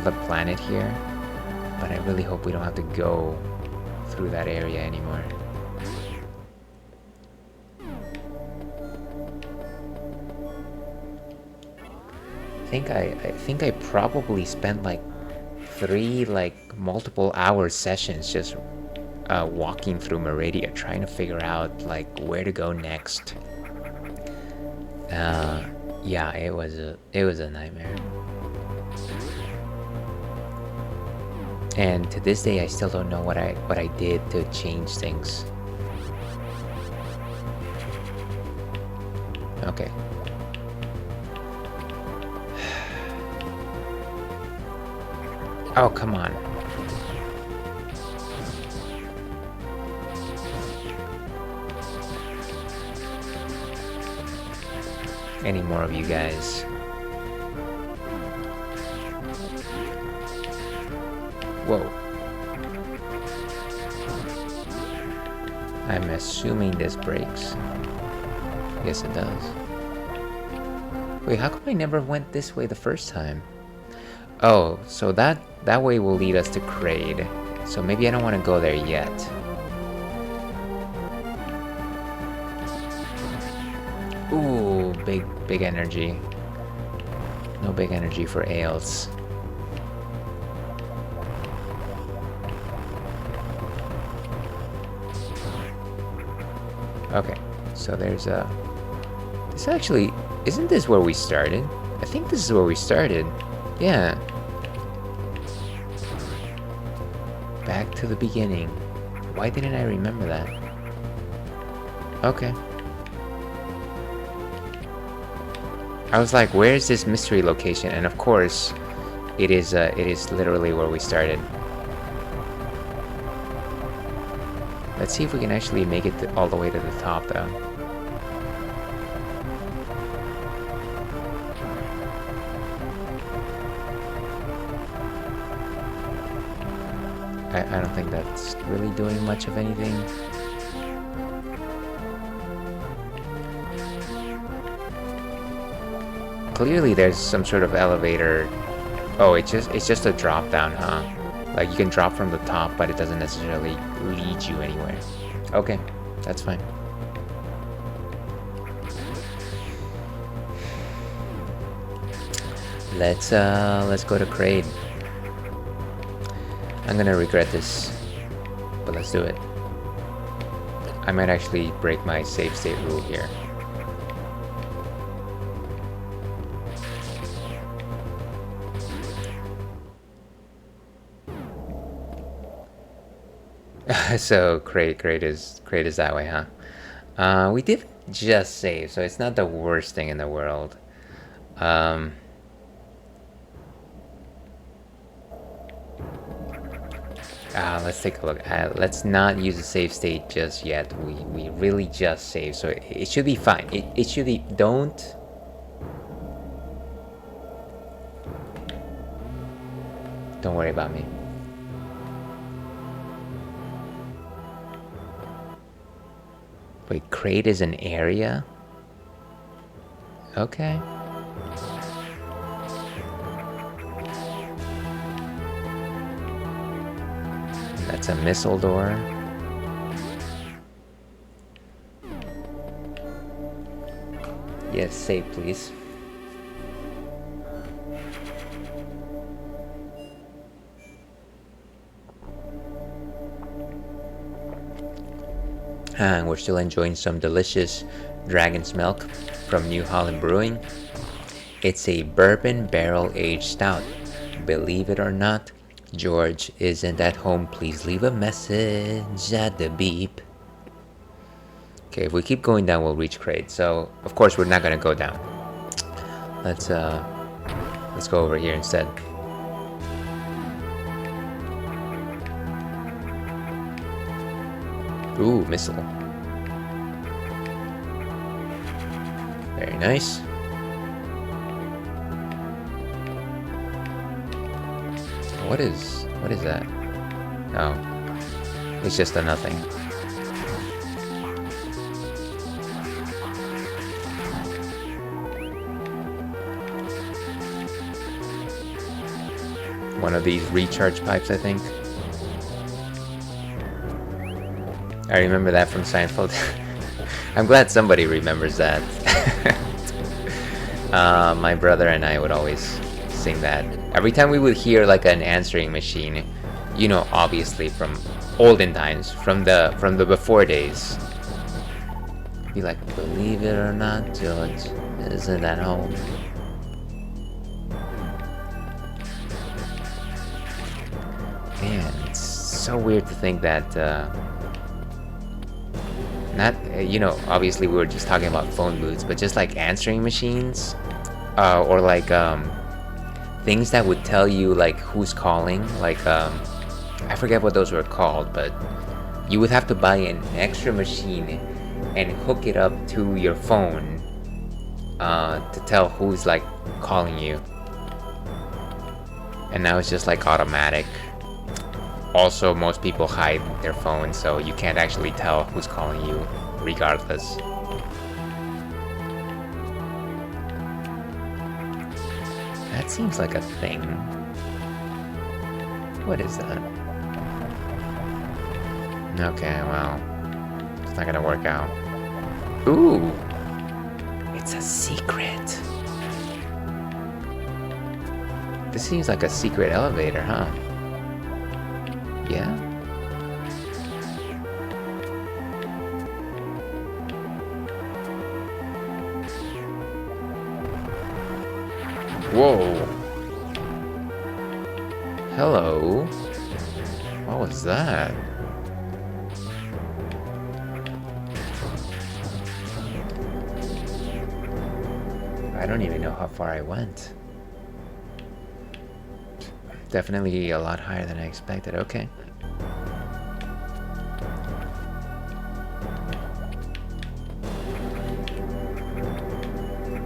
the planet here, but I really hope we don't have to go through that area anymore. I think I probably spent like 3 like multiple hour sessions just walking through Meridia trying to figure out like where to go next. Yeah, it was a nightmare. And to this day I still don't know what I did to change things. Okay. Oh, come on. Any more of you guys? Whoa. I'm assuming this breaks. Yes, it does. Wait, how come I never went this way the first time? Oh, so that way will lead us to Kraid. So maybe I don't want to go there yet. Ooh, big energy. No big energy for ales. Okay, so there's a... This actually... Isn't this where we started? I think this is where we started. Yeah. Back to the beginning. Why didn't I remember that? Okay. I was like, where is this mystery location? And of course, it is literally where we started. Let's see if we can actually make it all the way to the top, though. I don't think that's really doing much of anything. Clearly there's some sort of elevator. Oh, it's just a drop down, huh? Like you can drop from the top, but it doesn't necessarily lead you anywhere. Okay, that's fine. Let's go to Kraid. I'm gonna regret this, but let's do it. I might actually break my save state rule here. So Kraid is that way, huh? We did just save, so it's not the worst thing in the world. Let's take a look. Let's not use a save state just yet. We really just saved, so it should be fine. It should be. Don't worry about me. Wait, Kraid is an area? Okay. That's a missile door. Yes, save please. And we're still enjoying some delicious Dragon's Milk from New Holland Brewing. It's a bourbon barrel-aged stout. Believe it or not, George isn't at home. Please leave a message at the beep. Okay, if we keep going down, we'll reach Kraid. So, of course, we're not gonna go down. Let's go over here instead. Ooh, missile. Very nice. What is that? Oh, it's just a nothing. One of these recharge pipes, I think. I remember that from Seinfeld. I'm glad somebody remembers that. My brother and I would always sing that. Every time we would hear like an answering machine, you know, obviously from olden times, from the before days. Be like, believe it or not, George isn't at home. Man, it's so weird to think that not, you know, obviously we were just talking about phone booths, but just like answering machines, or like things that would tell you like who's calling, like I forget what those were called, but you would have to buy an extra machine and hook it up to your phone to tell who's like calling you. And now it's just like automatic. Also, most people hide their phones, so you can't actually tell who's calling you, regardless. That seems like a thing. What is that? Okay, well, it's not gonna work out. Ooh! It's a secret! This seems like a secret elevator, huh? Yeah? Whoa! Hello? What was that? I don't even know how far I went. Definitely a lot higher than I expected. Okay.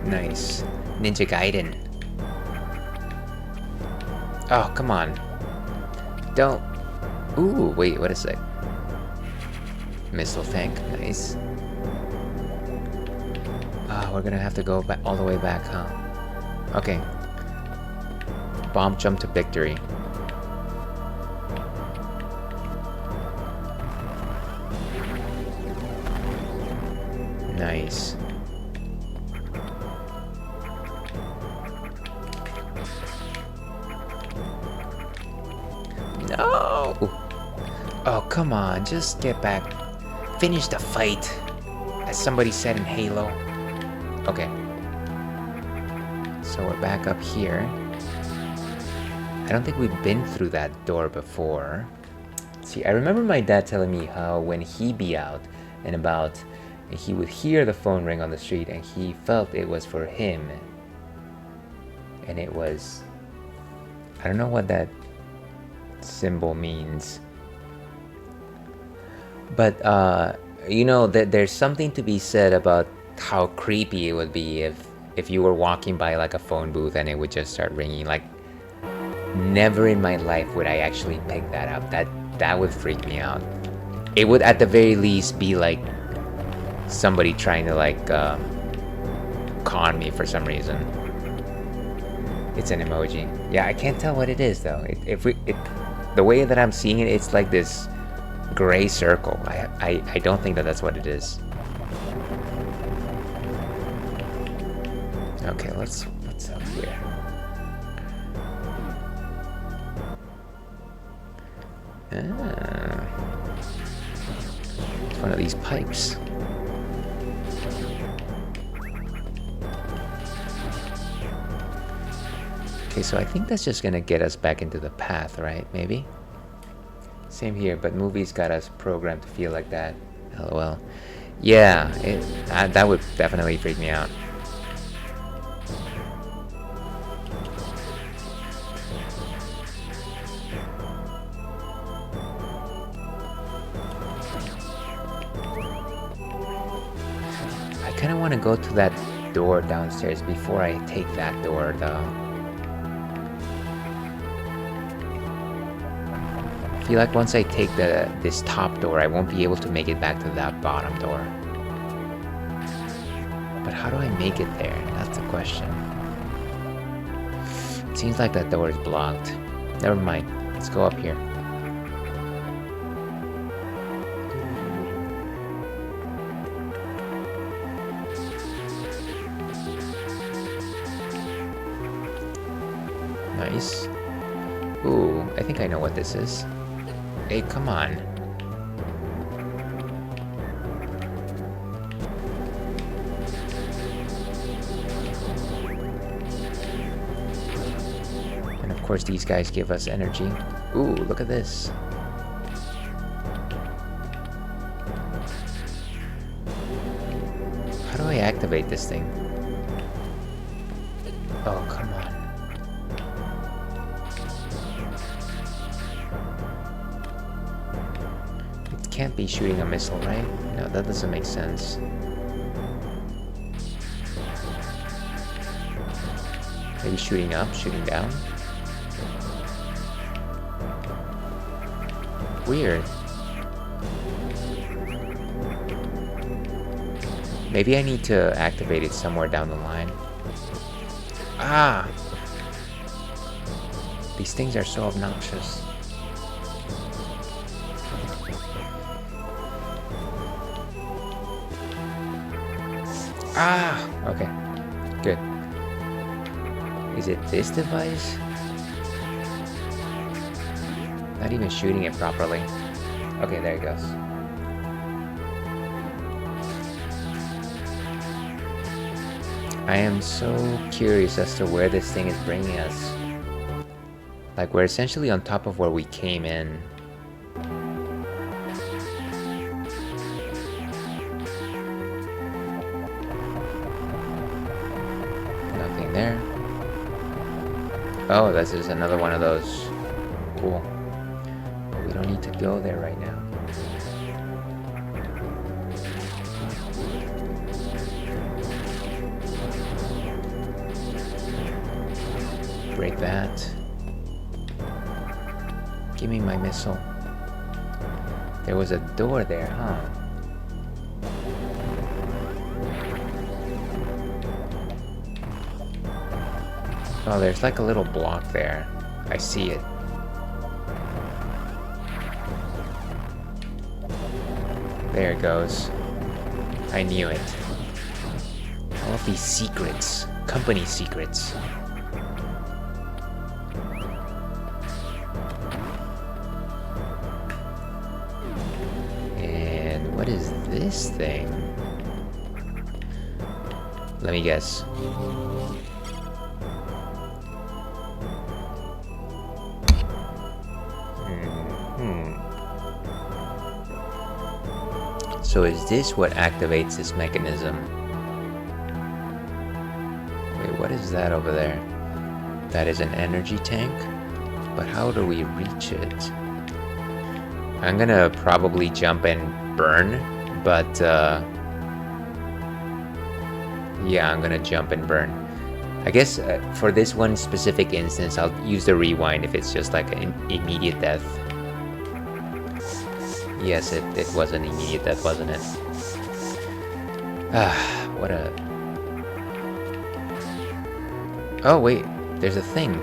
Nice. Ninja Gaiden. Oh, come on. Don't. Ooh, wait, what is it? Missile tank. Nice. Ah, we're gonna have to go back all the way back, huh? Okay. Bomb jump to victory. Nice. No! Oh, come on, just get back. Finish the fight, as somebody said in Halo. Okay. So we're back up here. I don't think we've been through that door before. See, I remember my dad telling me how when he'd be out and about, he would hear the phone ring on the street and he felt it was for him. And it was... I don't know what that symbol means. But, you know, there's something to be said about how creepy it would be if you were walking by like a phone booth and it would just start ringing. Like, never in my life would I actually pick that up. That would freak me out. It would at the very least be like somebody trying to like con me for some reason. It's an emoji. Yeah, I can't tell what it is though. The way that I'm seeing it, it's like this gray circle. I don't think that's what it is. Okay, what's up here? Ah, it's one of these pipes. Okay, so I think that's just gonna get us back into the path, right? Maybe? Same here, but movies got us programmed to feel like that. LOL. Yeah, that would definitely freak me out. I kind of want to go to that door downstairs before I take that door, though. I feel like once I take this top door, I won't be able to make it back to that bottom door. But how do I make it there? That's the question. It seems like that door is blocked. Never mind. Let's go up here. Nice. Ooh, I think I know what this is. Hey, come on. And of course these guys give us energy. Ooh, look at this. How do I activate this thing? Oh, come on. Can't be shooting a missile, right? No, that doesn't make sense. Maybe shooting up, shooting down? Weird. Maybe I need to activate it somewhere down the line. Ah! These things are so obnoxious. Ah! Okay. Good. Is it this device? Not even shooting it properly. Okay, there it goes. I am so curious as to where this thing is bringing us. Like, we're essentially on top of where we came in. There. Oh, this is another one of those. Cool. But we don't need to go there right now. Break that. Give me my missile. There was a door there, huh? Oh, there's like a little block there. I see it. There it goes. I knew it. All of these secrets. Company secrets. And what is this thing? Let me guess. So is this what activates this mechanism? Wait, what is that over there? That is an energy tank? But how do we reach it? I'm gonna probably jump and burn, but yeah, I'm gonna jump and burn. I guess for this one specific instance, I'll use the rewind if it's just like an immediate death. Yes, it was an immediate death, wasn't it? Ah, what a... Oh, wait. There's a thing.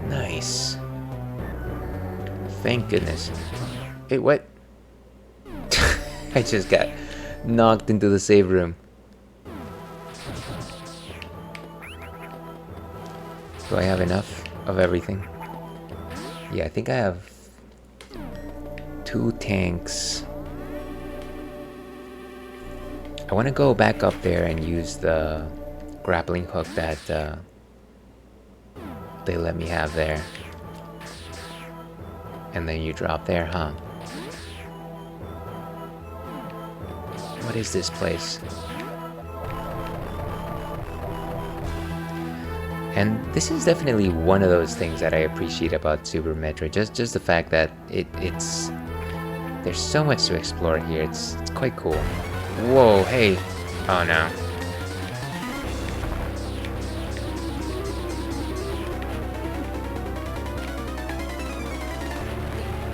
Nice. Thank goodness. Wait, what? I just got knocked into the save room. Do I have enough of everything? Yeah, I think I have 2 tanks. I want to go back up there and use the grappling hook that they let me have there. And then you drop there, huh? What is this place? And this is definitely one of those things that I appreciate about Super Metroid. Just the fact that it's there's so much to explore here. It's quite cool. Whoa, hey. Oh no.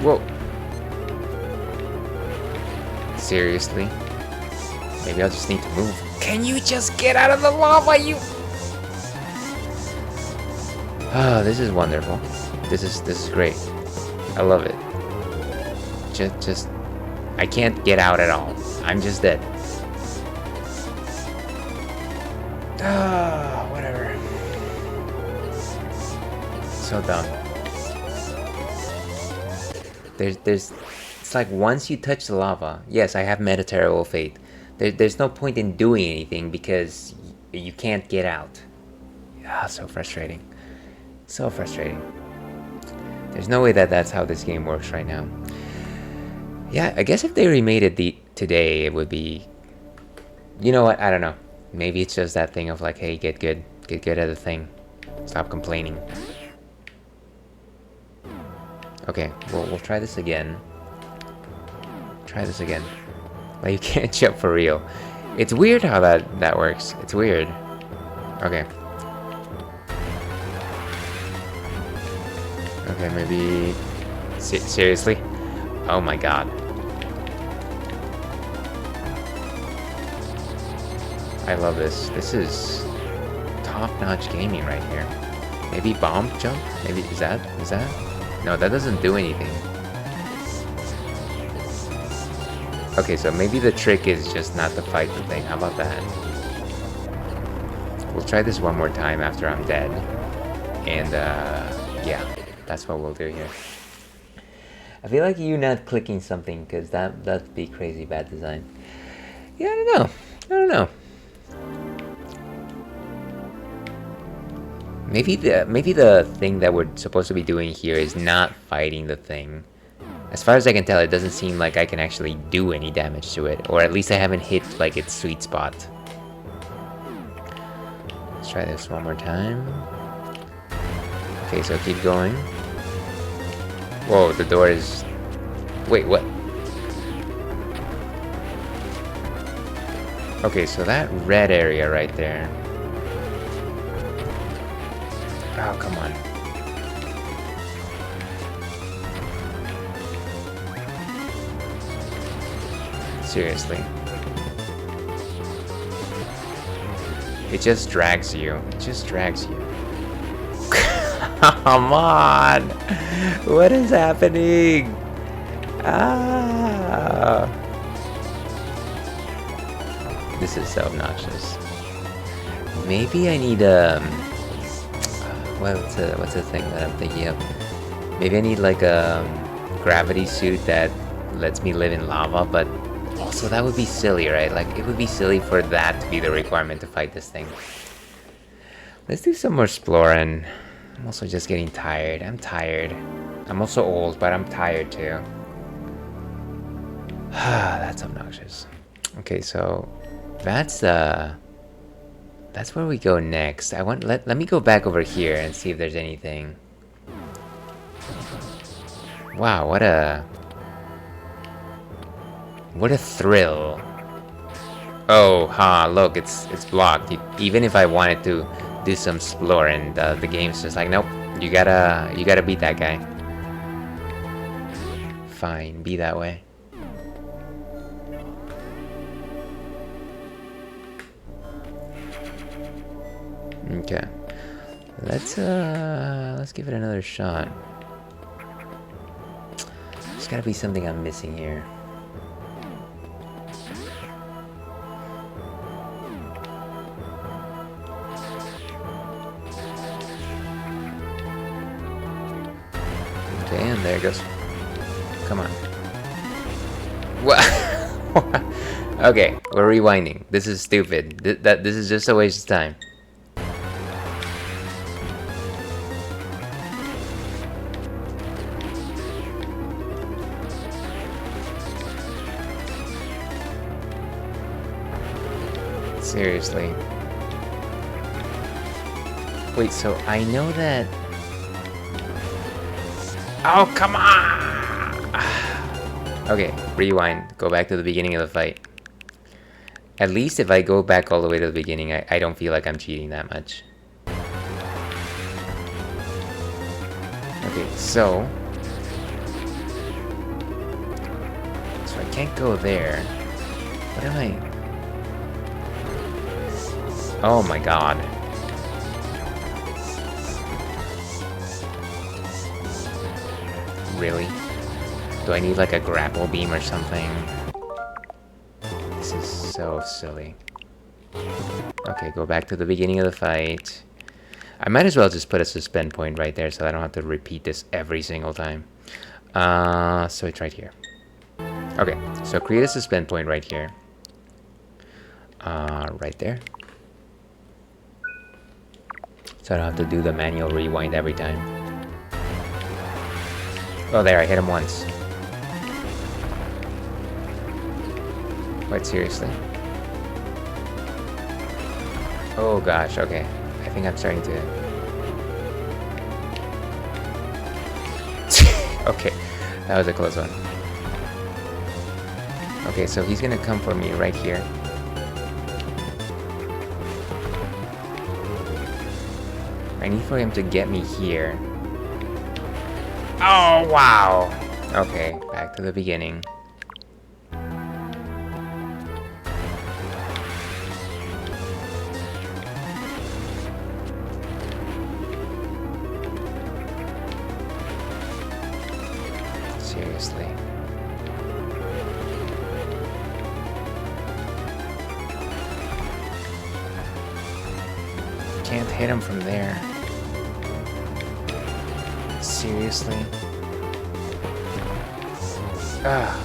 Whoa. Seriously? Maybe I'll just need to move. Can you just get out of the lava, you... Oh, this is wonderful. This is great. I love it. Just I can't get out at all. I'm just dead. Ah, whatever. So dumb. There's it's like once you touch the lava, yes, I have met terrible fate. There's no point in doing anything because you can't get out. Ah, so frustrating. So frustrating. There's no way that that's how this game works right now. Yeah, I guess if they remade it today, it would be... You know what? I don't know. Maybe it's just that thing of like, hey, get good at the thing. Stop complaining. Okay, we'll try this again. Try this again. Like, you can't jump for real. It's weird how that works. It's weird. Okay. Okay, maybe... seriously? Oh my god. I love this. This is top-notch gaming right here. Maybe bomb jump? Maybe, is that? No, that doesn't do anything. Okay, so maybe the trick is just not to fight the thing. How about that? We'll try this one more time after I'm dead. And, yeah. That's what we'll do here. I feel like you not clicking something, because that'd be crazy bad design. Yeah, I don't know. Maybe the thing that we're supposed to be doing here is not fighting the thing. As far as I can tell, it doesn't seem like I can actually do any damage to it, or at least I haven't hit like its sweet spot. Let's try this one more time. Okay, so keep going. Whoa, the door is... Wait, what? Okay, so that red area right there. Oh, come on. Seriously. It just drags you. It just drags you. Come on! What is happening? Ah! This is so obnoxious. Maybe I need what's the thing that I'm thinking of? Maybe I need like a gravity suit that lets me live in lava, but also that would be silly, right? Like it would be silly for that to be the requirement to fight this thing. Let's do some more exploring. I'm also just getting tired. I'm tired. I'm also old, but I'm tired too. That's obnoxious. Okay, so that's where we go next. Let me go back over here and see if there's anything. Wow, what a thrill. Oh, look, it's blocked. Even if I wanted to do some exploring, the game's just like, nope, you gotta beat that guy. Fine, be that way. Okay, let's give it another shot. There's gotta be something I'm missing here. Okay, and there it goes. Come on. What? Okay, we're rewinding. This is stupid. This is just a waste of time. Seriously. Wait, so I know that... Oh, come on! Okay, rewind. Go back to the beginning of the fight. At least if I go back all the way to the beginning, I don't feel like I'm cheating that much. Okay, so I can't go there. What am I... Oh my god. Really? Do I need like a grapple beam or something? This is so silly. Okay, go back to the beginning of the fight. I might as well just put a suspend point right there so I don't have to repeat this every single time. So it's right here. Okay, so create a suspend point right here. Right there. So I don't have to do the manual rewind every time. Oh, there, I hit him once. Wait, seriously? Oh gosh, okay. I think I'm starting to... Okay, that was a close one. Okay, so he's gonna come for me right here. I need for him to get me here. Oh, wow! Okay, back to the beginning. Seriously. Can't hit him from there. Seriously? Ah.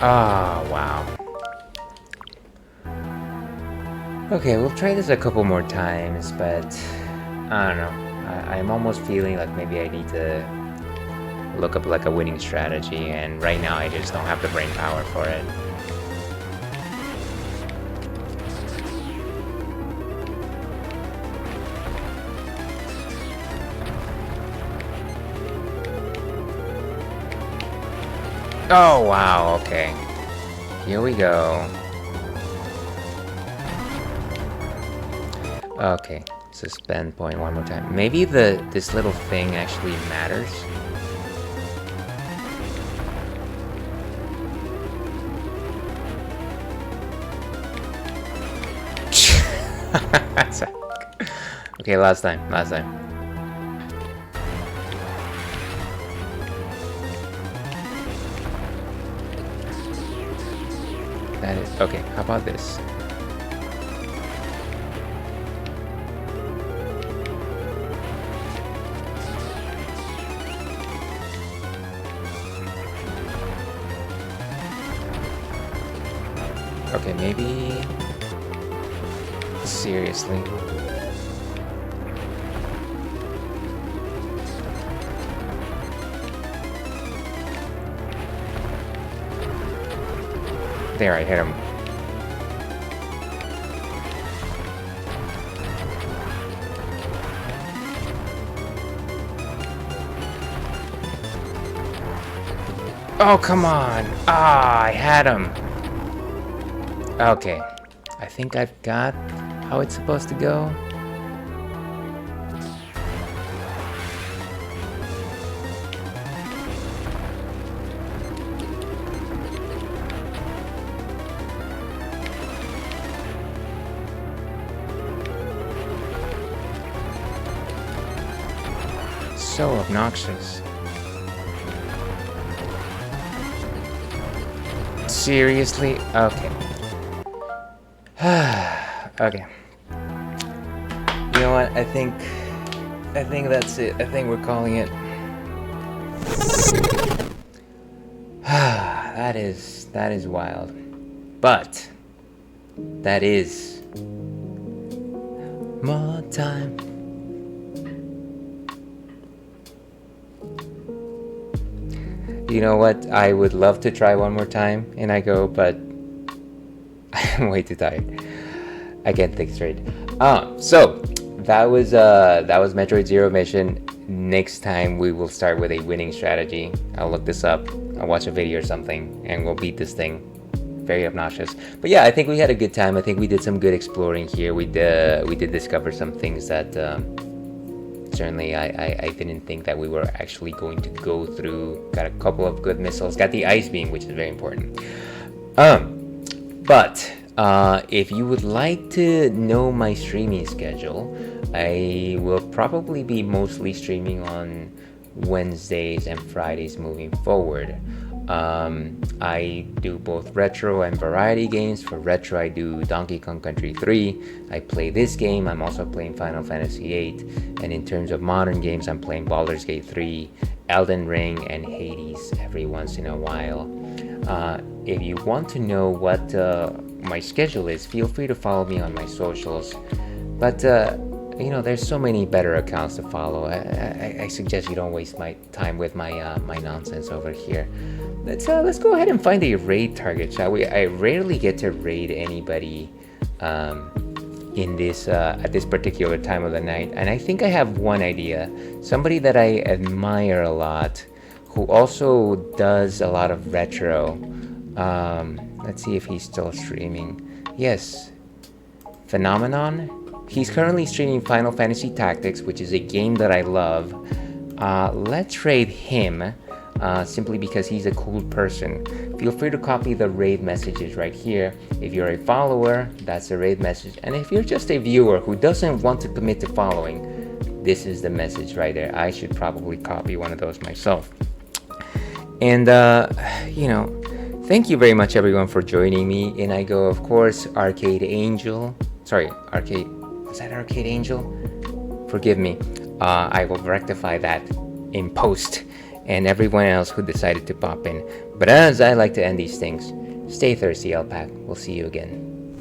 Ah, wow. Okay, we'll try this a couple more times, but I don't know. I'm almost feeling like maybe I need to look up like a winning strategy, and right now I just don't have the brain power for it. Oh, wow, okay. Here we go. Okay, suspend point one more time. Maybe this little thing actually matters. Okay, last time. That is okay. How about this? Okay, maybe seriously. There, I hit him. Oh, come on. Ah, I had him. Okay. I think I've got how it's supposed to go. So obnoxious. Seriously? Okay. Okay. You know what? I think that's it. I think we're calling it. That is wild. But that is more time. You know what? I would love to try one more time, and I go, but I'm way too tired. I can't think straight. So that was Metroid Zero Mission. Next time we will start with a winning strategy. I'll look this up. I'll watch a video or something, and we'll beat this thing. Very obnoxious. But yeah, I think we had a good time. I think we did some good exploring here. We did discover some things that certainly I didn't think that we were actually going to go through. Got a couple of good missiles. Got the ice beam, which is very important. But if you would like to know my streaming schedule, I will probably be mostly streaming on Wednesdays and Fridays moving forward. I do both retro and variety games. For retro, I do Donkey Kong Country 3. I play this game. I'm also playing Final Fantasy 8. And in terms of modern games, I'm playing Baldur's Gate 3, Elden Ring, and Hades every once in a while. If you want to know what my schedule is, feel free to follow me on my socials. But you know, there's so many better accounts to follow. I suggest you don't waste my time with my my nonsense over here. Let's go ahead and find a raid target, shall we? I rarely get to raid anybody in this at this particular time of the night, and I think I have one idea. Somebody that I admire a lot, who also does a lot of retro. Let's see if he's still streaming. Yes, Phenomenon. He's currently streaming Final Fantasy Tactics, which is a game that I love. Let's raid him, simply because he's a cool person. Feel free to copy the raid messages right here. If you're a follower, that's a raid message. And if you're just a viewer who doesn't want to commit to following, this is the message right there. I should probably copy one of those myself. And, you know, thank you very much, everyone, for joining me. And I go, of course, Arcade Angel. Sorry, Arcade... Was that Arcade Angel? Forgive me. I will rectify that in post. And everyone else who decided to pop in. But as I like to end these things, stay thirsty, Alpac. We'll see you again.